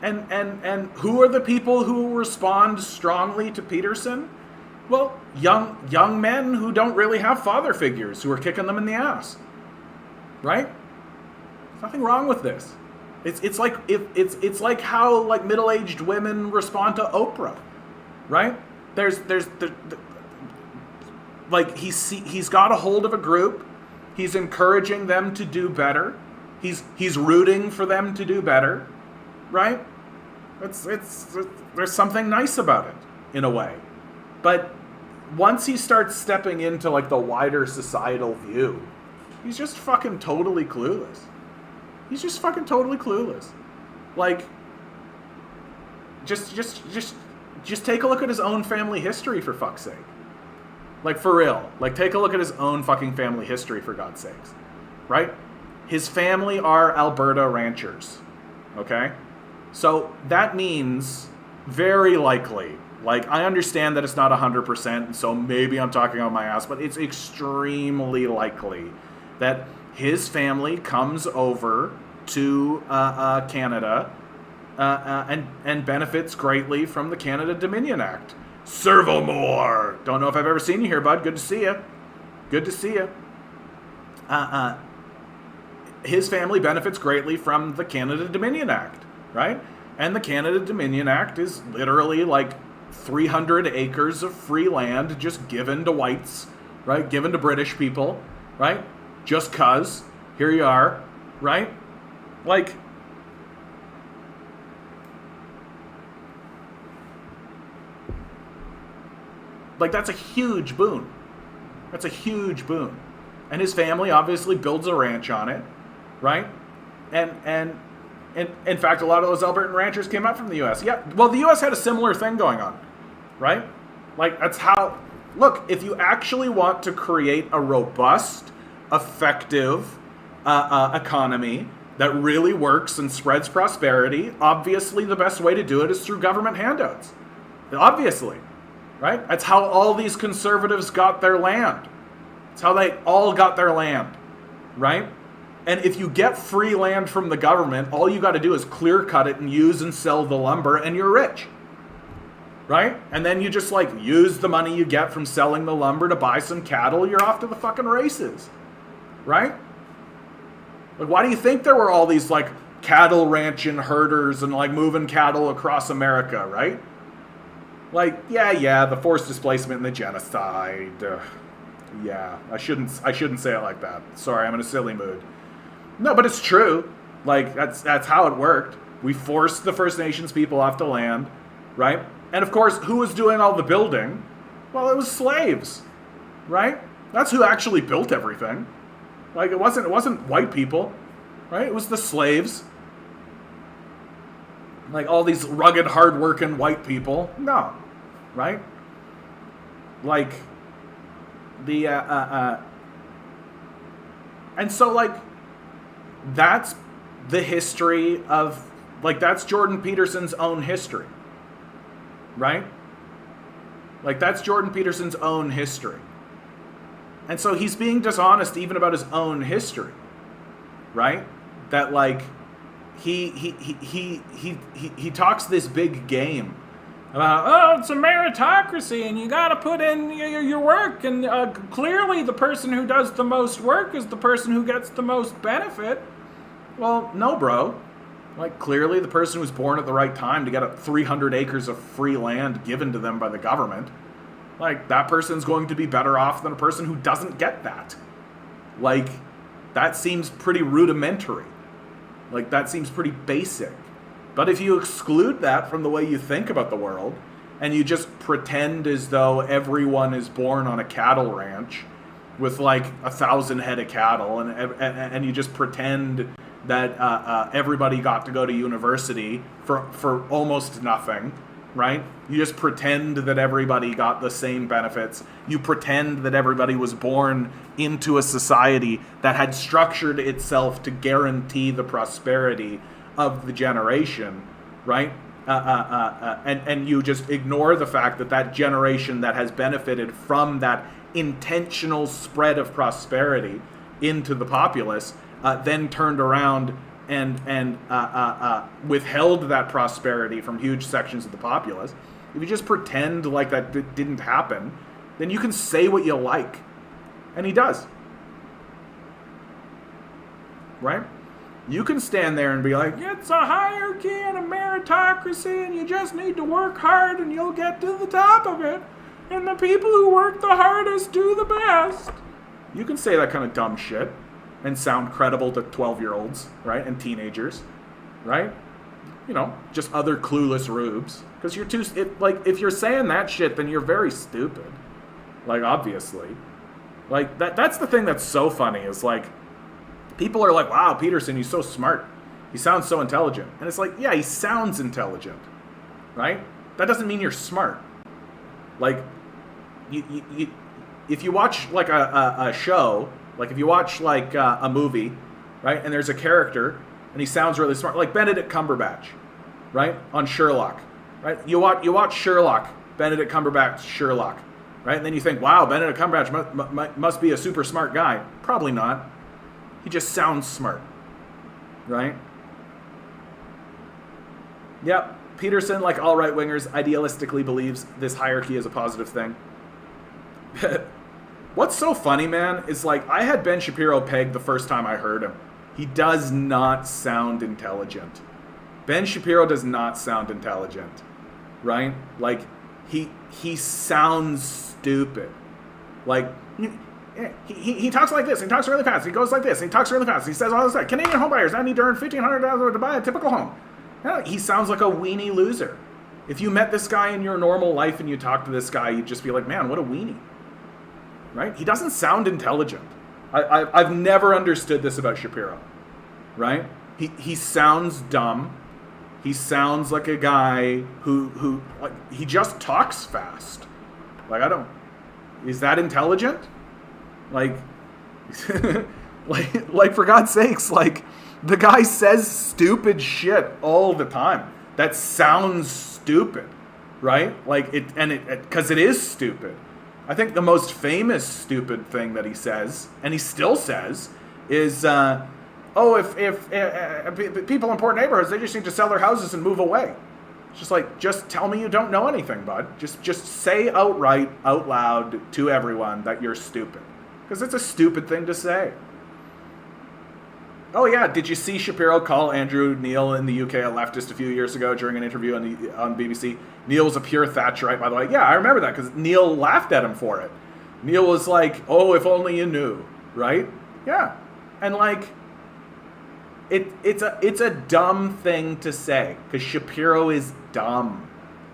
and who are the people who respond strongly to Peterson? Well, young men who don't really have father figures who are kicking them in the ass. Right? There's nothing wrong with this. It's like how like middle-aged women respond to Oprah. Right? There's like he's got a hold of a group. He's encouraging them to do better. He's rooting for them to do better, right? There's something nice about it in a way, but once he starts stepping into like the wider societal view, he's just fucking totally clueless. He's just fucking totally clueless. Like, just take a look at his own family history, for fuck's sake. Like, for real. Like, take a look at his own fucking family history, for God's sakes. right? His family are Alberta ranchers, okay? So that means very likely, like, I understand that it's not 100%, so maybe I'm talking on my ass, but it's extremely likely that his family comes over to Canada and benefits greatly from the Canada Dominion Act. Servo more! Don't know if I've ever seen you here, bud. Good to see you. Good to see you. His family benefits greatly from the Canada Dominion Act, right? And the Canada Dominion Act is literally like 300 acres of free land just given to whites, right? Given to British people, right? Just 'cause. Here you are, right? Like, that's a huge boon. That's a huge boon. And his family obviously builds a ranch on it, right? And in fact, a lot of those Albertan ranchers came up from the U.S. Yeah, well, the U.S. had a similar thing going on, right? Like, that's how... Look, if you actually want to create a robust, effective economy that really works and spreads prosperity, obviously the best way to do it is through government handouts. Obviously, right? That's how all these conservatives got their land. It's how they all got their land, right? And if you get free land from the government, all you got to do is clear cut it and use and sell the lumber, and you're rich, right? And then you just like use the money you get from selling the lumber to buy some cattle. You're off to the fucking races, right? Like, why do you think there were all these like cattle ranching herders and like moving cattle across America, right? Like, yeah, the forced displacement and the genocide. Yeah, I shouldn't say it like that. Sorry, I'm in a silly mood. No, but it's true. Like, that's how it worked. We forced the First Nations people off the land, right? And of course, who was doing all the building? Well, it was slaves, right? That's who actually built everything. Like, it wasn't white people, right? It was the slaves. Like, all these rugged, hard-working white people. No, right? Like, the, and so, like, that's the history of, like, that's Jordan Peterson's own history, right? Like, that's Jordan Peterson's own history. And so he's being dishonest even about his own history, right? That, like, he talks this big game about, oh, it's a meritocracy and you got to put in your work, and clearly the person who does the most work is the person who gets the most benefit. Well, no, bro. Like, clearly the person who was born at the right time to get 300 acres of free land given to them by the government, like, that person's going to be better off than a person who doesn't get that. Like, that seems pretty rudimentary. Like, that seems pretty basic. But if you exclude that from the way you think about the world, and you just pretend as though everyone is born on a cattle ranch with like 1,000 head of cattle, and you just pretend that everybody got to go to university for almost nothing, right? You just pretend that everybody got the same benefits. You pretend that everybody was born into a society that had structured itself to guarantee the prosperity of the generation, right? And you just ignore the fact that that generation that has benefited from that intentional spread of prosperity into the populace then turned around and withheld that prosperity from huge sections of the populace. If you just pretend like that didn't happen, then you can say what you like. And he does. Right? You can stand there and be like, it's a hierarchy and a meritocracy, and you just need to work hard and you'll get to the top of it. And the people who work the hardest do the best. You can say that kind of dumb shit and sound credible to 12-year-olds, right? And teenagers, right? You know, just other clueless rubes. Because you're too, if you're saying that shit, then you're very stupid. Like, obviously. Like, that's the thing that's so funny, is like, people are like, wow, Peterson, he's so smart. He sounds so intelligent. And it's like, yeah, he sounds intelligent, right? That doesn't mean you're smart. Like, if you watch like a show Like if you watch like a movie, right, and there's a character and he sounds really smart, like Benedict Cumberbatch, right, on Sherlock, right? You watch Sherlock, Benedict Cumberbatch, Sherlock, right? And then you think, wow, Benedict Cumberbatch must be a super smart guy. Probably not. He just sounds smart, right? Yep. Peterson, like all right-wingers, idealistically believes this hierarchy is a positive thing. What's so funny, man, is like I had Ben Shapiro pegged the first time I heard him. He does not sound intelligent. Ben Shapiro does not sound intelligent, right? Like he sounds stupid. Like he talks like this. He talks really fast. He goes like this. He talks really fast. He says all this stuff. Canadian homebuyers now need to earn $1,500 to buy a typical home. Yeah, he sounds like a weenie loser. If you met this guy in your normal life and you talk to this guy, you'd just be like, man, what a weenie. Right? He doesn't sound intelligent. I've never understood this about Shapiro. Right? He sounds dumb. He sounds like a guy who like he just talks fast. Like is that intelligent? Like like for God's sakes, like the guy says stupid shit all the time. That sounds stupid, right? Like because it is stupid. I think the most famous stupid thing that he says, and he still says, is, if people in poor neighborhoods, they just need to sell their houses and move away. It's just like, just tell me you don't know anything, bud. Just say outright, out loud to everyone that you're stupid. Because it's a stupid thing to say. Oh yeah, did you see Shapiro call Andrew Neil in the UK a leftist a few years ago during an interview on BBC? Neil was a pure Thatcherite, by the way. Yeah, I remember that because Neil laughed at him for it. Neil was like, oh, if only you knew, right? Yeah. And like, it's a dumb thing to say because Shapiro is dumb,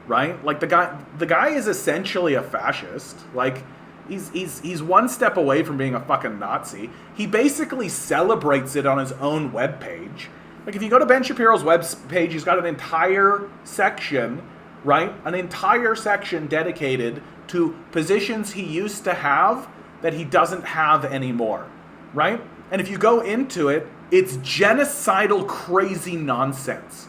right? Like the guy is essentially a fascist. Like, He's one step away from being a fucking Nazi. He basically celebrates it on his own webpage. Like if you go to Ben Shapiro's webpage, he's got an entire section, right? An entire section dedicated to positions he used to have that he doesn't have anymore, right? And if you go into it, it's genocidal crazy nonsense,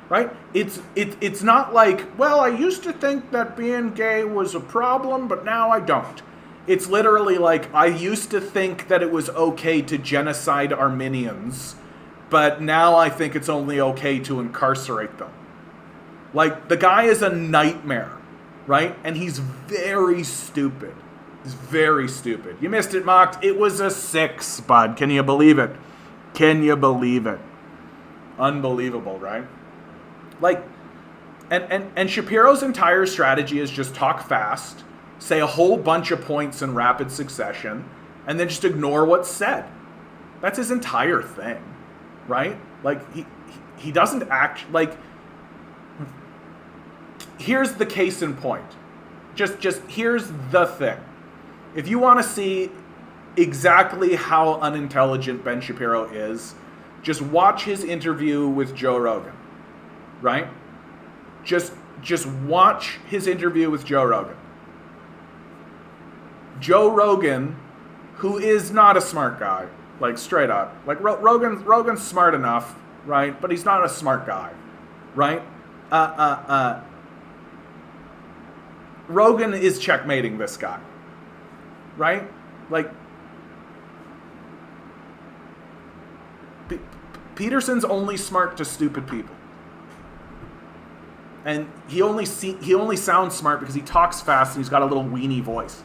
right? It's not like, well, I used to think that being gay was a problem, but now I don't. It's literally like, I used to think that it was okay to genocide Armenians, but now I think it's only okay to incarcerate them. Like, the guy is a nightmare, right? And he's very stupid. He's very stupid. You missed it, Mocked. It was a 6, bud. Can you believe it? Can you believe it? Unbelievable, right? Like, and Shapiro's entire strategy is just talk fast, say a whole bunch of points in rapid succession, and then just ignore what's said. That's his entire thing, right? Like, he doesn't act, like, here's the case in point. Just here's the thing. If you want to see exactly how unintelligent Ben Shapiro is, just watch his interview with Joe Rogan, right? Just watch his interview with Joe Rogan. Joe Rogan, who is not a smart guy, like straight up, like Rogan's smart enough, right? But he's not a smart guy, right? Rogan is checkmating this guy, right? Like, Peterson's only smart to stupid people. And he only sounds smart because he talks fast and he's got a little weenie voice.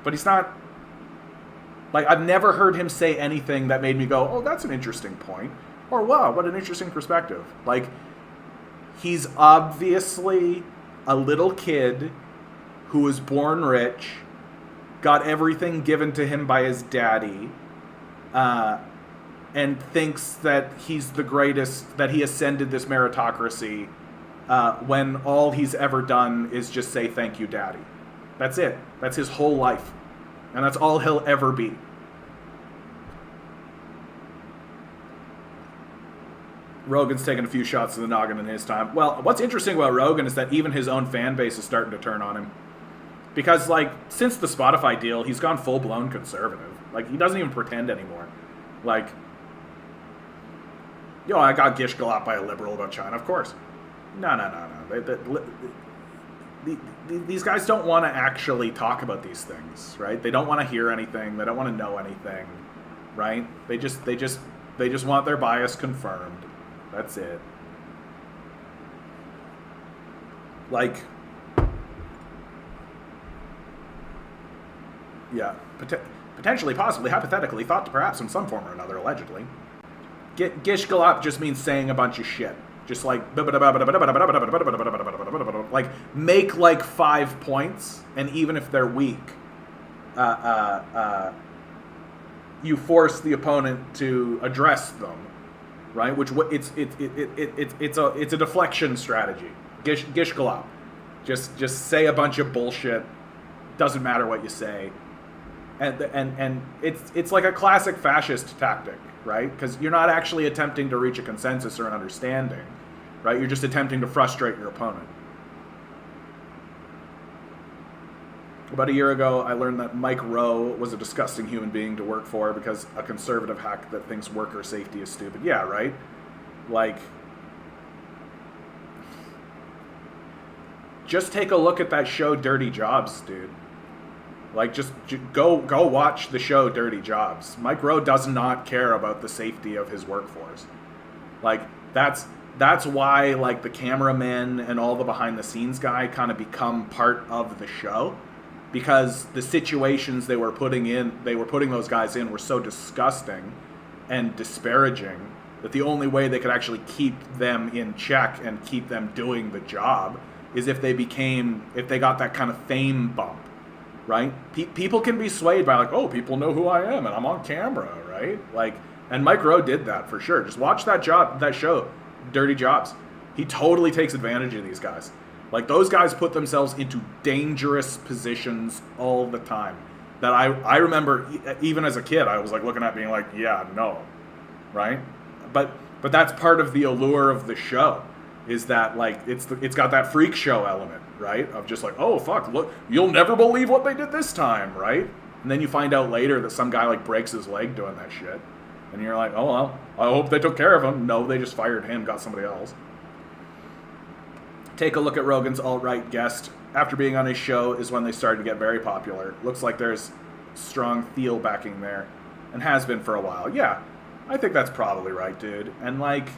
But he's not, like, I've never heard him say anything that made me go, oh, that's an interesting point. Or, wow, what an interesting perspective. Like, he's obviously a little kid who was born rich, got everything given to him by his daddy, and thinks that he's the greatest, that he ascended this meritocracy when all he's ever done is just say, thank you, daddy. That's it. That's his whole life. And that's all he'll ever be. Rogan's taken a few shots to the noggin in his time. Well, what's interesting about Rogan is that even his own fan base is starting to turn on him. Because, like, since the Spotify deal, he's gone full-blown conservative. Like, he doesn't even pretend anymore. Like, yo, I got gish galop by a liberal about China, of course. No. These guys don't want to actually talk about these things, right? They don't want to hear anything. They don't want to know anything, right? They just want their bias confirmed. That's it. Like, yeah, potentially, possibly, hypothetically, thought to perhaps in some form or another, allegedly. Gish galop just means saying a bunch of shit. Just like, make like 5 points, and even if they're weak, you force the opponent to address them, right? Which it's a deflection strategy. Gish galop, just say a bunch of bullshit. Doesn't matter what you say, and it's like a classic fascist tactic, right? Because you're not actually attempting to reach a consensus or an understanding, right? You're just attempting to frustrate your opponent. About a year ago, I learned that Mike Rowe was a disgusting human being to work for because a conservative hack that thinks worker safety is stupid. Yeah, right? Like, just take a look at that show Dirty Jobs, dude. Like, just go watch the show Dirty Jobs. Mike Rowe does not care about the safety of his workforce. Like, that's why, like, the cameramen and all the behind-the-scenes guy kind of become part of the show, because the situations they were putting those guys in were so disgusting and disparaging that the only way they could actually keep them in check and keep them doing the job is if they got that kind of fame bump, right? People can be swayed by, like, oh, people know who I am and I'm on camera, right? Like, and Mike Rowe did that for sure. Just watch that show, Dirty Jobs. He totally takes advantage of these guys. Like, those guys put themselves into dangerous positions all the time. That I remember, even as a kid, I was like looking at being like, yeah, no, right? But that's part of the allure of the show, is that, like, it's got that freak show element, right? Of just like, oh fuck, look, you'll never believe what they did this time, right? And then you find out later that some guy like breaks his leg doing that shit, and you're like, oh well, I hope they took care of him. No, they just fired him, got somebody else. Take a look at Rogan's alt-right guest. After being on his show is when they started to get very popular. Looks like there's strong Thiel backing there, and has been for a while. Yeah, I think that's probably right, dude. And, like,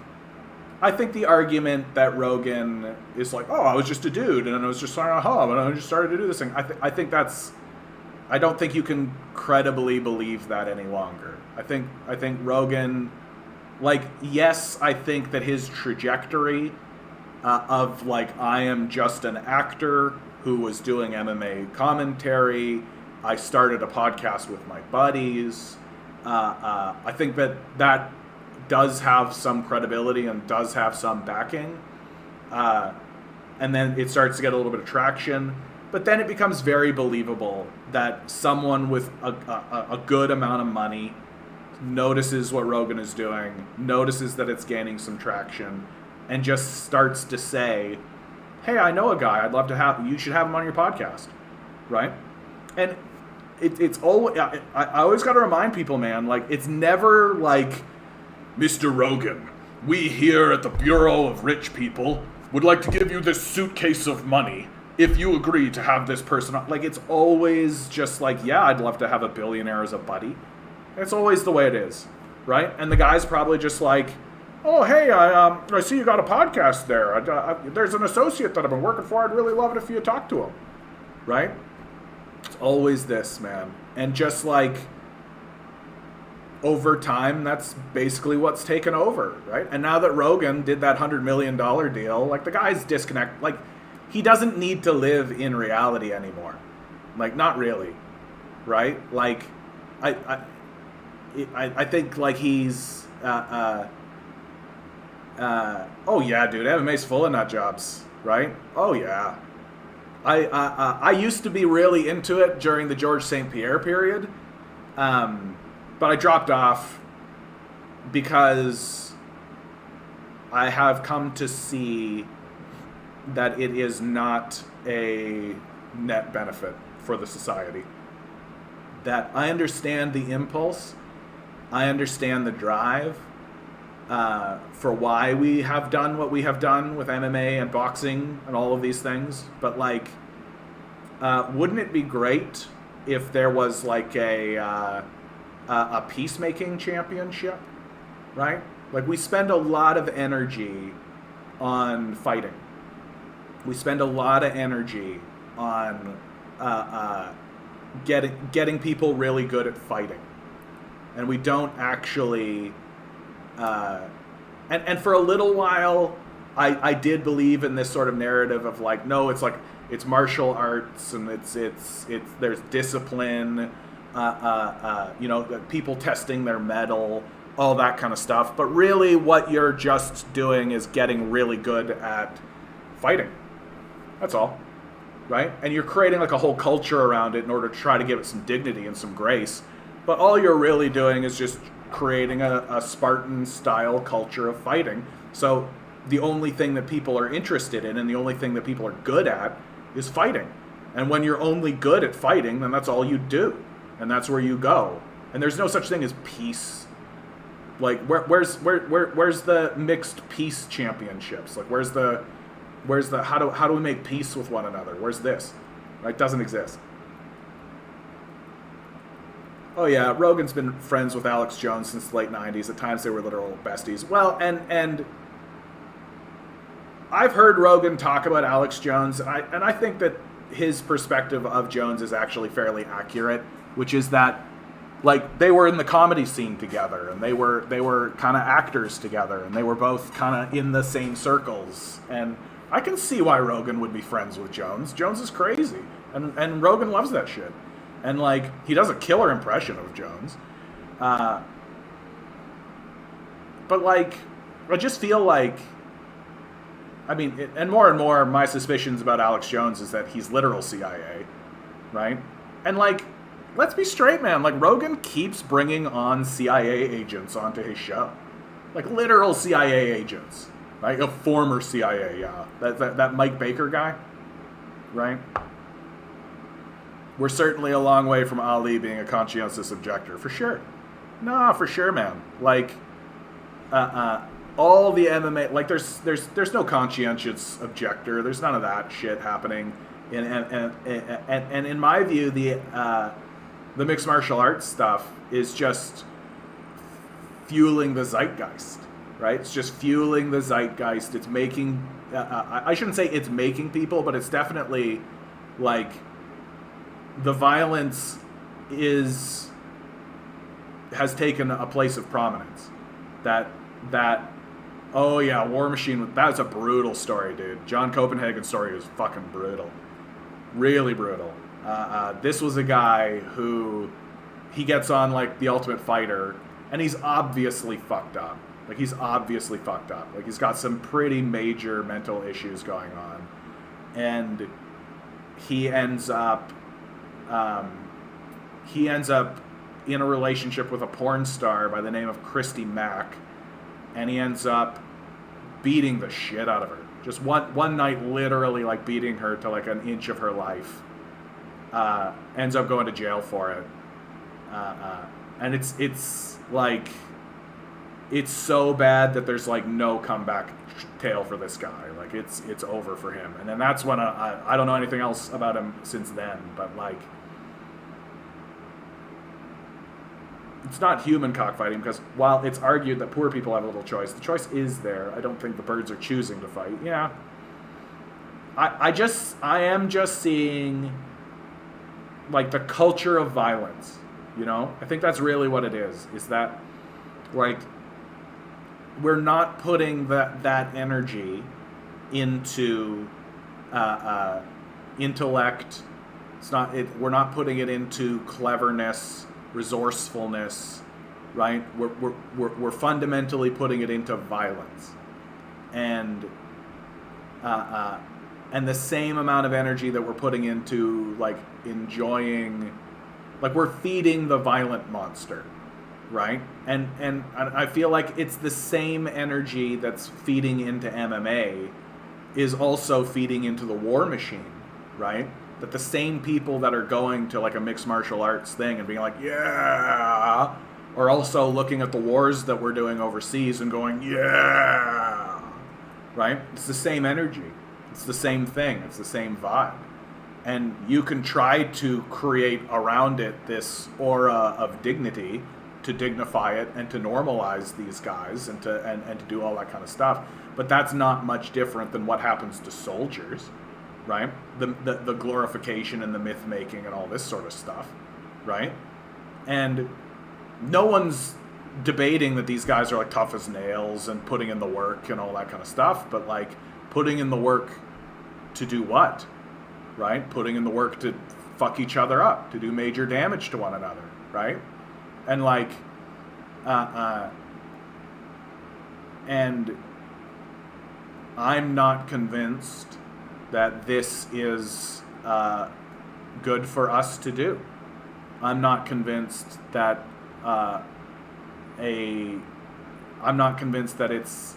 I think the argument that Rogan is like, oh, I was just a dude, and I was just on a hub, and I just started to do this thing. I think that's... I don't think you can credibly believe that any longer. I think Rogan... Like, yes, I think that his trajectory... of, like, I am just an actor who was doing MMA commentary. I started a podcast with my buddies. I think that does have some credibility and does have some backing. And then it starts to get a little bit of traction. But then it becomes very believable that someone with a good amount of money notices what Rogan is doing, notices that it's gaining some traction, and just starts to say, hey, I know a guy, I'd love to have, you should have him on your podcast, right? And it's always, I always got to remind people, man, like, it's never like, Mr. Rogan, we here at the Bureau of Rich People would like to give you this suitcase of money if you agree to have this person on. Like, it's always just like, yeah, I'd love to have a billionaire as a buddy. It's always the way it is, right? And the guy's probably just like, oh, hey, I see you got a podcast there. There's an associate that I've been working for. I'd really love it if you talk to him, right? It's always this, man. And just, like, over time, that's basically what's taken over, right? And now that Rogan did that $100 million deal, like, the guy's disconnect. Like, he doesn't need to live in reality anymore. Like, not really, right? Like, I think, like, he's... oh yeah, dude, MMA's full of nut jobs, right? Oh yeah. I used to be really into it during the George St. Pierre period, but I dropped off because I have come to see that it is not a net benefit for the society. that I understand the impulse, I understand the drive for why we have done what we have done with MMA and boxing and all of these things. But like, wouldn't it be great if there was like a peacemaking championship, right? Like, we spend a lot of energy on fighting. We spend a lot of energy on getting people really good at fighting, and we don't actually. And for a little while, I did believe in this sort of narrative of like, no, it's like it's martial arts and it's there's discipline, people testing their mettle, all that kind of stuff. But really, what you're just doing is getting really good at fighting. That's all, right? And you're creating like a whole culture around it in order to try to give it some dignity and some grace. But all you're really doing is just creating a Spartan-style culture of fighting. So the only thing that people are interested in and the only thing that people are good at is fighting. And when you're only good at fighting, then that's all you do. And that's where you go. And there's no such thing as peace. Like, where's the mixed peace championships? Like, where's the how do we make peace with one another? Where's this? Right? Doesn't exist. Oh yeah, Rogan's been friends with Alex Jones since the late 90s. At times they were literal besties. Well, and I've heard Rogan talk about Alex Jones, and I think that his perspective of Jones is actually fairly accurate, which is that like they were in the comedy scene together, and they were kind of actors together, and they were both kind of in the same circles. And I can see why Rogan would be friends with Jones. Jones is crazy, and Rogan loves that shit. And, like, he does a killer impression of Jones. But, like, I just feel like, I mean, and more, my suspicions about Alex Jones is that he's literal CIA, right? And, like, let's be straight, man. Like, Rogan keeps bringing on CIA agents onto his show. Like, literal CIA agents, right? A former CIA, yeah. That Mike Baker guy, right? We're certainly a long way from Ali being a conscientious objector, for sure. No, for sure, man. Like, all the MMA, like, there's no conscientious objector. There's none of that shit happening. And in my view, the mixed martial arts stuff is just fueling the zeitgeist, right? It's just fueling the zeitgeist. It's making, I shouldn't say it's making people, but it's definitely, like, the violence has taken a place of prominence. That oh yeah, War Machine, that's a brutal story, dude. John Copenhagen's story is fucking brutal. Really brutal. This was a guy who, he gets on like The Ultimate Fighter, and he's obviously fucked up. Like, he's got some pretty major mental issues going on. And he ends up in a relationship with a porn star by the name of Christy Mack, and he ends up beating the shit out of her. Just one night, literally, like, beating her to like an inch of her life. Ends up going to jail for it. And it's like, it's so bad that there's like no comeback tale for this guy. Like, it's over for him. And then that's when I don't know anything else about him since then, but like, it's not human cockfighting, because while it's argued that poor people have a little choice, the choice is there. I don't think the birds are choosing to fight. Yeah. I am just seeing like the culture of violence, you know? I think that's really what it is that like we're not putting that energy into intellect. We're not putting it into cleverness, resourcefulness, right? We're fundamentally putting it into violence, and the same amount of energy that we're putting into like enjoying, like, we're feeding the violent monster, right? And I feel like it's the same energy that's feeding into MMA is also feeding into the war machine, right? that the same people that are going to like a mixed martial arts thing and being like, yeah, are also looking at the wars that we're doing overseas and going, yeah, right? It's the same energy. It's the same thing. It's the same vibe. And you can try to create around it this aura of dignity to dignify it and to normalize these guys and to do all that kind of stuff. But that's not much different than what happens to soldiers, right? The glorification and the myth making and all this sort of stuff, right? And no one's debating that these guys are like tough as nails and putting in the work and all that kind of stuff, but like putting in the work to do what, right? Putting in the work to fuck each other up, to do major damage to one another, right? And like, and I'm not convinced that this is good for us to do. I'm not convinced that I'm not convinced that it's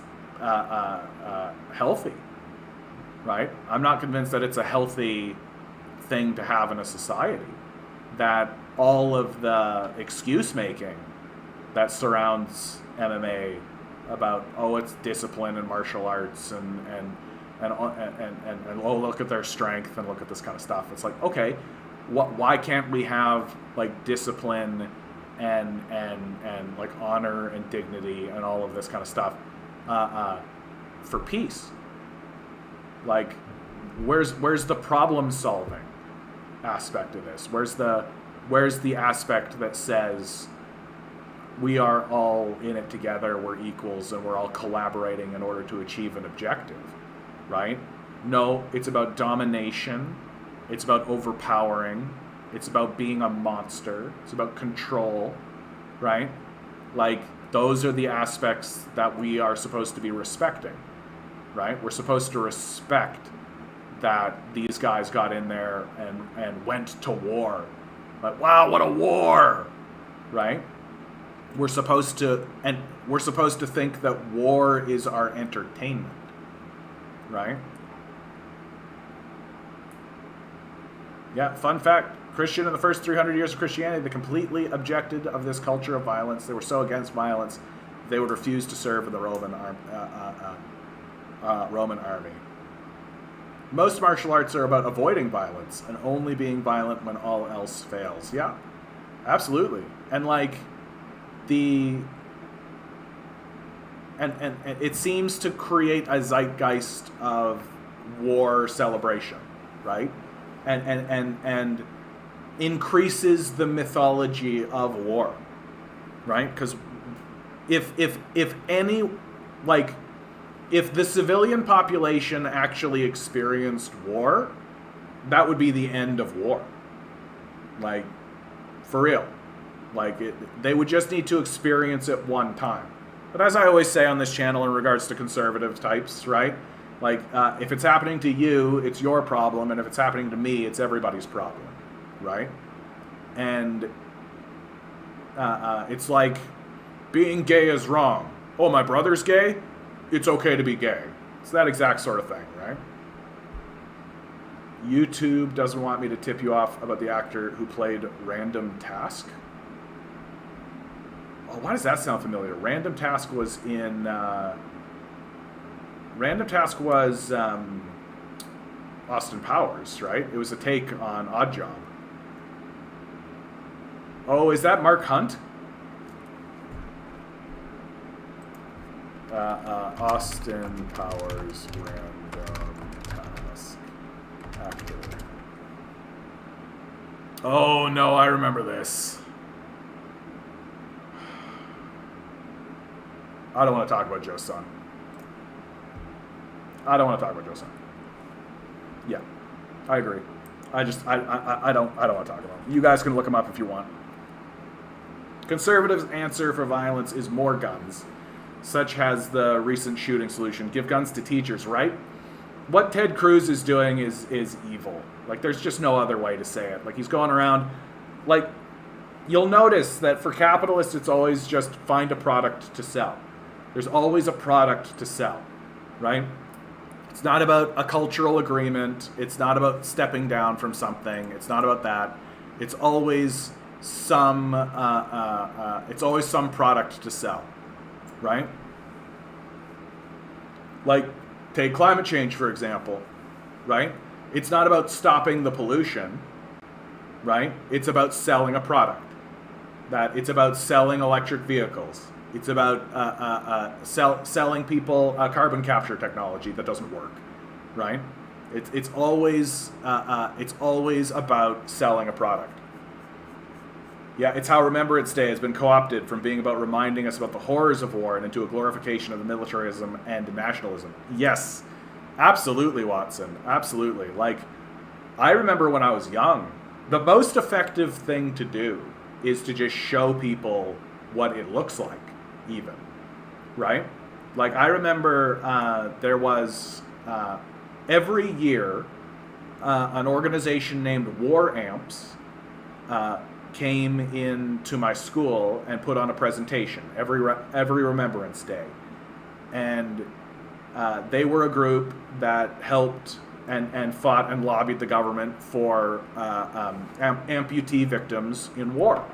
healthy, right? I'm not convinced that it's a healthy thing to have in a society. That all of the excuse making that surrounds MMA about, oh, it's discipline and martial arts and oh, look at their strength and look at this kind of stuff. It's like, okay, why can't we have like discipline and like honor and dignity and all of this kind of stuff for peace? Like, where's the problem solving aspect of this? Where's the aspect that says we are all in it together, we're equals, and we're all collaborating in order to achieve an objective, right? No, it's about domination. It's about overpowering. It's about being a monster. It's about control, right? Like, those are the aspects that we are supposed to be respecting, right? We're supposed to respect that these guys got in there and went to war. Like, wow, what a war, right? We're supposed to think that war is our entertainment, right? Yeah, fun fact, Christian in the first 300 years of Christianity, they completely objected of this culture of violence. They were so against violence, they would refuse to serve in the Roman army. Most martial arts are about avoiding violence and only being violent when all else fails. Yeah, absolutely. And like and it seems to create a zeitgeist of war celebration, right? And increases the mythology of war, right? Because if the civilian population actually experienced war, that would be the end of war. Like, for real. Like, they would just need to experience it one time. But as I always say on this channel in regards to conservative types, right? Like, if it's happening to you, it's your problem, and if it's happening to me, it's everybody's problem, right? And it's like, being gay is wrong. Oh, my brother's gay? It's okay to be gay. It's that exact sort of thing, right? YouTube doesn't want me to tip you off about the actor who played Random Task. Oh, why does that sound familiar? Random Task was in... Random Task was Austin Powers, right? It was a take on Oddjob. Oh, is that Mark Hunt? Austin Powers, Random Task actor. Oh no, I remember this. I don't want to talk about Joe's son. I don't want to talk about Joe's son. Yeah, I agree. I don't want to talk about him. You guys can look him up if you want. Conservatives' answer for violence is more guns. Such has the recent shooting solution. Give guns to teachers, right? What Ted Cruz is doing is evil. Like, there's just no other way to say it. Like, he's going around, like, you'll notice that for capitalists, it's always just find a product to sell. There's always a product to sell, right? It's not about a cultural agreement. It's not about stepping down from something. It's not about that. It's always some product to sell, right? Like, take climate change, for example, right? It's not about stopping the pollution, right? It's about selling a product. That it's about selling electric vehicles. It's about selling people carbon capture technology that doesn't work, right? It's always about selling a product. Yeah, it's how Remembrance Day has been co-opted from being about reminding us about the horrors of war and into a glorification of the militarism and nationalism. Yes, absolutely, Watson. Absolutely. Like, I remember when I was young, the most effective thing to do is to just show people what it looks like, even, right? Like, I remember there was, every year, an organization named War Amps came into my school and put on a presentation every Remembrance Day. And they were a group that helped and fought and lobbied the government for amputee victims in war.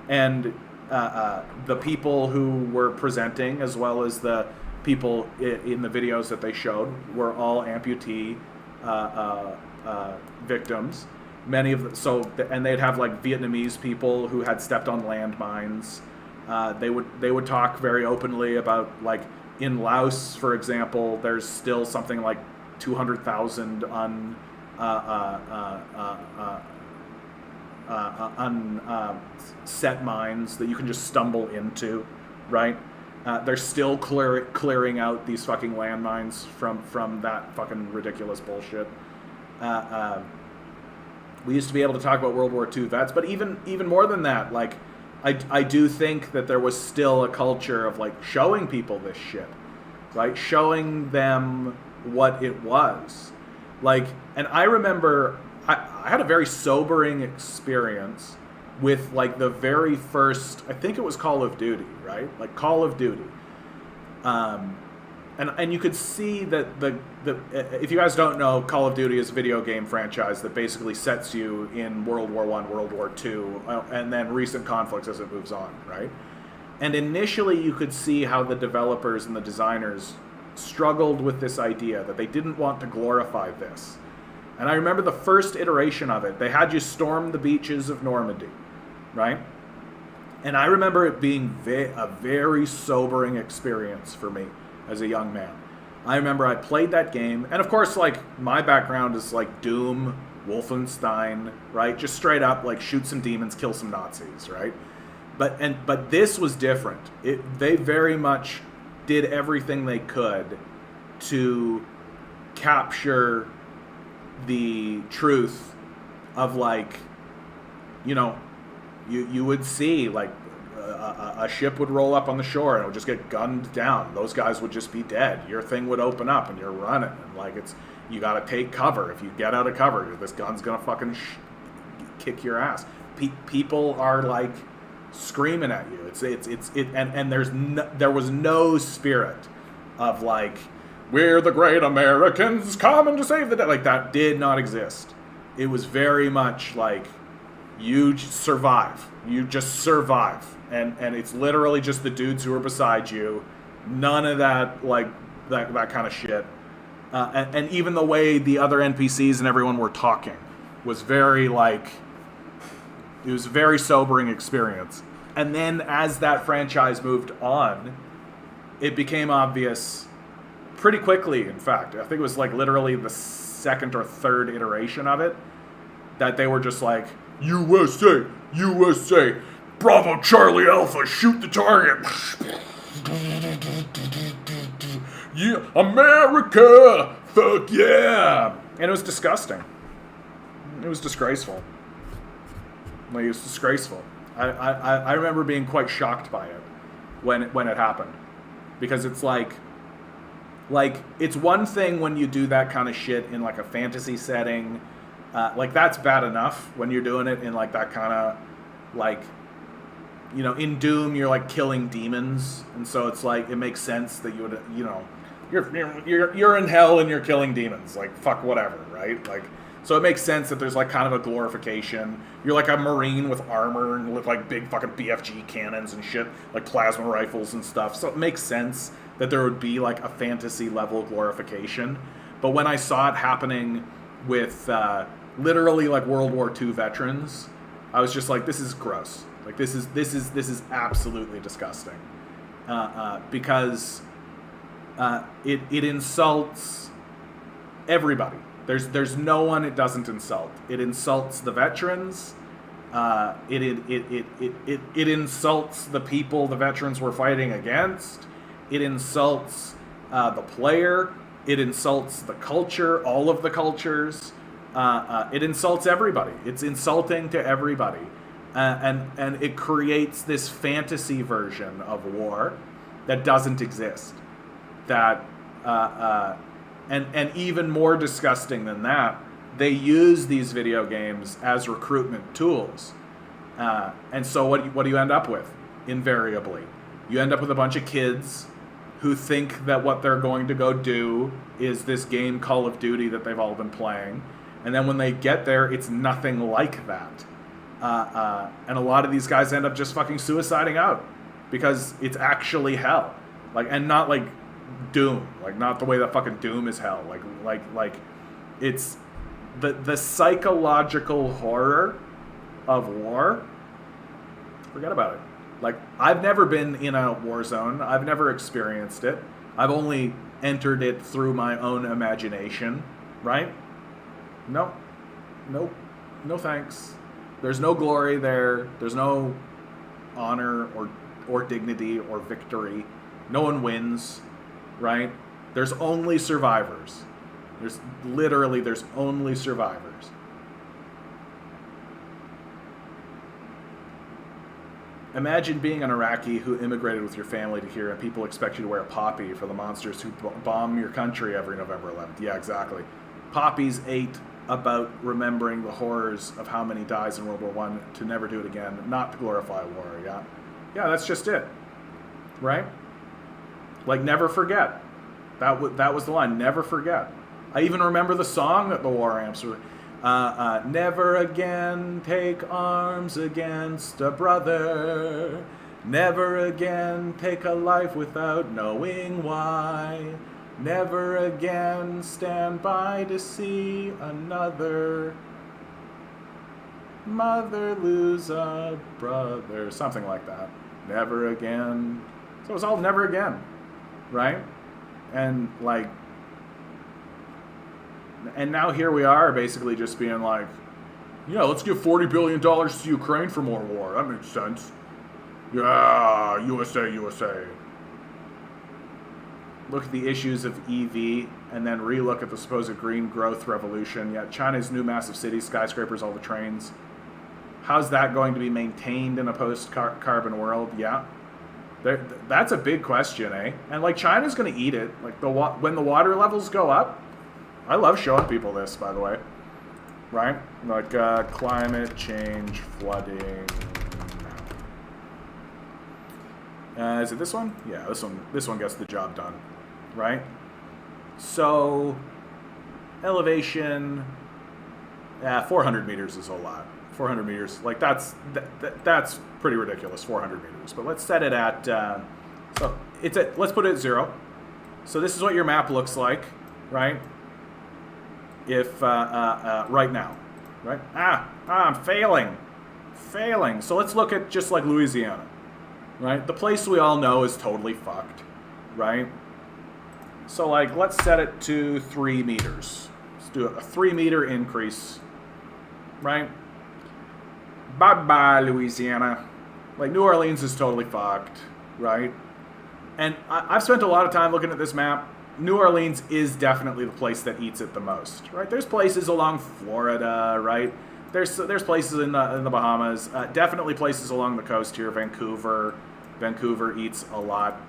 And the people who were presenting, as well as the people in the videos that they showed, were all amputee victims. Many of and they'd have like Vietnamese people who had stepped on landmines. They would talk very openly about, like, in Laos, for example, there's still something like 200,000 set mines that you can just stumble into, right? They're still clearing out these fucking landmines from that fucking ridiculous bullshit. We used to be able to talk about World War II vets, but even more than that, like, I do think that there was still a culture of, like, showing people this shit, right? Showing them what it was. Like, and I remember I had a very sobering experience with, like, the very first, I think it was Call of Duty, right? Like, Call of Duty. And you could see that if you guys don't know, Call of Duty is a video game franchise that basically sets you in World War I, World War II, and then recent conflicts as it moves on, right? And initially you could see how the developers and the designers struggled with this idea that they didn't want to glorify this. And I remember the first iteration of it, they had you storm the beaches of Normandy, right? And I remember it being a very sobering experience for me as a young man. I remember I played that game, and of course, like, my background is like Doom, Wolfenstein, right? Just straight up, like, shoot some demons, kill some Nazis, right? But this was different. They very much did everything they could to capture the truth of, like, you know, you would see, like, a ship would roll up on the shore and it would just get gunned down. Those guys would just be dead. Your thing would open up and you're running. And, like, you gotta take cover. If you get out of cover, this gun's gonna fucking kick your ass. People are, like, screaming at you. And there was no spirit of, like, we're the great Americans coming to save the day. Like, that did not exist. It was very much like, you survive. You just survive. And it's literally just the dudes who are beside you. None of that, like, that kind of shit. And even the way the other NPCs and everyone were talking was very, like, it was a very sobering experience. And then as that franchise moved on, it became obvious pretty quickly, in fact. I think it was, like, literally the second or third iteration of it, that they were just like, USA, USA, Bravo Charlie Alpha, shoot the target. Yeah, America, fuck yeah. And it was disgusting. It was disgraceful. Like, it was disgraceful. I remember being quite shocked by it when it happened. Because it's like, it's one thing when you do that kind of shit in, like, a fantasy setting. Like, that's bad enough when you're doing it in, like, that kind of, like, you know, in Doom, you're, like, killing demons. And so it's like, it makes sense that you would, you know, you're in hell and you're killing demons. Like, fuck whatever, right? Like, so it makes sense that there's like kind of a glorification. You're like a Marine with armor and with like big fucking BFG cannons and shit, like plasma rifles and stuff. So it makes sense that there would be like a fantasy level glorification. But when I saw it happening with literally like World War II veterans, I was just like, this is gross. Like this is absolutely disgusting, because it insults everybody. There's no one it doesn't insult. It insults the veterans. It insults the people the veterans were fighting against. It insults the player. It insults the culture, all of the cultures. It insults everybody. It's insulting to everybody. And it creates this fantasy version of war that doesn't exist. That and even more disgusting than that, they use these video games as recruitment tools. And so what do you end up with? Invariably, you end up with a bunch of kids who think that what they're going to go do is this game Call of Duty that they've all been playing. And then when they get there, it's nothing like that. And a lot of these guys end up just fucking suiciding out because it's actually hell. Like, and not like Doom, like not the way that fucking Doom is hell. Like it's the psychological horror of war. Forget about it. Like, I've never been in a war zone. I've never experienced it. I've only entered it through my own imagination, right? No thanks. There's no glory there. There's no honor or dignity or victory. No one wins, right? There's only survivors. There's only survivors. Imagine being an Iraqi who immigrated with your family to here and people expect you to wear a poppy for the monsters who bomb your country every November 11th. Yeah, exactly. Poppies ate about remembering the horrors of how many dies in World War I to never do it again, not to glorify war, yeah? Yeah, that's just it, right? Like, never forget. That was the line, never forget. I even remember the song that the war amps were, never again take arms against a brother. Never again take a life without knowing why. Never again stand by to see another mother lose a brother. Something like that. Never again. So it was all never again, right? And like, and now here we are basically just being like, yeah, let's give $40 billion to Ukraine for more war. That makes sense. Yeah, USA. Look at the issues of EV and then relook at the supposed green growth revolution. Yeah, China's new massive cities, skyscrapers, all the trains. How's that going to be maintained in a post-carbon world? Yeah. That's a big question, eh? And like, China's going to eat it. Like, when the water levels go up, I love showing people this, by the way, right? Like climate change, flooding. Is it this one? Yeah, this one gets the job done, right? So, elevation, 400 meters is a lot. 400 meters, like that's pretty ridiculous. 400 meters, but let's set it at. So let's put it at 0. So this is what your map looks like, right? If right now, right? I'm failing. So let's look at just like Louisiana, right? The place we all know is totally fucked, right? So like, let's set it to 3 meters. Let's do a 3 meter increase, right? Bye-bye, Louisiana. Like, New Orleans is totally fucked, right? And I've spent a lot of time looking at this map. New Orleans is definitely the place that eats it the most, right? There's places along Florida, right? There's places in the Bahamas. Definitely places along the coast here. Vancouver eats a lot.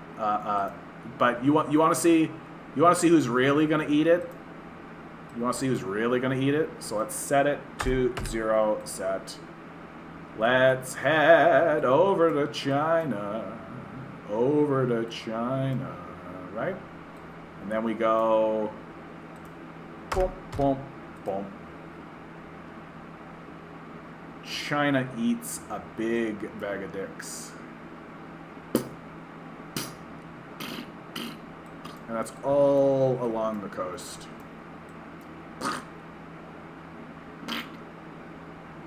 But you want to see who's really going to eat it? You want to see who's really going to eat it? So let's set it to 0 set. Let's head over to China, right? And then we go boom, boom, boom. China eats a big bag of dicks. And that's all along the coast.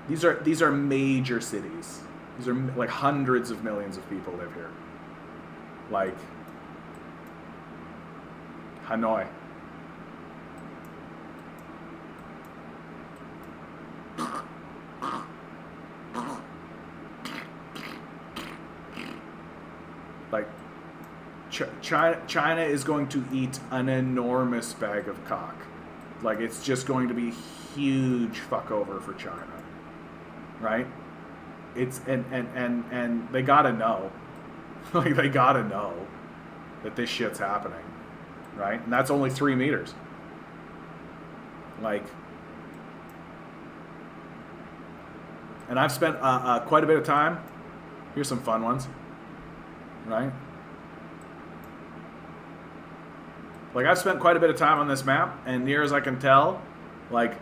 These are major cities. These are like hundreds of millions of people live here. Like Hanoi. Like China is going to eat an enormous bag of cock. Like it's just going to be huge fuck over for China. Right? It's and they gotta know. Like they gotta know that this shit's happening. Right? And that's only 3 meters. Like, and I've spent quite a bit of time. Here's some fun ones. Right? Like I've spent quite a bit of time on this map, and near as I can tell, like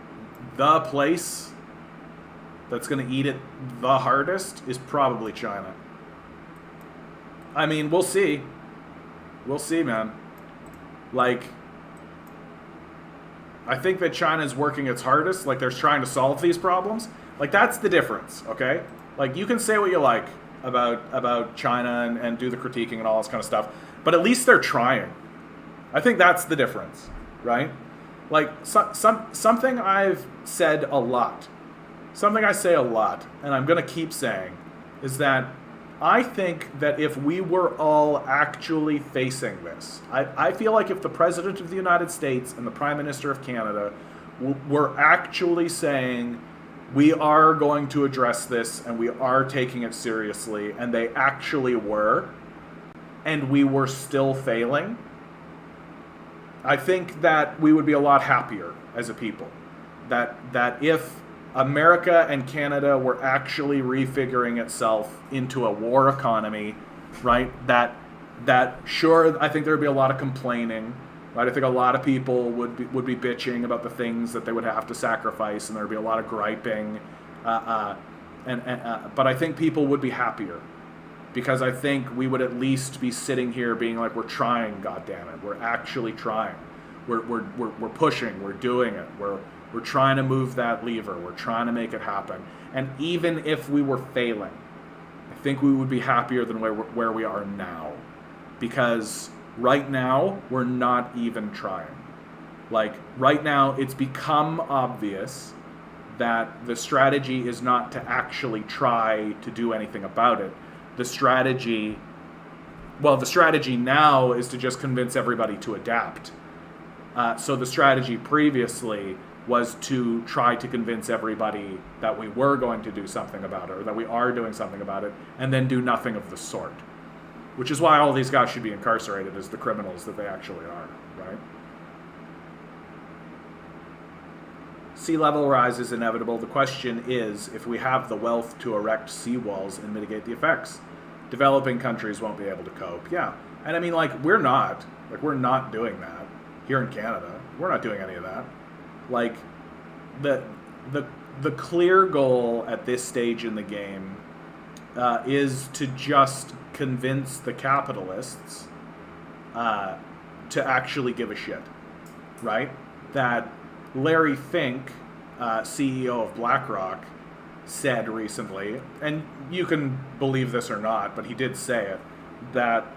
the place that's going to eat it the hardest is probably China. I mean, we'll see. We'll see, man. Like, I think that China's working its hardest. Like, they're trying to solve these problems. Like, that's the difference, okay? Like, you can say what you like about China and do the critiquing and all this kind of stuff, but at least they're trying. I think that's the difference, right? Like, something I've said a lot, something I say a lot, and I'm going to keep saying, is that I think that if we were all actually facing this, I feel like if the President of the United States and the Prime Minister of Canada were actually saying, we are going to address this and we are taking it seriously, and they actually were, and we were still failing, I think that we would be a lot happier as a people. That if America and Canada were actually refiguring itself into a war economy, right? That sure, I think there would be a lot of complaining, right? I think a lot of people would be bitching about the things that they would have to sacrifice, and there would be a lot of griping, but I think people would be happier, because I think we would at least be sitting here being like, we're trying, goddammit, we're actually trying, we're pushing, we're doing it, we're trying to move that lever. We're trying to make it happen. And even if we were failing, I think we would be happier than where we are now. Because right now, we're not even trying. Like, right now, it's become obvious that the strategy is not to actually try to do anything about it. The strategy now is to just convince everybody to adapt. So the strategy previously was to try to convince everybody that we were going to do something about it, or that we are doing something about it, and then do nothing of the sort. Which is why all these guys should be incarcerated as the criminals that they actually are, right? Sea level rise is inevitable. The question is if we have the wealth to erect seawalls and mitigate the effects. Developing countries won't be able to cope. Yeah. And I mean, we're not doing that here in Canada. We're not doing any of that. Like, the clear goal at this stage in the game is to just convince the capitalists to actually give a shit, right? That Larry Fink, CEO of BlackRock, said recently, and you can believe this or not, but he did say it, that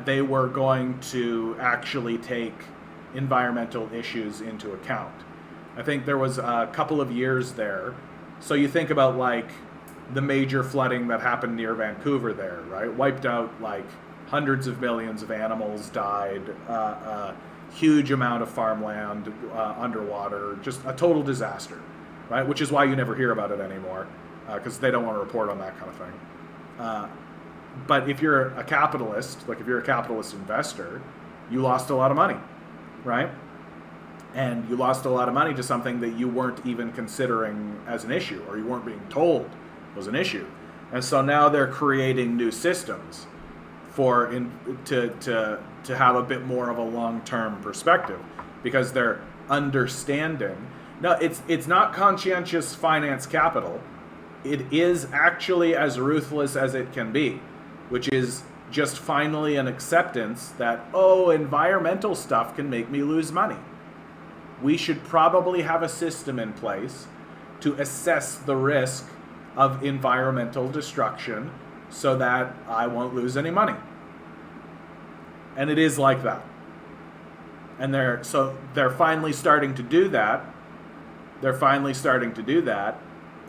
they were going to actually take environmental issues into account. I think there was a couple of years there. So you think about the major flooding that happened near Vancouver there, right? Wiped out hundreds of millions of animals died, huge amount of farmland underwater, just a total disaster, right? Which is why you never hear about it anymore, because they don't want to report on that kind of thing. But if you're a capitalist, if you're a capitalist investor, you lost a lot of money, right? And you lost a lot of money to something that you weren't even considering as an issue, or you weren't being told was an issue. And so now they're creating new systems to have a bit more of a long-term perspective, because they're understanding. No, it's not conscientious finance capital. It is actually as ruthless as it can be, which is just finally an acceptance that, oh, environmental stuff can make me lose money. We should probably have a system in place to assess the risk of environmental destruction so that I won't lose any money. And it is like that. And they're finally starting to do that. They're finally starting to do that.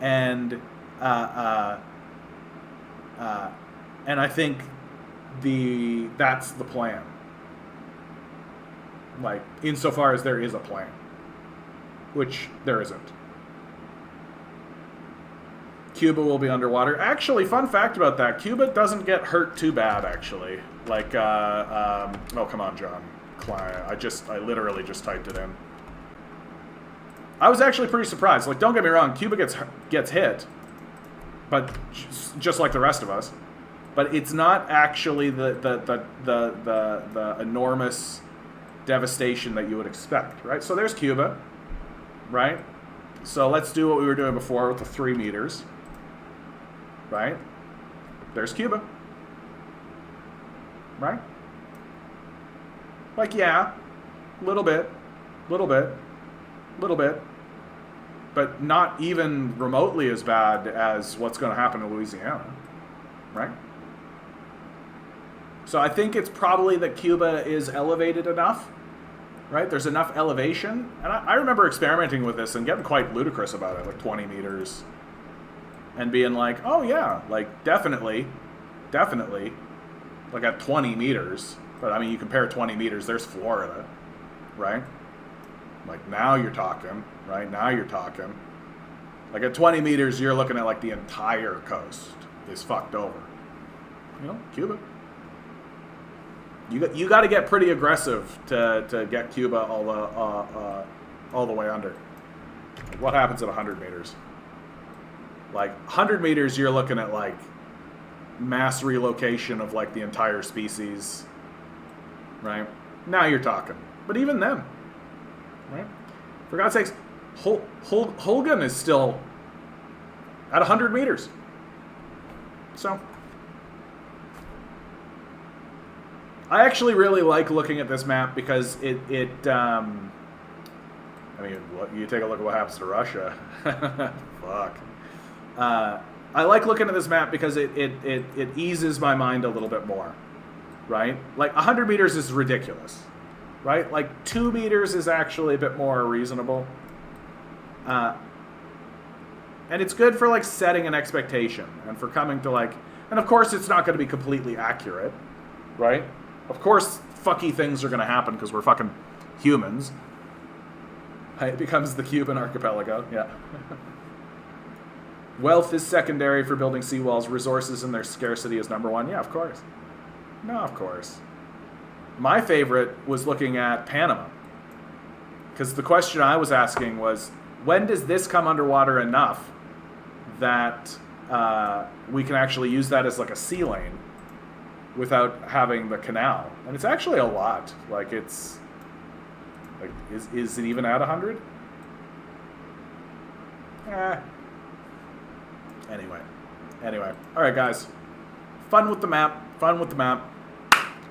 And I think that's the plan. Like, insofar as there is a plan, which there isn't. Cuba will be underwater. Actually, fun fact about that: Cuba doesn't get hurt too bad. Actually, like, oh, come on, John. I literally just typed it in. I was actually pretty surprised. Like, don't get me wrong, Cuba gets hit, but just like the rest of us. But it's not actually the enormous devastation that you would expect, right? So there's Cuba, right? So let's do what we were doing before with the 3 meters, right? There's Cuba, right? Like, yeah, little bit, but not even remotely as bad as what's going to happen in Louisiana, right? So I think it's probably that Cuba is elevated enough, right? There's enough elevation. And I remember experimenting with this and getting quite ludicrous about it, like 20 meters. And being like, oh yeah, like definitely, like at 20 meters. But I mean, you compare 20 meters, there's Florida, right? Like, now you're talking, right? Now you're talking. Like, at 20 meters, you're looking at like the entire coast is fucked over. You know, Cuba. You got to get pretty aggressive to get Cuba all the way under. Like, what happens at 100 meters? Like, 100 meters, you're looking at like mass relocation of like the entire species, right? Now you're talking. But even then, right? For God's sakes, Holgun is still at 100 meters. So, I actually really like looking at this map because I mean, you take a look at what happens to Russia. Fuck. I like looking at this map because it eases my mind a little bit more, right? Like, 100 meters is ridiculous, right? Like, 2 meters is actually a bit more reasonable. And it's good for, like, setting an expectation and for coming to, like... And, of course, it's not going to be completely accurate, right? Of course, fucky things are going to happen because we're fucking humans. It becomes the Cuban archipelago, yeah. Wealth is secondary for building seawalls. Resources and their scarcity is number one. Yeah, of course. No, of course. My favorite was looking at Panama. Because the question I was asking was, when does this come underwater enough that we can actually use that as like a sea lane without having the canal? And it's actually a lot. Like, it's... Like, is it even at 100? Anyway. All right, guys. Fun with the map.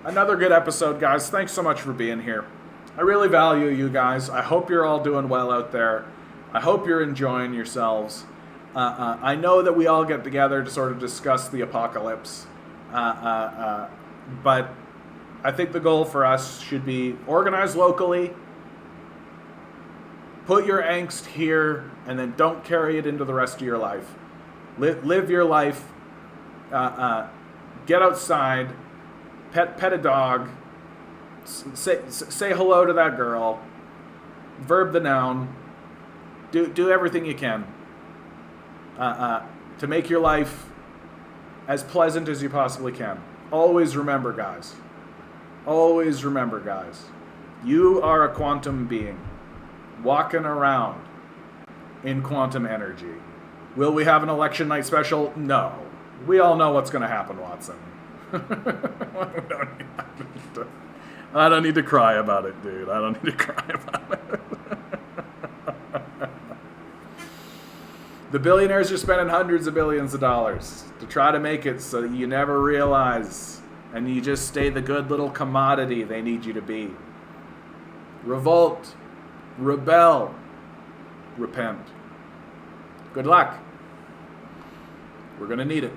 Another good episode, guys. Thanks so much for being here. I really value you guys. I hope you're all doing well out there. I hope you're enjoying yourselves. I know that we all get together to sort of discuss the apocalypse. But I think the goal for us should be organize locally, put your angst here, and then don't carry it into the rest of your life. Live your life. Get outside. Pet a dog. Say hello to that girl. Verb the noun. Do everything you can to make your life as pleasant as you possibly can. Always remember, guys. You are a quantum being walking around in quantum energy. Will we have an election night special? No. We all know what's going to happen, Watson. I don't need to cry about it, dude. I don't need to cry about it. The billionaires are spending hundreds of billions of dollars to try to make it so that you never realize and you just stay the good little commodity they need you to be. Revolt, rebel, repent. Good luck. We're going to need it.